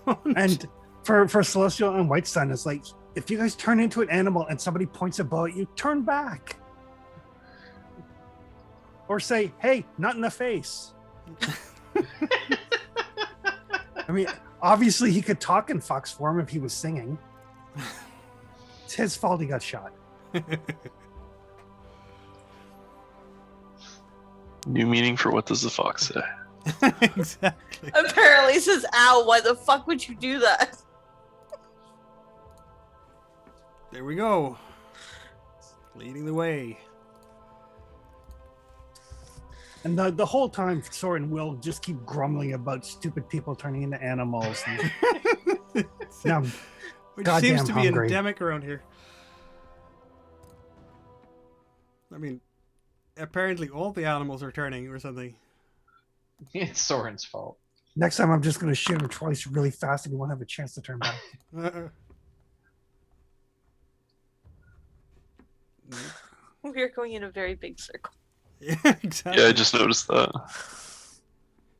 A: want.
B: And for Celestial and White Sun, it's like, if you guys turn into an animal and somebody points a bow at you, turn back. Or say, hey, not in the face. I mean, obviously he could talk in fox form if he was singing. It's his fault he got shot.
E: New meaning for what does the fox say?
A: Exactly.
D: Apparently it says, ow, why the fuck would you do that?
A: There we go. Leading the way.
B: And the whole time, Soren will just keep grumbling about stupid people turning into animals. And now,
A: Which
B: goddamn
A: seems to be
B: hungry.
A: endemic around here. I mean, apparently all the animals are turning or something.
C: It's Soren's fault.
B: next time I'm just going to shoot him twice really fast and he won't have a chance to turn back.
D: We are going in a very big circle.
A: Yeah, exactly.
E: Yeah, I just noticed that.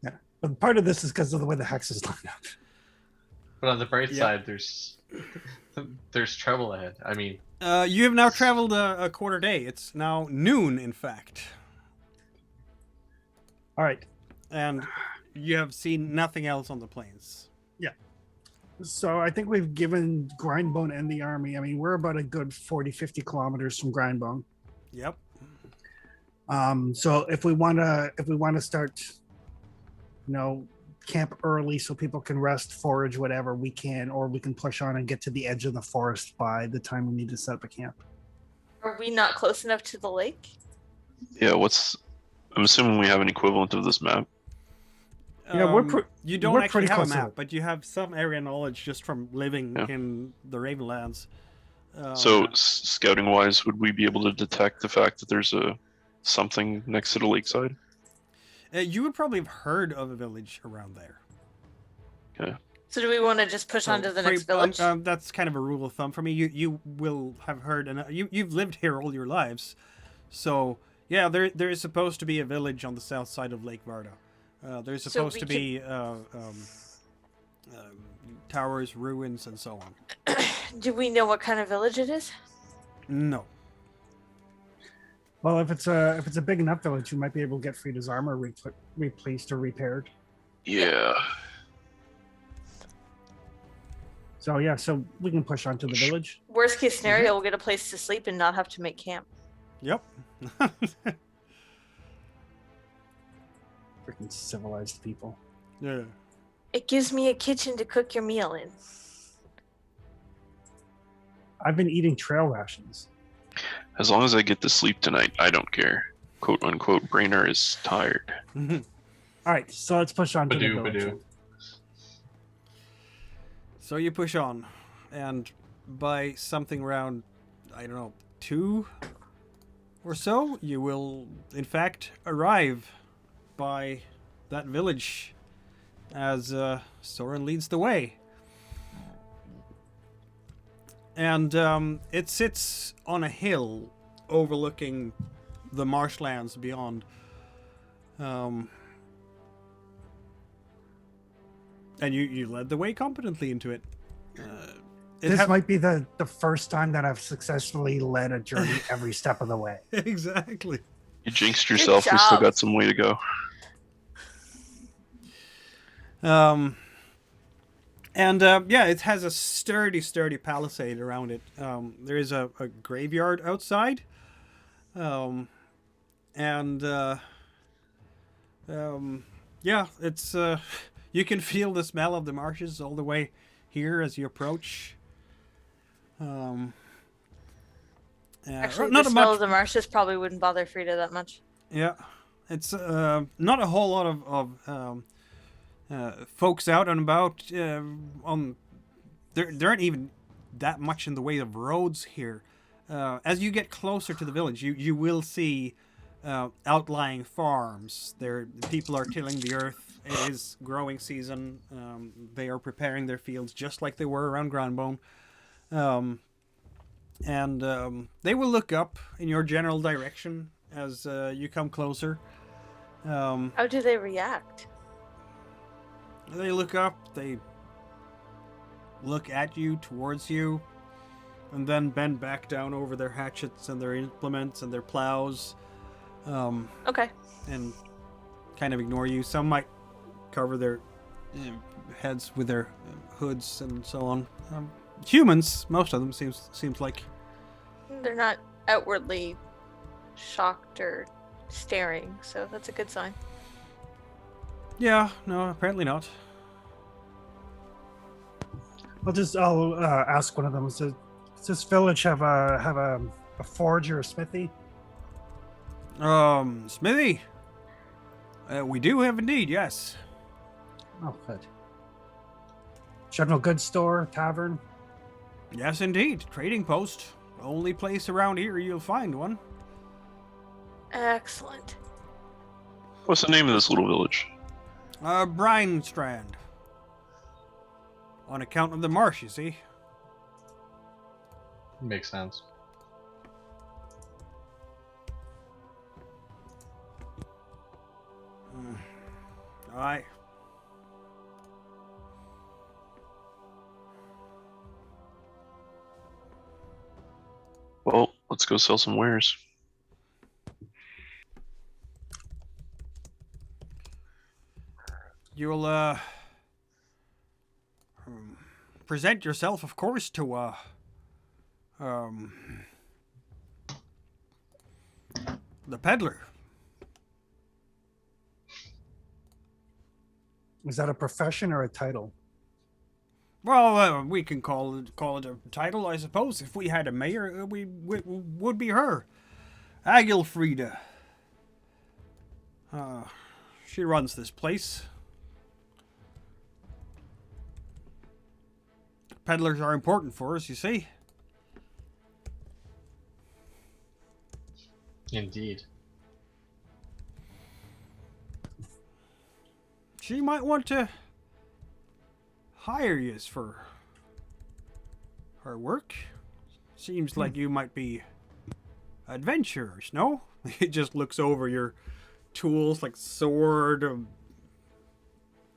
B: Yeah. But part of this is because of the way the hexes line up.
C: But on the bright
A: Yep.
C: side, there's trouble ahead. I mean,
A: You have now traveled a quarter day. It's now noon, in fact.
B: All right.
A: And you have seen nothing else on the plains.
B: So I think we've given Grindbone and the army. I mean, we're about a good 40, 50 kilometers from Grindbone.
A: Yep.
B: So if we want to start, camp early so people can rest, forage, whatever, we can, or we can push on and get to the edge of the forest by the time we need to set up a camp.
D: Are we not close enough to the lake?
E: Yeah, I'm assuming we have an equivalent of this map.
B: Yeah,
A: you don't
B: we're
A: actually
B: pretty
A: have a
B: close to
A: map,
B: it.
A: but you have some area knowledge just from living
E: Yeah.
A: in the Ravenlands.
E: So, scouting wise, would we be able to detect the fact that there's something next to the lakeside?
A: You would probably have heard of a village around there.
E: Okay.
D: So do we want to just push on to the next village?
A: That's kind of a rule of thumb for me. You will have heard, and you've lived here all your lives, so yeah, there is supposed to be a village on the south side of Lake Varda. There's supposed to be towers, ruins, and so on.
D: Do we know what kind of village it is?
A: No.
B: Well, if it's a big enough village, you might be able to get Frida's armor replaced or repaired.
E: Yeah.
B: So yeah, so we can push on to the village.
D: Worst case scenario, we'll get a place to sleep and not have to make camp.
A: Yep.
B: Freaking civilized people.
A: Yeah.
D: It gives me a kitchen to cook your meal in.
B: I've been eating trail rations.
E: As long as I get to sleep tonight, I don't care. "Quote unquote," Brainer is tired.
B: All right, so let's push on to the
C: Badoo,
B: village.
C: badoo.
A: So you push on, and by something around, I don't know, 2 or so, you will, in fact, arrive by that village as Soren leads the way. And it sits on a hill overlooking the marshlands beyond. And you led the way competently into it.
B: This might be the first time that I've successfully led a journey every step of the way.
A: Exactly.
E: You jinxed yourself. We still got some way to go.
A: Yeah, it has a sturdy palisade around it. There is a graveyard outside. Yeah, it's you can feel the smell of the marshes all the way here as you approach.
D: Actually, the smell of the marshes probably wouldn't bother Frida that much.
A: Yeah, it's not a whole lot of folks out and about. There aren't even that much in the way of roads here. As you get closer to the village, you will see outlying farms. People are tilling the earth. It is growing season. They are preparing their fields just like they were around Grindbone. They will look up in your general direction as you come closer.
D: How do they react?
A: They look up, they look at you, towards you, and then bend back down over their hatchets and their implements and their plows.
D: Okay.
A: And kind of ignore you. Some might cover their heads with their hoods and so on. Humans, most of them seems like.
D: They're not outwardly shocked or staring, so that's a good sign.
A: Yeah, no, apparently not.
B: I'll ask one of them. Does this village have a forge or a smithy?
A: Smithy? We do have indeed, yes.
B: Oh, good. General goods store, tavern?
A: Yes, indeed. Trading post. Only place around here you'll find one.
D: Excellent.
E: What's the name of this little village?
A: Brine Strand. On account of the marsh, you see.
C: Makes sense.
A: Aye.
E: Well, let's go sell some wares.
A: You'll present yourself, of course, to the peddler.
B: Is that a profession or a title?
A: Well, we can call it a title, I suppose. If we had a mayor, we would be her, Agilfrida. She runs this place. Peddlers are important for us, you see.
C: Indeed.
A: She might want to hire you for her work. Seems like you might be adventurers, no? He just looks over your tools like sword,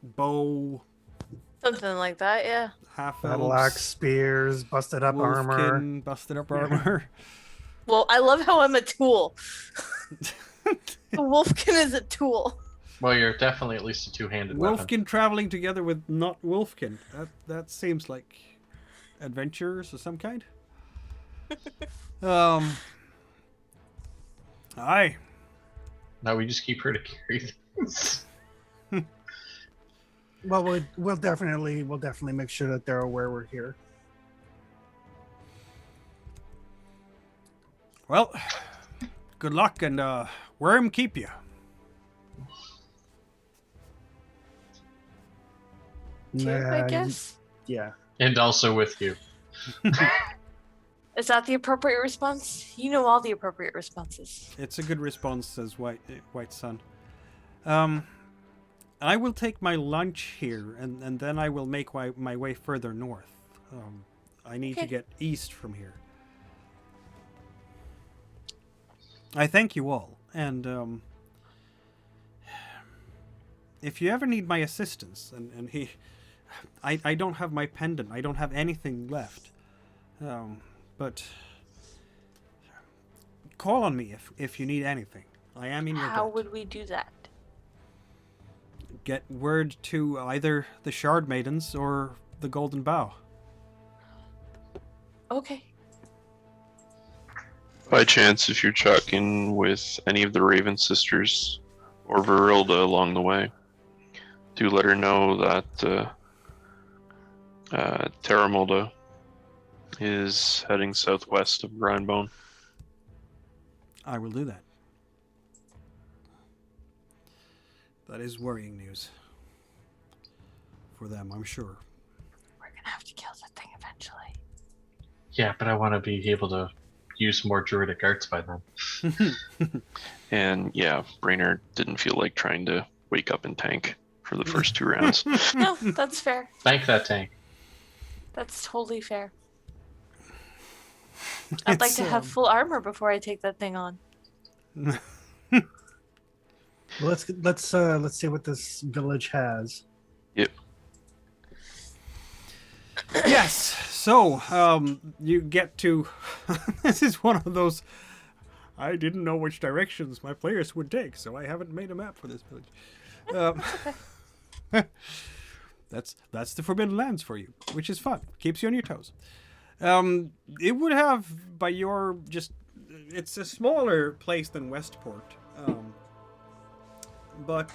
A: bow,
D: Something like that, yeah.
A: half
B: Battle axe, spears, busted up armor.
A: busted up armor.
D: Well, I love how I'm a tool. The Wolfkin is a tool.
C: Well, you're definitely at least a two-handed weapon.
A: Wolfkin traveling together with not Wolfkin. That seems like adventures of some kind. Aye.
C: No, we just keep her to carry things.
B: Well, we'll definitely make sure that they're aware we're here.
A: Well, good luck and worm keep you.
D: Too, I
B: Nah,
D: guess.
B: Yeah.
C: And also with you.
D: Is that the appropriate response? You know all the appropriate responses.
A: It's a good response, says White Sun. I will take my lunch here, and then I will make my way further north. I need to
D: Okay.
A: get east from here. I thank you all, and if you ever need my assistance, and I don't have my pendant, I don't have anything left, but call on me if you need anything. I am in your
D: How
A: debt.
D: would we do that?
A: Get word to either the Shard Maidens or the Golden Bough.
D: Okay.
E: By chance, if you're chatting with any of the Raven sisters or Virilda along the way, do let her know that Terramolda is heading southwest of Grindbone.
A: I will do that. That is worrying news. For them, I'm sure.
D: We're gonna have to kill that thing eventually.
C: Yeah, but I want to be able to use more druidic arts by then.
E: And yeah, Brainerd didn't feel like trying to wake up and tank for the first 2 rounds.
D: No, that's fair.
C: Thank that tank.
D: That's totally fair. I'd like
A: It's,
D: to have full armor before I take that thing on.
B: Well, let's see what this village has.
E: Yep.
A: Yes. So, you get to. This is one of those. I didn't know which directions my players would take, so I haven't made a map for this village. That's the Forbidden Lands for you, which is fun. Keeps you on your toes. It would have, by your just. It's a smaller place than Westport. But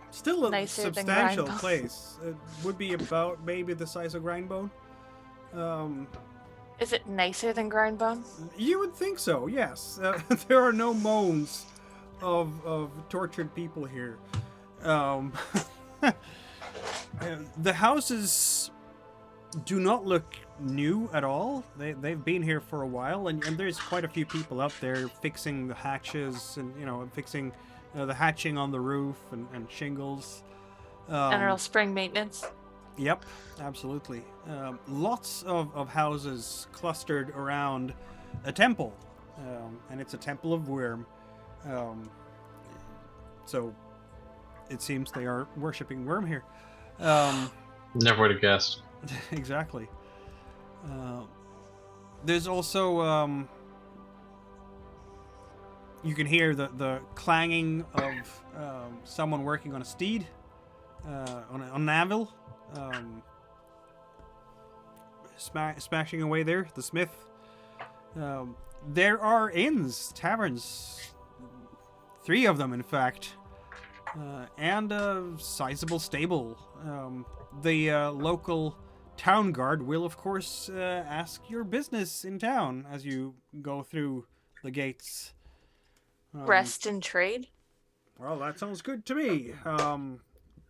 A: still a
D: Nicer than
A: substantial
D: Grindbone.
A: place. It would be about maybe the size of Grindbone.
D: Is it nicer than Grindbone?
A: You would think so, yes. There are no moans of tortured people here. The houses do not look new at all. They've been here for a while, and there's quite a few people up there fixing the hatches and, fixing the hatching on the roof and shingles.
D: General spring maintenance.
A: Yep, absolutely. Lots of houses clustered around a temple, and it's a temple of Worm. So it seems they are worshipping Worm here.
C: Never would have guessed.
A: Exactly. There's also you can hear the clanging of someone working on a steed, on an anvil, smashing away there. The smith. There are inns, taverns, 3 of them, in fact, and a sizable stable. The local town guard will, of course, ask your business in town as you go through the gates.
D: Rest and trade.
A: Well, that sounds good to me.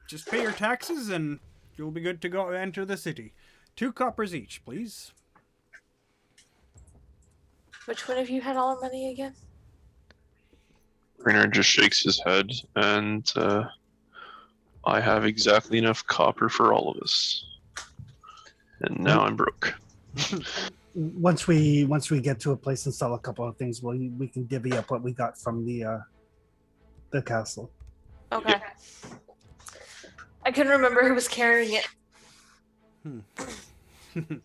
A: Just pay your taxes and you'll be good to go enter the city. 2 coppers each, please.
D: Which one of you had all our money again?
E: Rainer just shakes his head, and I have exactly enough copper for all of us. And now I'm broke.
B: Once we get to a place and sell a couple of things, we can divvy up what we got from the castle.
D: Okay.
E: Yep.
D: I couldn't remember who was carrying it.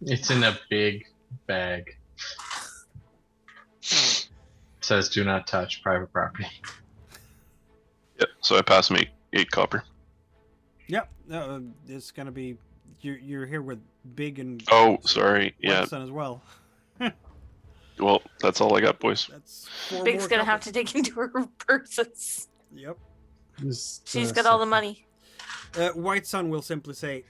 C: It's in a big bag. It says do not touch private property.
E: Yep. So I pass him eight copper.
A: Yep. It's gonna be. You're here with Big and.
E: Oh, sorry. Yeah.
A: Son as well.
E: Well, that's all I got, boys.
A: That's 4
D: Big's
A: more
D: gonna
A: copper.
D: have to dig into her purses.
A: Yep.
D: She's got all the money.
A: White Sun will simply say,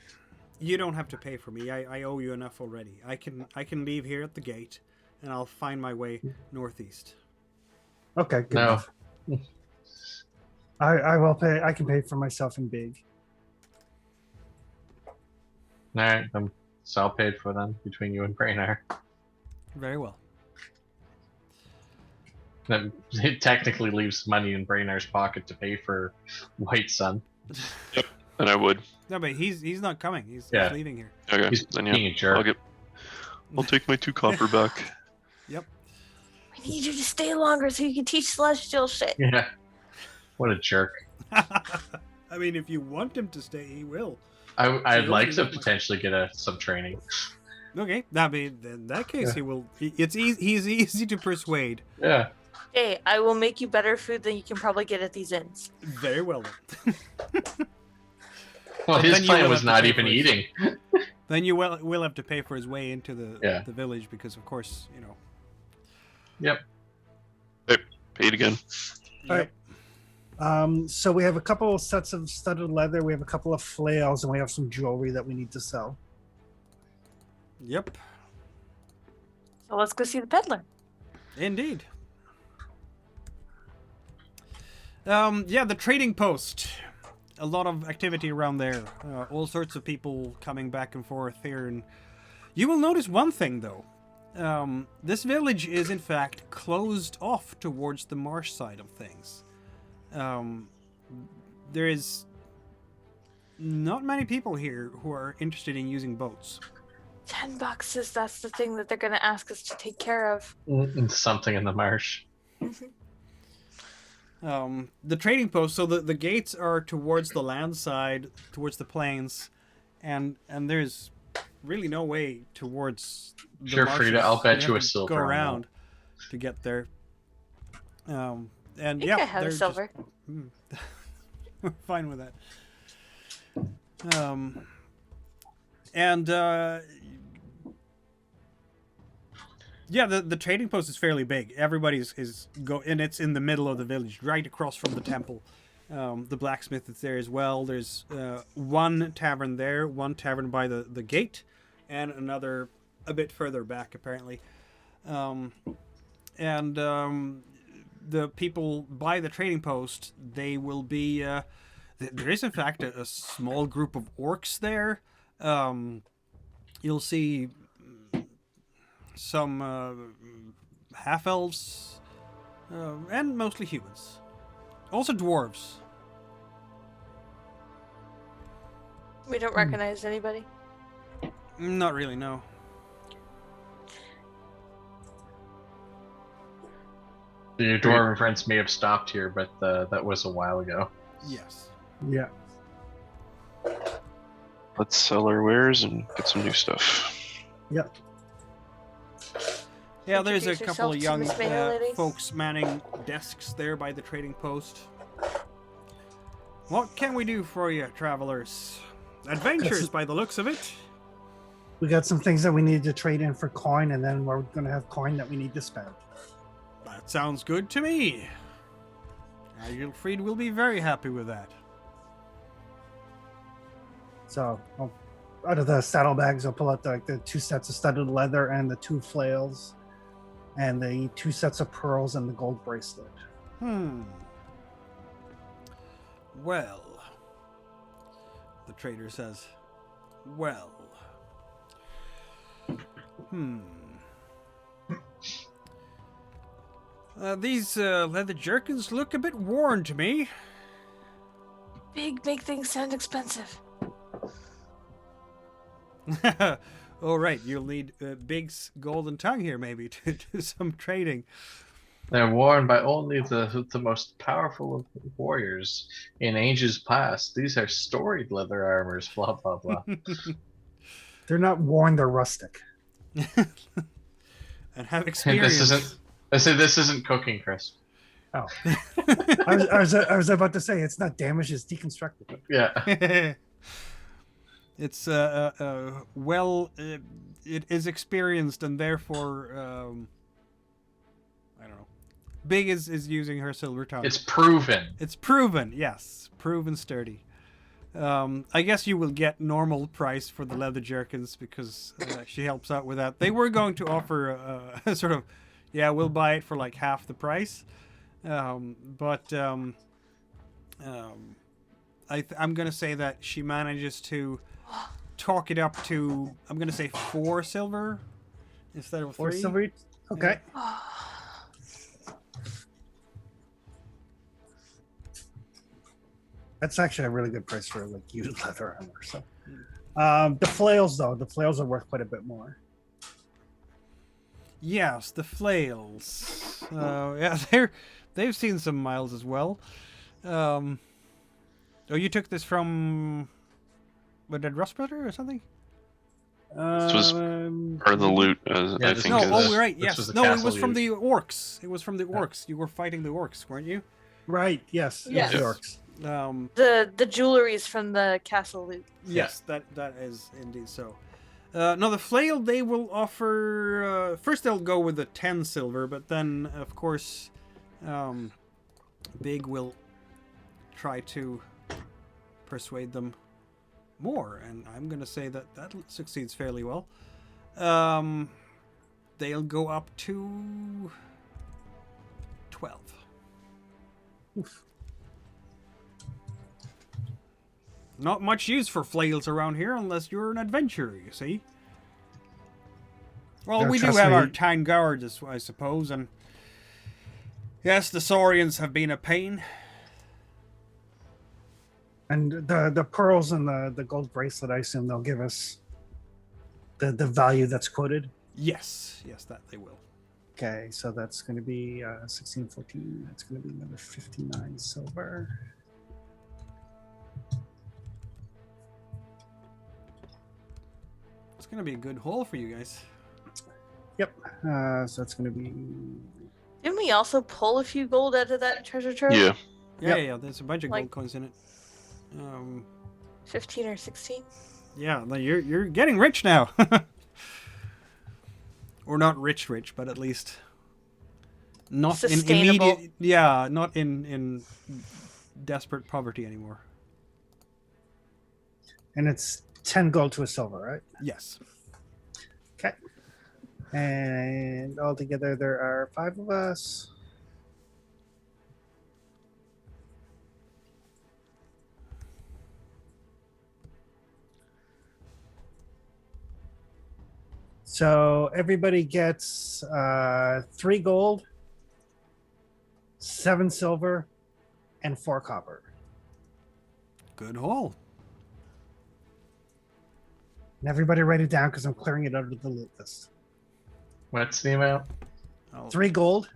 A: "You don't have to pay for me. I owe you enough already. I can leave here at the gate, and I'll find my way northeast."
B: Okay. Good
C: No.
B: enough. I will pay. I can pay for myself and Big.
C: Alright, it's all paid for then between you and Braynar.
A: Very well.
C: That it technically leaves money in Braynar's pocket to pay for White Sun.
E: And I would.
A: No, but he's not coming. He's
C: Yeah.
A: leaving here.
E: Okay.
C: He's
E: Then
C: being a jerk.
E: I'll take my 2 copper back.
A: Yep.
D: We need you to stay longer so you can teach celestial shit.
C: Yeah. What a jerk.
A: I mean, if you want him to stay, he will.
C: I'd
A: So
C: like
A: he'll
C: to
A: be-
C: potentially get some training.
A: Okay. I mean, in that case,
B: Yeah.
A: he will. It's easy. He's easy to persuade.
C: Yeah.
D: Hey, I will make you better food than you can probably get at these inns.
A: Very well then.
C: Well,
A: But
C: his
A: then you
C: plan
A: will
C: was
A: have to
C: not
A: pay
C: even
A: for his-
C: eating.
A: Then you will have to pay for his way into the village because, of course, you know.
C: Yep.
E: Paid again.
B: All right. So we have a couple of sets of studded leather. We have a couple of flails, and we have some jewelry that we need to sell.
A: Yep.
D: So let's go see the peddler.
A: Indeed. Yeah, the trading post. A lot of activity around there. All sorts of people coming back and forth here. And you will notice one thing, though. This village is, in fact, closed off towards the marsh side of things. There is not many people here who are interested in using boats.
D: $10 says that's the thing that they're gonna ask us to take care of.
C: And something in the marsh.
A: The trading post, so the gates are towards the land side, towards the plains, and there's really no way towards the
C: Sure, Frida, I'll
A: marshes.
C: bet
A: You
C: you
A: have
C: a
A: to
C: silver
A: go
C: on that.
A: around to get there. And
D: I think
A: yeah,
D: I have
A: they're
D: a silver.
A: we're fine with that. Yeah, the trading post is fairly big. Everybody's and it's in the middle of the village, right across from the temple. The blacksmith is there as well. There's one tavern there, one tavern by the gate, and another a bit further back, apparently. The people by the trading post, they will be. There is, in fact, a small group of orcs there. You'll see some half-elves, and mostly humans. Also dwarves.
D: We don't recognize anybody.
A: Not really, no.
C: Your dwarven friends may have stopped here, but that was a while ago.
A: Yes.
B: Yeah.
E: Let's sell our wares and get some new stuff.
B: Yep.
A: Yeah, there's a
D: Introduce
A: couple of
D: yourself to
A: young
D: Miss Mayo lady.
A: folks manning desks there by the trading post. What can we do for you, travelers? Adventures, by the looks of it.
B: We got some things that we need to trade in for coin, and then we're going to have coin that we need to spend.
A: That sounds good to me. Gilfried will be very happy with that.
B: So, out of the saddlebags, I'll pull out the 2 sets of studded leather and the 2 flails, and the 2 sets of pearls and the gold bracelet.
A: Well, the trader says, well. These leather jerkins look a bit worn to me.
D: Big make things sound expensive.
A: Oh, right. You'll need Big's golden tongue here, maybe, to do some trading.
C: They're worn by only the most powerful of warriors in ages past. These are storied leather armors, blah, blah, blah.
B: They're not worn, they're rustic.
A: And have
C: And
A: experience.
C: this isn't cooking, Chris.
B: Oh. I was about to say, it's not damaged, it's deconstructed.
C: Yeah.
A: It's well, it is experienced, and therefore, I don't know. Big is using her silver tongue.
C: It's proven.
A: It's proven, yes, proven sturdy. I guess you will get normal price for the leather jerkins because she helps out with that. They were going to offer a sort of, yeah, we'll buy it for like half the price, but I'm gonna say that she manages to talk it up to, I'm gonna say 4 silver instead of 3.
B: 4 silver each? Okay. That's actually a really good price for like used leather armor. So, the flails though, the flails are worth quite a bit more.
A: Yes, the flails. Yeah, they've seen some miles as well. Oh, you took this from what, did Rust Brother or something?
E: This was part of the loot, I
C: this
E: think.
A: No,
C: is-
A: oh right,
C: this
A: yes.
C: was the
A: No, it
C: castle
A: was from
C: used.
A: the orcs. It was from the orcs. You were fighting the orcs, weren't you?
B: Right? Yes.
D: Yes.
B: The orcs.
D: The jewelry's from the castle loot.
A: Yes, that is indeed so. No, the flail they will offer. First, they'll go with the 10 silver, but then, of course, Big will try to persuade them more, and I'm gonna say that succeeds fairly well. They'll go up to 12.
B: Oof.
A: Not much use for flails around here unless you're an adventurer, you see. Well,
B: Yeah,
A: we do
B: trust
A: have
B: me.
A: our town guards, I suppose, and yes, the Saurians have been a pain.
B: And the pearls and the gold bracelet, I assume they'll give us the value that's quoted.
A: Yes, that they will.
B: Okay, so that's going to be 16, 14. That's going to be another 59 silver.
A: It's gonna be a good haul for you guys.
B: Yep. So that's going to be
D: Didn't we also pull a few gold out of that treasure trove?
E: Yeah.
A: Yeah. There's a bunch of
D: Like-
A: gold coins in it.
D: 15 or 16?
A: Yeah, no, you're getting rich now. Or not rich, but at least not in
D: Sustainable.
A: immediate. Yeah, not in desperate poverty anymore.
B: and it's 10 gold to a silver, right?
A: Yes.
B: Okay. And altogether there are 5 of us. So everybody gets 3 gold, 7 silver, and 4 copper.
A: Good haul.
B: And everybody write it down because I'm clearing it out of the loot list.
C: What's the amount?
B: 3 gold.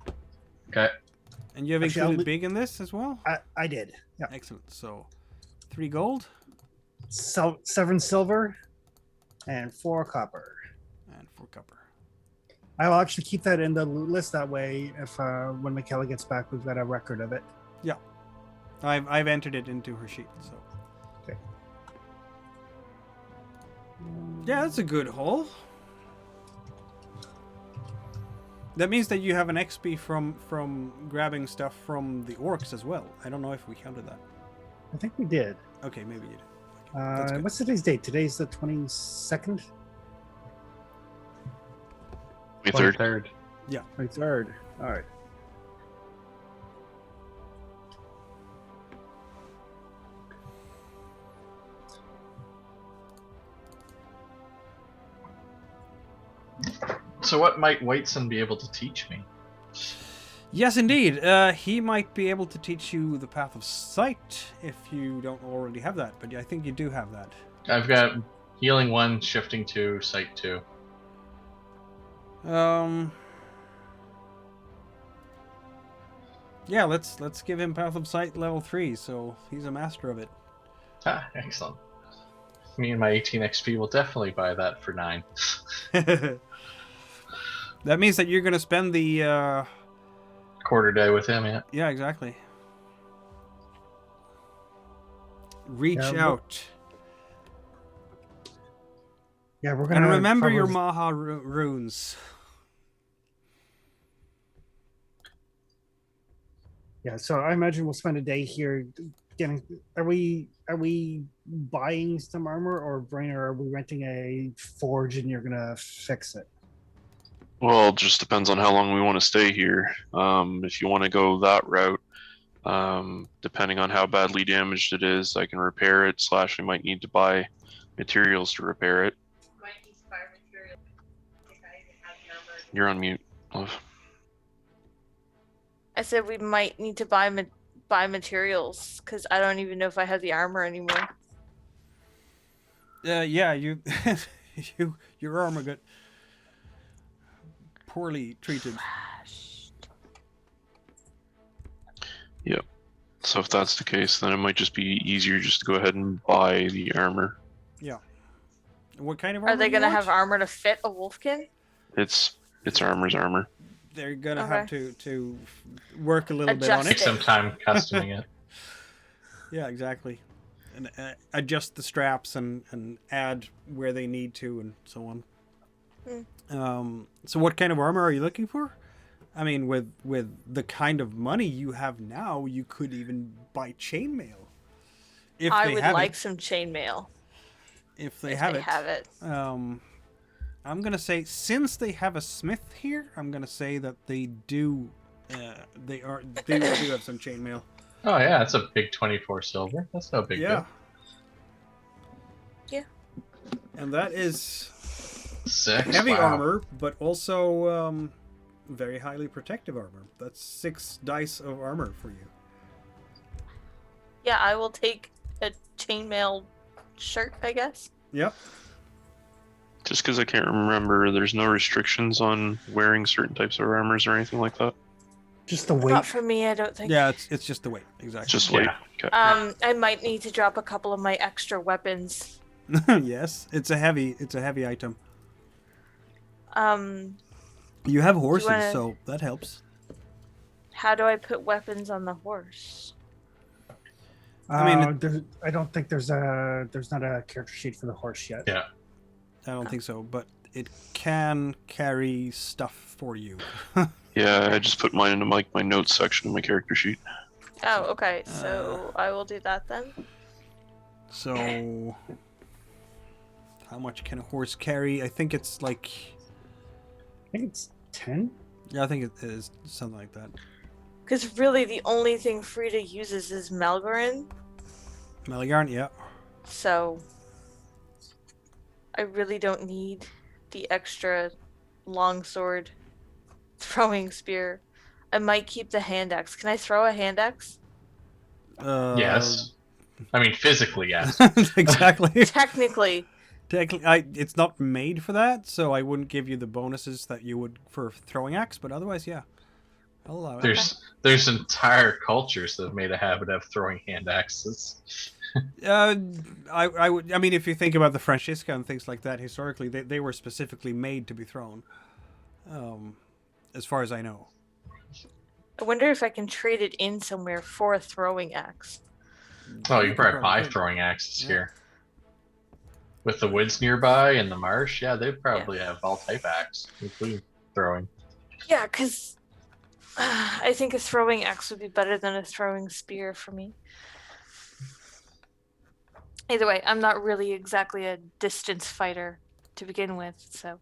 C: Okay.
A: And you have
B: Actually, I'll
A: included
B: li-
A: Big in this as well?
B: I did. Yeah.
A: Excellent. So 3 gold
B: 7 silver and 4 copper.
A: and 4 copper.
B: I will actually keep that in the loot list. That way, if when Michaela gets back, we've got a record of it.
A: Yeah. I've entered it into her sheet, so.
B: Okay.
A: Yeah, that's a good haul. That means that you have an XP from grabbing stuff from the orcs as well. I don't know if we counted that.
B: I think we did.
A: Okay, maybe you did. Okay, that's good.
B: What's today's date? Today's the 22nd,
E: 23rd.
C: 23rd.
B: 23rd. All right.
C: So what might Whiteson be able to teach me?
A: Yes, indeed. He might be able to teach you the path of sight if you don't already have that, but I think you do have that.
C: I've got healing 1, shifting 2, sight 2.
A: Yeah, let's give him path of sight level 3, so he's a master of it.
C: Ah, excellent. Me and my 18 XP will definitely buy that for 9.
A: That means that you're gonna spend the
C: Quarter day with him, yeah.
A: yeah, exactly. Reach
B: Yeah,
A: out.
B: Yeah, we're gonna
A: And remember your
B: probably-
A: Maha runes.
B: Yeah, so I imagine we'll spend a day here getting. Are we buying some armor, or Brainer, are we renting a forge and you're gonna fix it?
E: Well, it just depends on how long we want to stay here. If you want to go that route, depending on how badly damaged it is, I can repair it. / we might need to buy materials to repair it. You're on mute, love.
D: I said we might need to buy materials because I don't even know if I have the armor anymore.
A: Yeah, you, your armor got poorly treated.
E: Yep. So if that's the case, then it might just be easier just to go ahead and buy the armor.
A: Yeah. What kind of armor?
D: Are they
A: do you
D: gonna
A: want?
D: have armor to fit a wolfkin?
E: It's armor's armor.
A: They're gonna
D: Okay.
A: have to work a little bit on
D: Adjust
C: Take
A: it.
C: some time customing it.
A: Yeah, exactly. And adjust the straps and add where they need to and so on. So what kind of armor are you looking for? I mean, with the kind of money you have now, you could even buy chainmail. If
D: I
A: they
D: would
A: have
D: like
A: it.
D: some chainmail
A: If they
D: if
A: have
D: they
A: it.
D: have it.
A: I'm gonna say, since they have a smith here, I'm gonna say that they do. They do have some chainmail.
C: Oh yeah, that's a big 24 silver. That's no big
A: Yeah.
C: deal.
D: Yeah.
A: And that is
C: 6.
A: heavy
C: wow.
A: armor, but also very highly protective armor. That's 6 dice of armor for you.
D: Yeah, I will take a chainmail shirt, I guess.
A: Yep.
E: Just because I can't remember, there's no restrictions on wearing certain types of armors or anything like that.
B: Just the weight.
D: Not for me, I don't think.
A: Yeah, it's just the weight. Exactly.
E: It's just weight.
C: Yeah.
E: Okay.
D: I might need to drop a couple of my extra weapons.
A: Yes, it's a heavy item. You have horses,
D: wanna-
A: so that helps.
D: How do I put weapons on the horse?
A: I mean,
B: I don't think there's not a character sheet for the horse yet.
C: Yeah.
A: I don't think so, but it can carry stuff for you.
E: Yeah, I just put mine into my notes section of my character sheet.
D: Oh, okay. So I will do that then.
A: So, how much can a horse carry? I think it's like,
B: I think it's 10.
A: yeah, I think it is something like that.
D: Because really, the only thing Frida uses is Malgarin.
A: Meligarn, yeah.
D: So I really don't need the extra longsword throwing spear. I might keep the hand axe. Can I throw a hand axe?
C: Yes. I mean, physically, yes.
A: Exactly.
D: Technically.
A: Technically, it's not made for that, so I wouldn't give you the bonuses that you would for throwing axe. But otherwise, yeah, I'll allow it.
C: There's entire cultures that have made a habit of throwing hand axes.
A: I would. I mean, if you think about the Francisca and things like that, historically, they were specifically made to be thrown. As far as I know.
D: I wonder if I can trade it in somewhere for a throwing axe.
C: Oh, you can probably buy
A: could.
C: throwing axes
A: Yeah.
C: here. With the woods nearby and the marsh, yeah, they probably have all type axe, including throwing.
D: Yeah, because I think a throwing axe would be better than a throwing spear for me. Either way, I'm not really exactly a distance fighter to begin with, so.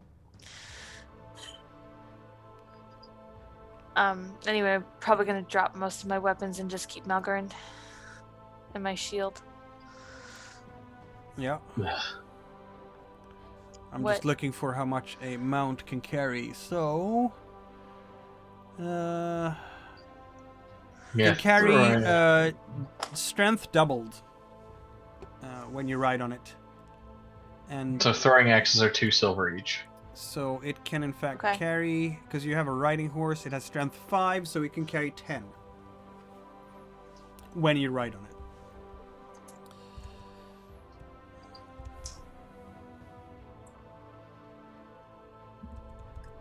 D: Anyway, I'm probably gonna drop most of my weapons and just keep Malgarin and my shield.
A: Yeah. I'm
D: What?
A: just looking for how much a mount can carry. So, can carry
C: right.
A: strength doubled when you ride on it. And
C: So throwing axes are 2 silver each.
A: so it can in fact
D: Okay.
A: carry, because you have a riding horse, it has strength 5, so it can carry 10 when you ride on it.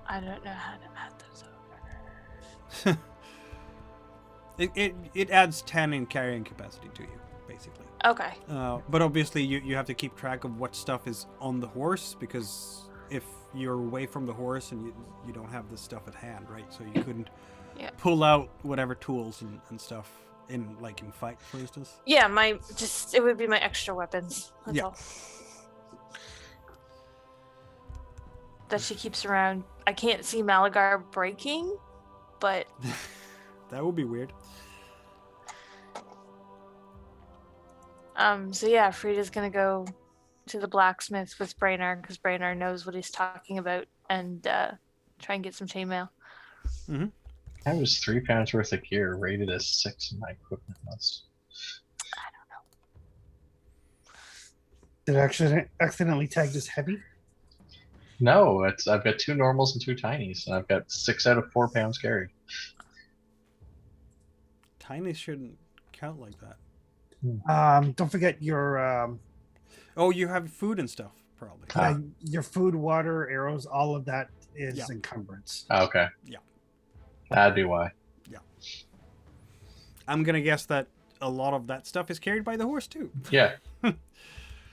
D: I don't know how to add those over.
A: It adds 10 in carrying capacity to you, basically.
D: Okay.
A: But obviously you have to keep track of what stuff is on the horse, because if you're away from the horse and you don't have this stuff at hand, right? So you couldn't
D: Yeah.
A: pull out whatever tools and stuff in fight, for instance.
D: Yeah, it would be my extra weapons. That's
A: Yeah.
D: all. That she keeps around. I can't see Malagar breaking, but
A: That would be weird.
D: so yeah, Frida's gonna go to the blacksmith with Brainard because Brainard knows what he's talking about, and try and get some chainmail.
C: That was 3 pounds worth of gear, rated as 6 in my equipment list.
B: Did I accidentally tagged as heavy?
C: No, I've got 2 normals and 2 tinies, and I've got 6 out of 4 pounds carry.
A: Tiny shouldn't count like that.
B: Don't forget your
A: Oh, you have food and stuff, probably.
B: your food, water, arrows, all of that is
A: Yeah.
B: encumbrance.
C: Okay.
A: Yeah.
C: That'd be why.
A: I'm gonna guess that a lot of that stuff is carried by the horse too.
C: Yeah.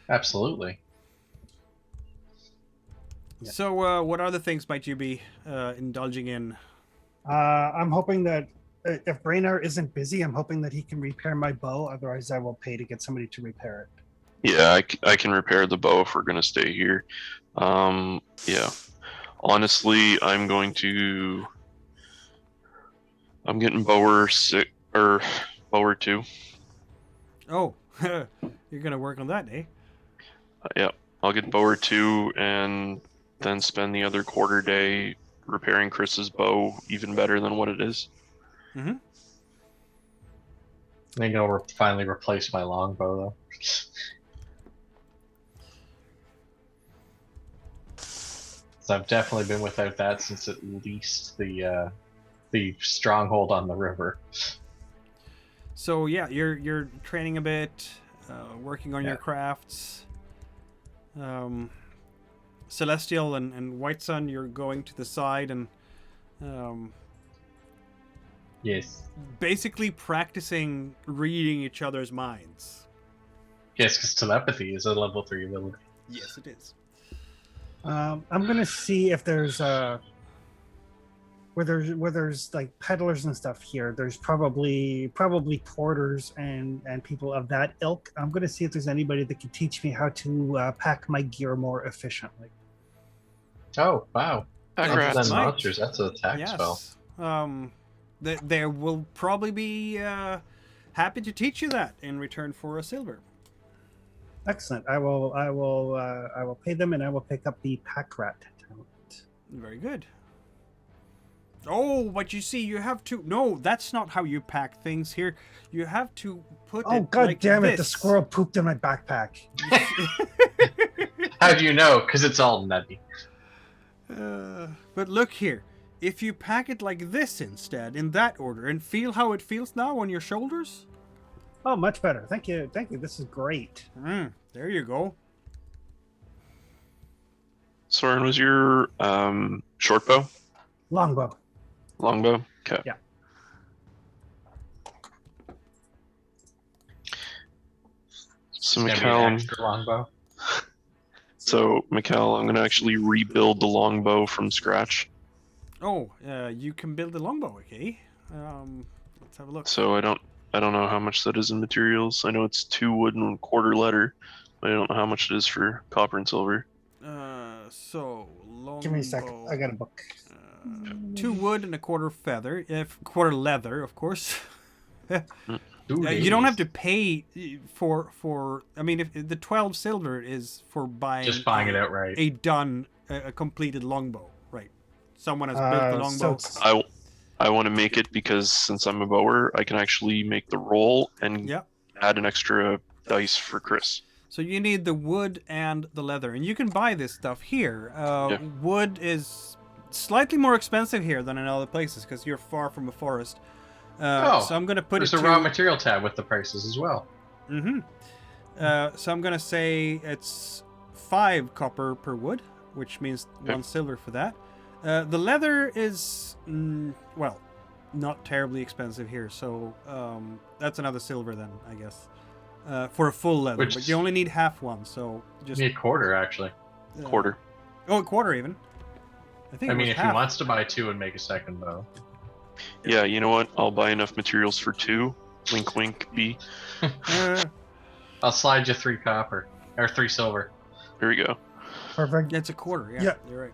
C: Absolutely.
B: Yeah.
A: So, what other things might you be indulging in?
B: I'm hoping that if Brainard isn't busy, I'm hoping that he can repair my bow. Otherwise, I will pay to get somebody to repair it.
E: Yeah, I can repair the bow if we're gonna stay here. Yeah. Honestly, I'm getting Bower 6 or Bower 2.
A: Oh, you're gonna work on that, eh?
E: Yeah, I'll get Bower 2 and then spend the other quarter day repairing Chris's bow even better than what it is.
A: Mm-hmm.
C: I think I'll finally replace my longbow though. So I've definitely been without that since at least the stronghold on the river.
A: So yeah, you're training a bit, working on your
C: Yeah.
A: crafts. Celestial and White Sun, you're going to the side and
C: Yes.
A: basically practicing reading each other's minds.
C: Yes, because telepathy is a level 3 ability.
A: Yes, it is.
B: I'm gonna see if there's where there's like peddlers and stuff here. There's probably porters and people of that ilk. I'm gonna see if there's anybody that can teach me how to pack my gear more efficiently.
C: Oh, wow.
E: Congrats.
C: Other than
A: Nice.
C: monsters, that's an attack spell.
A: Yes. There will probably be happy to teach you that in return for a silver.
B: Excellent. I will pay them, and I will pick up the pack rat talent.
A: Very good. Oh, but you see, you have to. No, that's not how you pack things here. You have to put
B: Oh
A: it
B: god
A: like
B: damn it! The
A: this.
B: squirrel pooped in my backpack.
C: How do you know? Because it's all nutty.
A: But look here. If you pack it like this instead, in that order, and feel how it feels now on your shoulders.
B: Oh, much better. Thank you. Thank you. This is great.
A: There you go.
E: Soren, was your short bow?
B: Longbow.
E: Longbow? Okay.
B: Yeah.
E: So
C: It's gonna be an
E: McCallum,
C: extra longbow.
E: I'm gonna actually rebuild the longbow from scratch.
A: Oh, you can build a longbow, okay? Let's have a look.
E: So I don't know how much that is in materials. I know it's 2 wood and 1/4 leather, but I don't know how much it is for copper and silver.
A: So longbow.
B: Give me a second. I got a book.
A: 2 wood and 1/4 feather. If 1/4 leather, of course. You don't have to pay for. I mean, if the 12 silver is for buying.
C: Just buying it outright.
A: A completed longbow, right? Someone has built the longbow.
B: So
E: I I want to make it because since I'm a bower, I can actually make the roll and
A: Yep.
E: add an extra dice for Chris.
A: So you need the wood and the leather, and you can buy this stuff here.
E: Yeah.
A: Wood is slightly more expensive here than in other places because you're far from a forest. So I'm gonna put
C: there's
A: it
C: a
A: to
C: raw material tab with the prices as well.
A: Mm-hmm. So I'm gonna say it's 5 copper per wood, which means
E: Okay.
A: 1 silver for that. The leather is well, not terribly expensive here, so that's another silver then, I guess, for a full leather.
C: Which
A: but you only need half one, so just
C: Need a quarter, actually.
E: Quarter.
A: Oh, a quarter even. I think.
C: I
A: it
C: mean,
A: was
C: if
A: half.
C: he wants to buy 2 and make a second bow.
E: Yeah, you know what? I'll buy enough materials for 2. Wink, wink, B.
A: Uh,
C: I'll slide you 3 copper. Or 3 silver.
E: Here we go.
B: Perfect.
A: it's a quarter. Yeah,
B: Yeah.
A: you're right.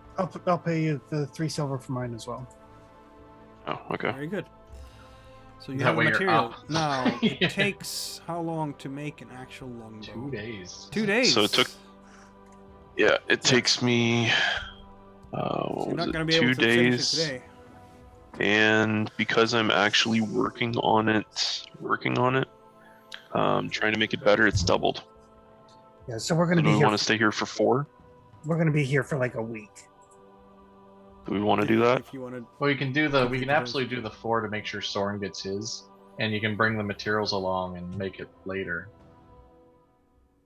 B: I'll pay you the 3 silver for mine as well.
E: Oh, okay.
A: Very good. So you
C: That
A: have the
C: way you're
A: material.
C: up.
A: Now, it
C: Yeah.
A: takes how long to make an actual longbow?
C: 2 days.
A: 2 days.
E: So it took- Yeah, it takes me.
A: So
E: What
A: you're
E: was
A: not going
E: it?
A: to be able
E: 2
A: to finish it
E: days.
A: today.
E: And because I'm actually working on it, trying to make it better, it's doubled.
B: Yeah, so we're
E: So
B: gonna
E: do
B: be
E: we
B: here.
E: want to stay here for 4?
B: We're gonna be here for like a week.
E: Do we want to do that?
A: If you want to.
C: Well, we can do the. We can
A: Depends.
C: absolutely do the 4 to make sure Soren gets his, and you can bring the materials along and make it later.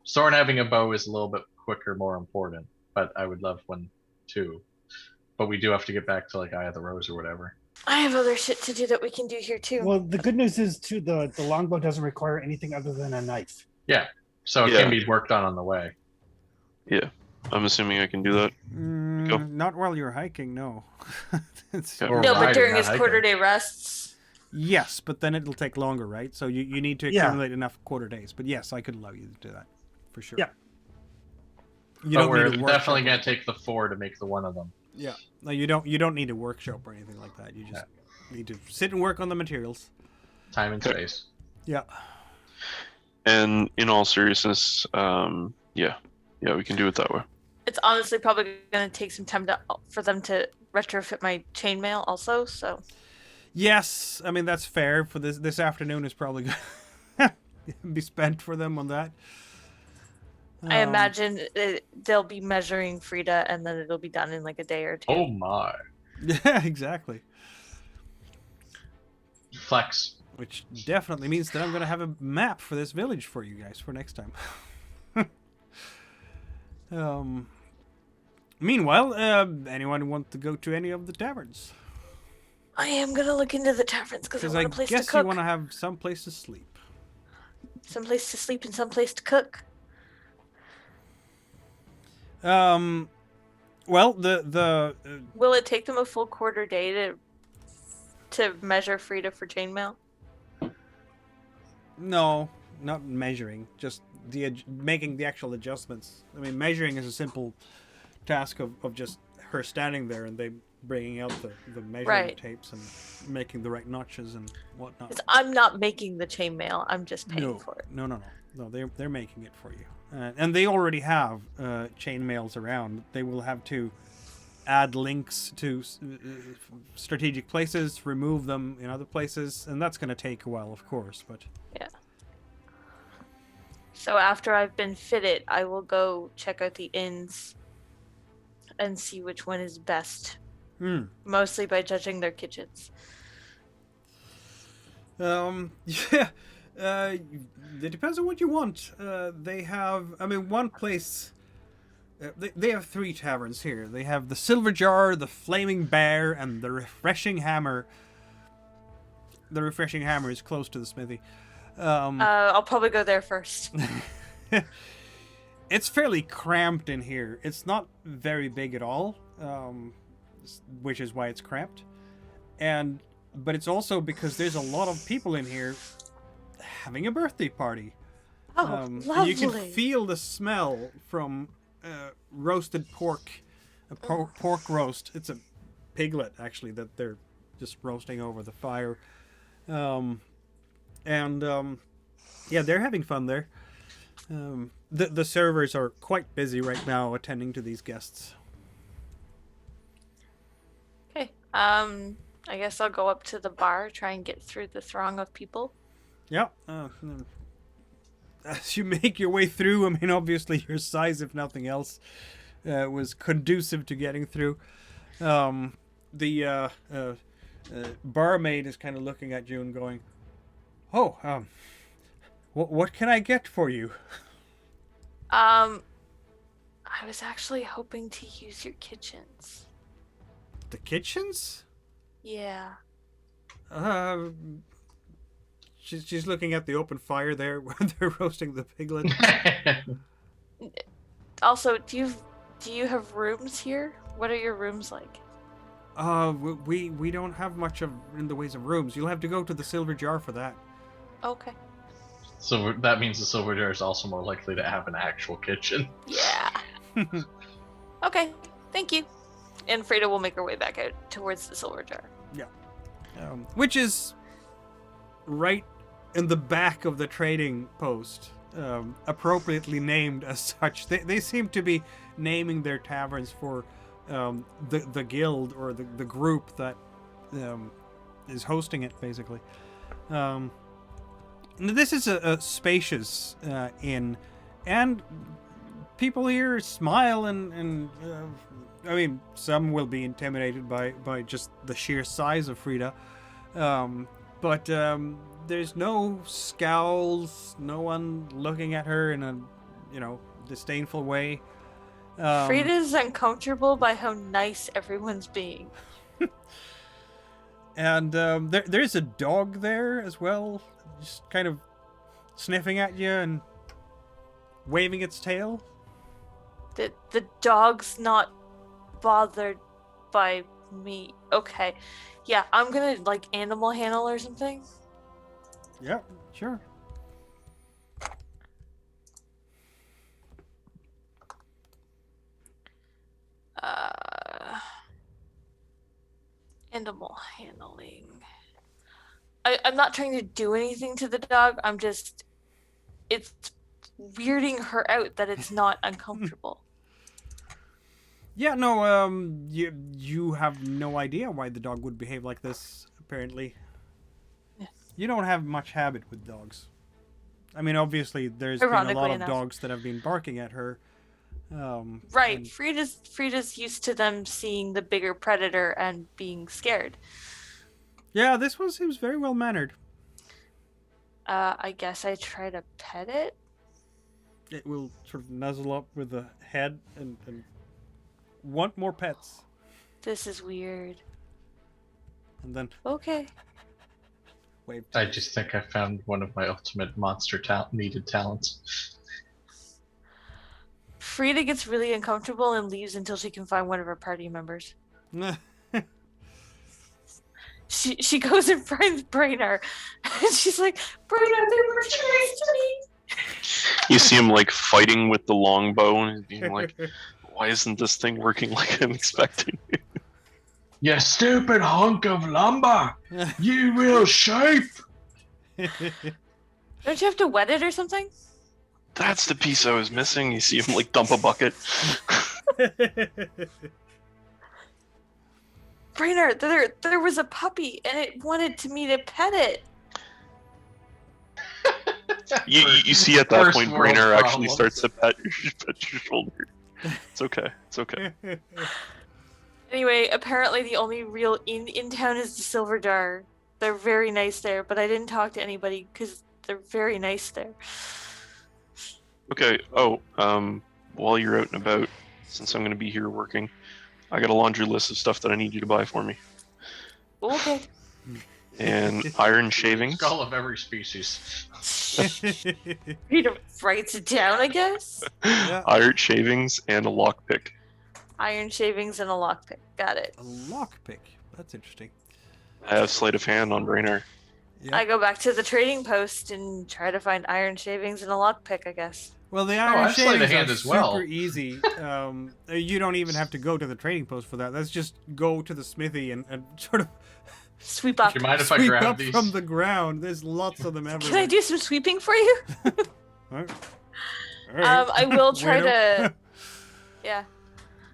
C: Soren having a bow is a little bit quicker, more important, but I would love one too. But we do have to get back to like Eye of the Rose or whatever.
D: I have other shit to do that we can do here too.
B: Well, the good news is too the longbow doesn't require anything other than a knife.
C: So it
E: Yeah.
C: can be worked on the way.
E: Yeah. I'm assuming I can do that. Go.
A: Not while you're hiking, no. It's-
E: Yeah.
C: Or
D: no, but
C: riding,
D: during
C: not
D: his
C: hiking.
D: quarter day rests.
A: Yes, but then it'll take longer, right? So you need to
B: Yeah.
A: accumulate enough quarter days. But yes, I could allow you to do that, for sure.
B: Yeah.
A: You
C: But
A: don't
C: we're
A: need a workshop.
C: definitely gonna take the 4 to make the one of them.
A: Yeah. No, you don't. You don't need a workshop or anything like that. You just need to sit and work on the materials.
C: Time and
E: Okay.
C: space.
A: Yeah.
E: And in all seriousness, yeah, we can do it that way.
D: It's honestly probably going to take some time for them to retrofit my chainmail also. So
A: Yes, I mean that's fair. For this afternoon is probably going to be spent for them on that.
D: I imagine they'll be measuring Frida, and then it'll be done in like a day or 2.
C: Oh my.
A: Yeah, exactly.
C: Flex.
A: Which definitely means that I'm going to have a map for this village for you guys for next time. Meanwhile, anyone want to go to any of the taverns?
D: I am going to look into the taverns because I
A: Because
D: want
A: I
D: a place
A: guess
D: to
A: you
D: cook.
A: want to have some place to sleep.
D: Some place to sleep and some place to cook.
A: Well, the
D: Will it take them a full quarter day to measure Frida for chainmail?
A: no, not measuring, just making the actual adjustments. I mean, measuring is a simple task of just her standing there and they bringing out the measuring
D: Right.
A: tapes and making the right notches and whatnot.
D: 'Cause I'm not making the chainmail. I'm just paying
A: No,
D: for it.
A: no, they're making it for you, and they already have chainmails around. They will have to add links to strategic places, remove them in other places, and that's going to take a while, of course. But
D: So after I've been fitted, I will go check out the inns and see which one is best. Mostly by judging their kitchens.
A: Yeah, it depends on what you want. They have, I mean, one place. They have 3 taverns here. They have the Silver Jar, the Flaming Bear, and the Refreshing Hammer. The Refreshing Hammer is close to the smithy.
D: I'll probably go there first.
A: It's fairly cramped in here. It's not very big at all, which is why it's cramped. But it's also because there's a lot of people in here having a birthday party.
D: Oh,
A: And
D: lovely.
A: you can feel the smell from roasted pork, a pork roast. It's a piglet, actually, that they're just roasting over the fire. Yeah, they're having fun there. The servers are quite busy right now attending to these guests.
D: Okay. I guess I'll go up to the bar, try and get through the throng of people.
A: Yeah. As you make your way through, I mean, obviously your size, if nothing else, was conducive to getting through. The barmaid is kind of looking at you and going, "Oh, what can I get for you?"
D: I was actually hoping to use your kitchens.
A: The kitchens?
D: Yeah.
A: She's looking at the open fire there where they're roasting the piglet.
D: Also, do you have rooms here? What are your rooms like?
A: We don't have much in the ways of rooms. You'll have to go to the Silver Jar for that.
D: Okay.
C: So that means the silver jar is also more likely to have an actual kitchen.
D: Yeah. Okay. Thank you. And Frida will make her way back out towards the silver jar.
A: Which is right in the back of the trading post, appropriately named as such. They seem to be naming their taverns for the guild or the group that is hosting it, basically. This is a spacious inn, and people here smile and I mean, some will be intimidated by just the sheer size of Frida, but there's no scowls, no one looking at her in a disdainful way.
D: Frida's uncomfortable by how nice everyone's being.
A: And there's a dog there as well, just kind of sniffing at you and waving its tail.
D: The dog's not bothered by me. Okay. Yeah, I'm gonna animal handle or something.
A: Yeah, sure.
D: Animal handling. I'm not trying to do anything to the dog. It's weirding her out that it's not uncomfortable.
A: Yeah, no, you have no idea why the dog would behave like this, apparently.
D: Yeah.
A: You don't have much habit with dogs. I mean, obviously, there's been a lot
D: Ironically
A: of
D: enough.
A: dogs that have been barking at her.
D: Right.
A: and-
D: Frida's used to them seeing the bigger predator and being scared.
A: Yeah, this one seems very well mannered.
D: I guess I try to pet it.
A: It will sort of nuzzle up with the head and want more pets.
D: This is weird.
A: And then
D: Okay.
A: wave.
C: I just think I found one of my ultimate monster needed talents.
D: Frida gets really uncomfortable and leaves until she can find one of her party members. She goes and finds Brainer, and she's like, "Brainer, they were too nice to me."
E: You see him fighting with the longbow and being like, "Why isn't this thing working like I'm expecting?"
C: You stupid hunk of lumber! You real shape!
D: Don't you have to wet it or something?
E: That's the piece I was missing. You see him dump a bucket.
D: Brainer, there was a puppy, and it wanted me to pet it.
E: You see at that
C: First
E: point,
C: world
E: Brainer actually
C: problems.
E: starts to pet your shoulder. It's okay. It's okay.
D: Anyway, apparently the only real inn in town is the Silver Jar. They're very nice there, but I didn't talk to anybody because they're very nice there.
E: Okay. Oh, while you're out and about, since I'm going to be here working, I got a laundry list of stuff that I need you to buy for me.
D: Okay.
E: And iron shavings.
C: Skull of every species.
D: Rita writes it down, I guess.
A: Yeah.
E: Iron shavings and a lockpick.
D: Iron shavings and a lockpick. Got it.
A: A lockpick. That's interesting.
E: I have sleight of hand on Brainer.
A: Yeah.
D: I go back to the trading post and try to find iron shavings and a lockpick, I guess.
A: Well, the
C: I
A: iron
C: have sleight of
A: shavings
C: hand
A: are
C: as well.
A: super easy. You don't even have to go to the trading post for that. Let's just go to the smithy and sort of
D: Sweep up.
C: Do you mind if I
A: sweep
C: grab
A: up
C: these?
A: from the ground. There's lots of them everywhere.
D: Can I do some sweeping for you?
A: All right.
D: I will try
A: Weirdo.
D: to. Yeah.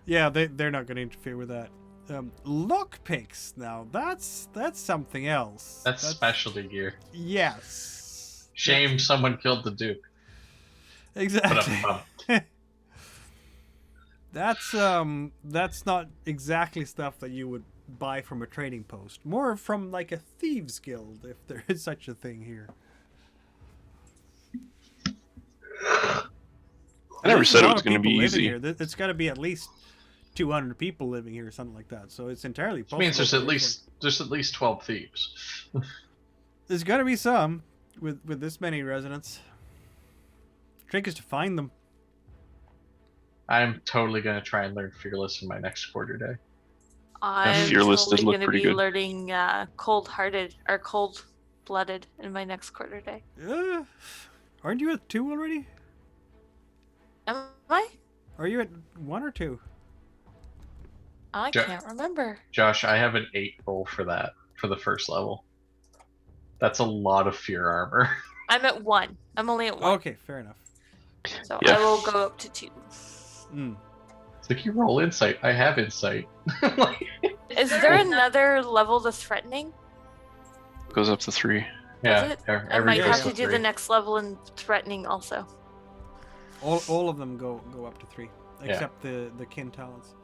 A: Yeah, they're not going to interfere with that. Lockpicks. Now that's something else.
C: That's specialty gear.
A: Yes.
C: Shame someone killed the Duke.
A: Exactly.
C: Ba-dum-bum.
A: That's not exactly stuff that you would buy from a trading post. More from like a thieves guild, if there is such a thing here.
E: I never
A: There's
E: said
A: a
E: it
A: lot
E: was
A: of
E: going to be
A: people living
E: easy.
A: here. It's got to be at least 200 people living here, something like that. So it's entirely
C: Which
A: possible.
C: means
A: for this
C: there's at least 12 thieves.
A: one. There's got to be some with this many residents. Trick is to find them.
C: I'm totally gonna try and learn Fearless in my next quarter day.
D: I'm
E: Fearless does
D: totally
E: look
D: going to
E: pretty
D: be
E: good.
D: learning cold-hearted or cold-blooded in my next quarter day.
A: Aren't you at 2 already?
D: Am I?
A: Are you at 1 or 2?
D: I
C: Ja-
D: can't remember.
C: Josh, I have an 8 roll for that for the first level. That's a lot of fear armor.
D: I'm at 1. I'm only at 1.
A: Okay, fair enough.
D: So
E: Yeah.
D: I will go up to 2.
A: Mm.
C: It's like you roll insight. I have insight. Like,
D: Is there another level to threatening?
E: Goes up to 3.
C: yeah,
D: Is it? I
C: every
D: might
A: goes
D: have
C: goes
D: to
C: to
D: do the
C: 3.
D: next level in threatening also.
A: All of them go up to 3, except the kin talents.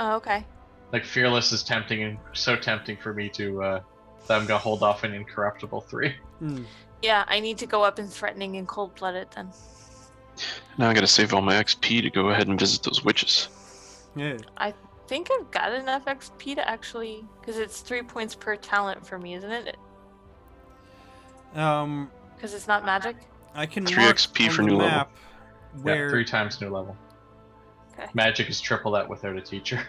D: Oh, okay.
C: Like Fearless is tempting and so tempting for me to that I'm gonna hold off an incorruptible 3.
A: Mm.
D: Yeah, I need to go up in threatening and cold-blooded then.
E: Now I got to save all my XP to go ahead and visit those witches.
A: Yeah.
D: I think I've got enough XP to actually, because it's 3 points per talent for me, isn't it? Because it's not magic.
A: I can
E: 3
A: mark
E: XP
A: on
E: for
A: the
E: new level.
A: map where
C: Yeah, 3 times new level.
D: Okay.
C: Magic is triple that without a teacher.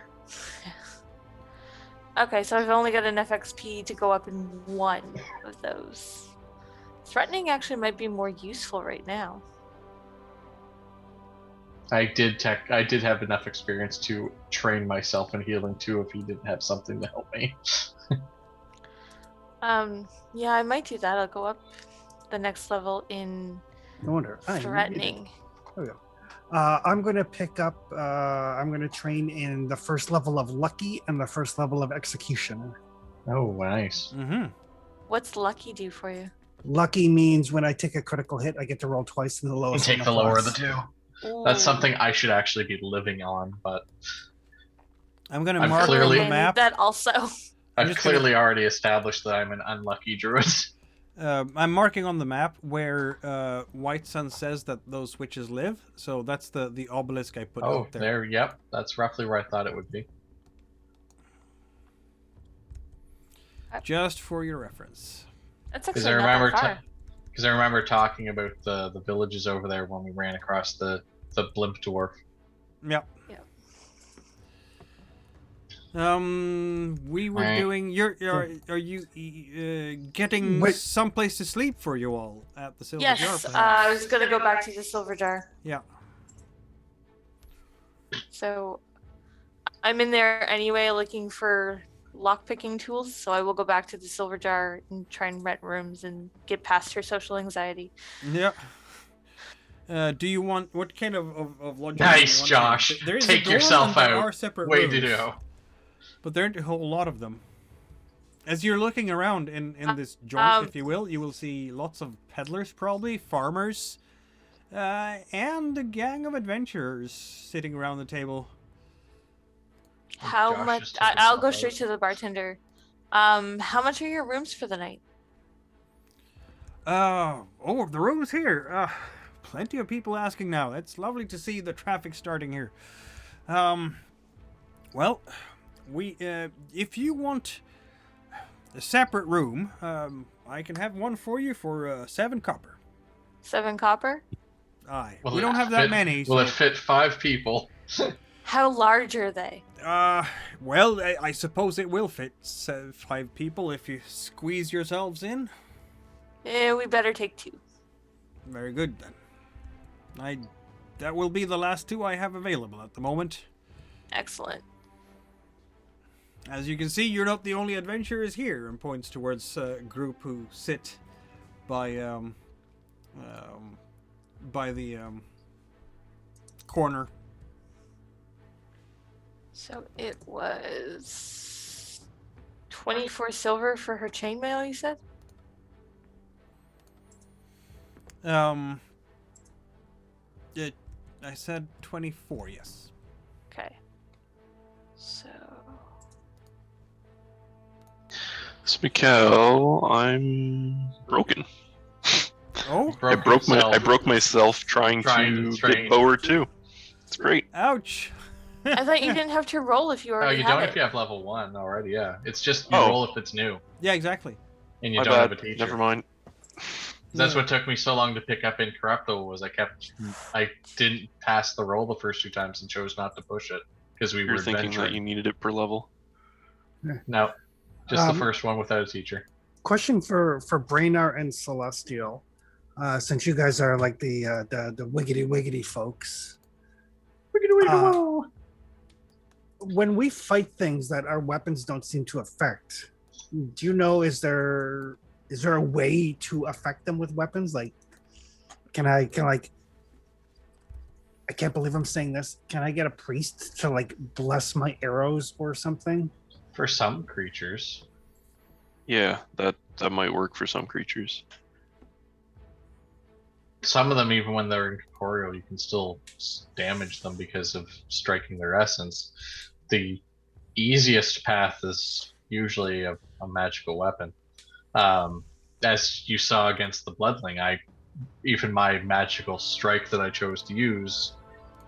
D: Okay, so I've only got enough XP to go up in 1 of those. Threatening actually might be more useful right now.
C: I did have enough experience to train myself in healing too if he didn't have something to help me.
D: Yeah, I might do that. I'll go up the next level in
B: No wonder.
D: threatening.
B: There we go. I'm going to pick up, I'm going to train in the first level of Lucky and the first level of Executioner.
C: Oh, nice.
A: Mm-hmm.
D: What's lucky do for you?
B: Lucky means when I take a critical hit, I get to roll twice and the
C: And
B: lowest.
C: take
B: one
C: the lower of the
B: applies.
C: 2. That's
D: Ooh.
C: something I should actually be living on, but
A: I'm gonna
C: I'm
A: mark
C: clearly-
A: on the
D: I need
A: map.
D: that also.
C: I've
A: just gonna-
C: clearly already established that I'm an unlucky druid.
A: I'm marking on the map where White Sun says that those witches live. So that's the obelisk I put
C: Oh,
A: up there.
C: there, yep. That's roughly where I thought it would be.
A: Just for your reference.
D: That's
C: Because
D: actually
C: I
D: not
C: remember,
D: that far.
C: because I remember talking about the villages over there when we ran across the blimp dwarf.
A: Yep.
D: Yep.
A: We were
C: Right.
A: doing. Are you getting
B: Wait.
A: someplace to sleep for you all at the Silver Jar?
D: Yes,
A: perhaps?
D: I was gonna go back to the silver jar.
A: Yeah.
D: So I'm in there anyway looking for lockpicking tools, so I will go back to the silver jar and try and rent rooms and get past her social anxiety.
A: Yeah. Do you want what kind of lodging?
C: Nice,
A: do you want?
C: Josh.
A: There is
C: Take
A: a dorm
C: yourself
A: and there
C: out.
A: are separate
C: Way
A: rooms,
C: to do.
A: but there aren't a whole lot of them. As you're looking around in this joint, if you will see lots of peddlers, probably farmers, and a gang of adventurers sitting around the table.
D: How
C: Josh
D: much?
C: just took
D: I'll go
C: himself
D: straight
C: out.
D: to the bartender. How much are your rooms for the night?
A: Oh, the room's here. Plenty of people asking now. It's lovely to see the traffic starting here. Well, we if you want a separate room, I can have one for you for 7 copper.
D: 7 copper?
A: Aye,
C: Will
A: we
C: it
A: don't have that
C: fit-
A: many.
C: Will
A: So,
C: it fit 5 people?
D: How large are they?
A: well, I suppose it will fit 5 people if you squeeze yourselves in.
D: We better take 2.
A: Very good then. That will be the last 2 I have available at the moment.
D: Excellent.
A: As you can see, you're not the only adventurers here, and points towards a group who sit by the corner.
D: So it was 24 silver for her chainmail, you said?
A: I said 24, yes.
D: Okay. So
E: Mikkel, I'm broken.
A: Oh,
E: I broke myself trying
C: Trying
E: to
C: to train.
E: get Bower too. It's great.
A: ouch.
D: I thought you didn't have to roll if you
C: Oh,
D: already
C: you
D: had
C: don't
D: it.
C: if you have level 1 already, yeah. It's just you
E: Oh.
C: roll if it's new.
A: Yeah, exactly.
C: And you
E: My
C: don't
E: bad.
C: have a teacher.
E: Never mind.
C: That's
A: Yeah.
C: what took me so long to pick up Incorruptible was I didn't pass the roll the first 2 times and chose not to push it because we
E: You're
C: were
E: thinking
C: adventuring.
E: that you needed it per level.
C: No, just the
B: Um,
C: first one without a teacher.
B: Question for Brainar and Celestial, since you guys are like the wiggity wiggity folks. When we fight things that our weapons don't seem to affect, do you know is there a way to affect them with weapons? Like, can I can't believe I'm saying this. Can I get a priest to like bless my arrows or something?
C: For some creatures,
E: Yeah, that might work for some creatures.
C: some of them, even when they're incorporeal, you can still damage them because of striking their essence. The easiest path is usually a magical weapon. As you saw against the Bloodling, even my magical strike that I chose to use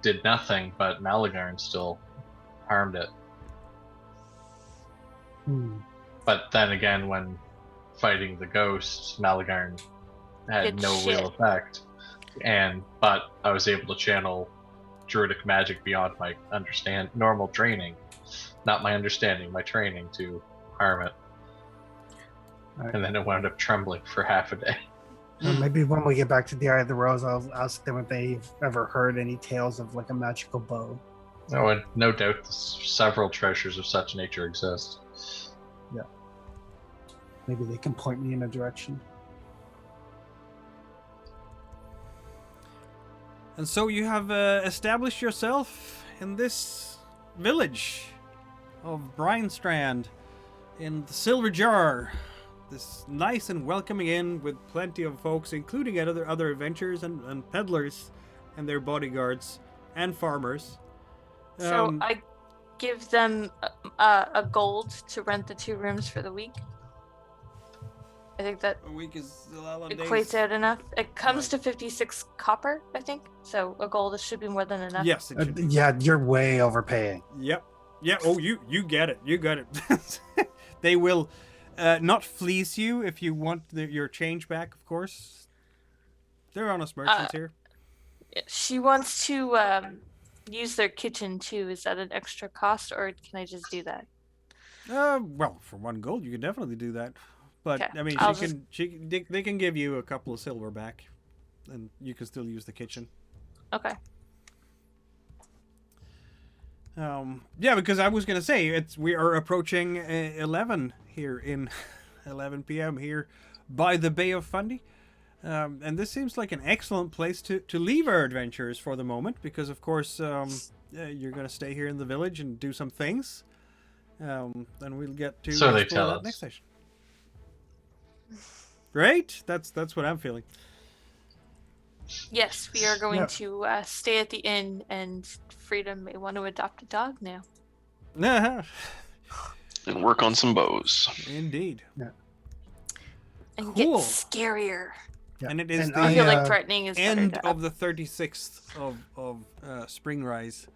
C: did nothing, but Malagarn still harmed it. But then again, when fighting the ghost, Malagarn had
D: Good
C: no
D: shit.
C: real effect. But I was able to channel druidic magic beyond my normal training. Not my understanding, my training to harm it.
B: Right.
C: And then it wound up trembling for half a day.
B: Well, maybe when we get back to the Eye of the Rose, I'll ask them if they've ever heard any tales of like a magical bow.
C: Oh, and no doubt several treasures of such nature exist.
B: Maybe they can point me in a direction.
A: And so you have established yourself in this village of Brinestrand in the Silver Jar. This nice and welcoming inn with plenty of folks, including other adventurers and peddlers and their bodyguards and farmers.
D: So I give them a gold to rent the 2 rooms for the week. I think that
A: a week is a lot of
D: equates
A: days.
D: out enough. It comes
A: Right.
D: to 56 copper, I think. So a gold should be more than enough.
A: Yes, it should be.
B: Yeah, you're way overpaying.
A: Yep. Yeah. Oh, you get it. You got it. They will not fleece you if you want your change back, of course. They're honest merchants here.
D: She wants to use their kitchen too. Is that an extra cost, or can I just do that?
A: Well, for 1 gold, you can definitely do that. But
D: Okay,
A: I mean,
D: I'll
A: they can give you a couple of silver back, and you can still use the kitchen.
D: Okay.
A: Yeah, because I was gonna say we are approaching 11 here in 11 p.m. here by the Bay of Fundy, and this seems like an excellent place to leave our adventurers for the moment, because of course you're gonna stay here in the village and do some things. Then we'll get to
C: So they
A: explore
C: tell
A: that
C: us.
A: next session. Right? That's what I'm feeling.
D: Yes, we are going
B: Yeah.
D: to stay at the inn, and Freedom may want to adopt a dog now.
E: And work on some bows.
A: Indeed.
D: And
A: Cool.
D: get scarier.
B: Yeah.
A: And it is
B: And
A: the
D: I feel like
B: uh,
D: threatening is better
A: end
D: to
A: of the 36th of Springrise.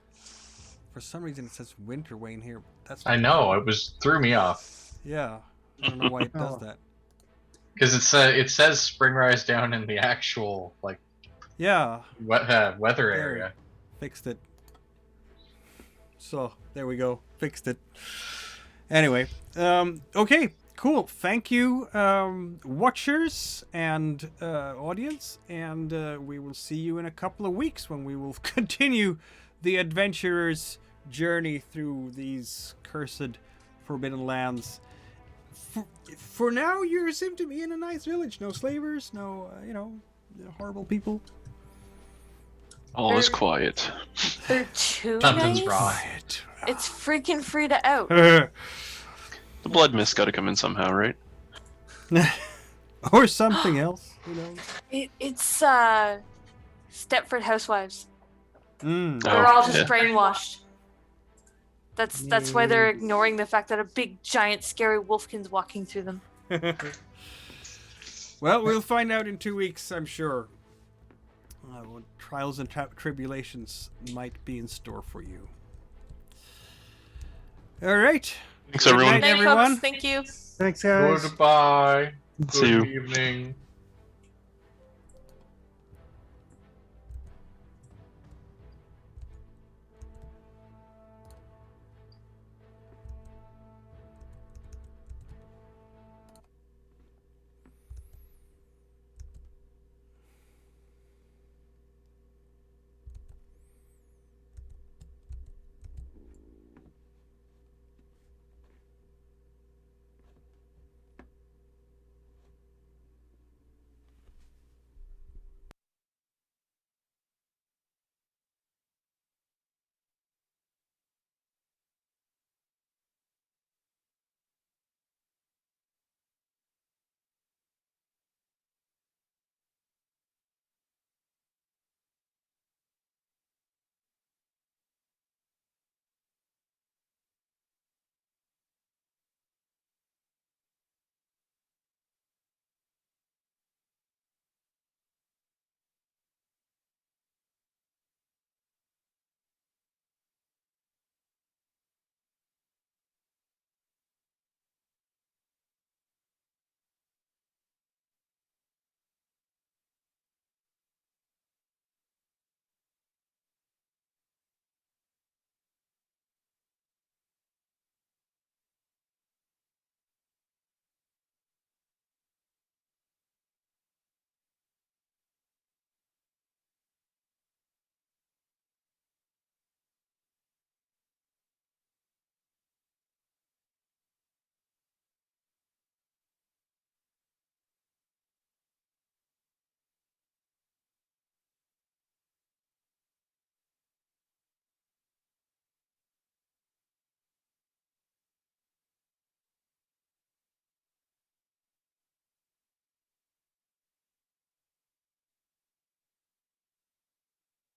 A: For some reason, it says Winter Wane here. That's
C: I know, threw me off.
A: Yeah, I don't know why it does
B: Oh.
A: that.
C: Because it says Springrise down in the actual
A: Yeah,
C: weather
A: There.
C: area.
A: fixed it. So there we go, fixed it. Anyway, okay, cool. Thank you, watchers and audience, and we will see you in a couple of weeks when we will continue the adventurer's journey through these cursed, forbidden lands. For now, you seem to be in a nice village. No slavers, no, horrible people.
E: All is quiet.
D: They're too
C: Something's
D: nice.
C: wrong.
A: Quiet.
D: It's freaking Frida out.
E: The blood mist got to come in somehow, right?
A: Or something else. Who knows?
D: It's Stepford Housewives.
A: Mm.
D: They're all just
E: yeah.
D: brainwashed. That's why they're ignoring the fact that a big, giant, scary wolfkin's walking through them.
A: Well, we'll find out in 2 weeks, I'm sure. What trials and tribulations might be in store for you. All right.
E: Thanks,
A: Good
E: everyone.
A: night,
D: Thank you,
A: everyone.
D: folks. Thank you.
B: Thanks, guys.
C: Goodbye.
E: See you.
C: Good evening.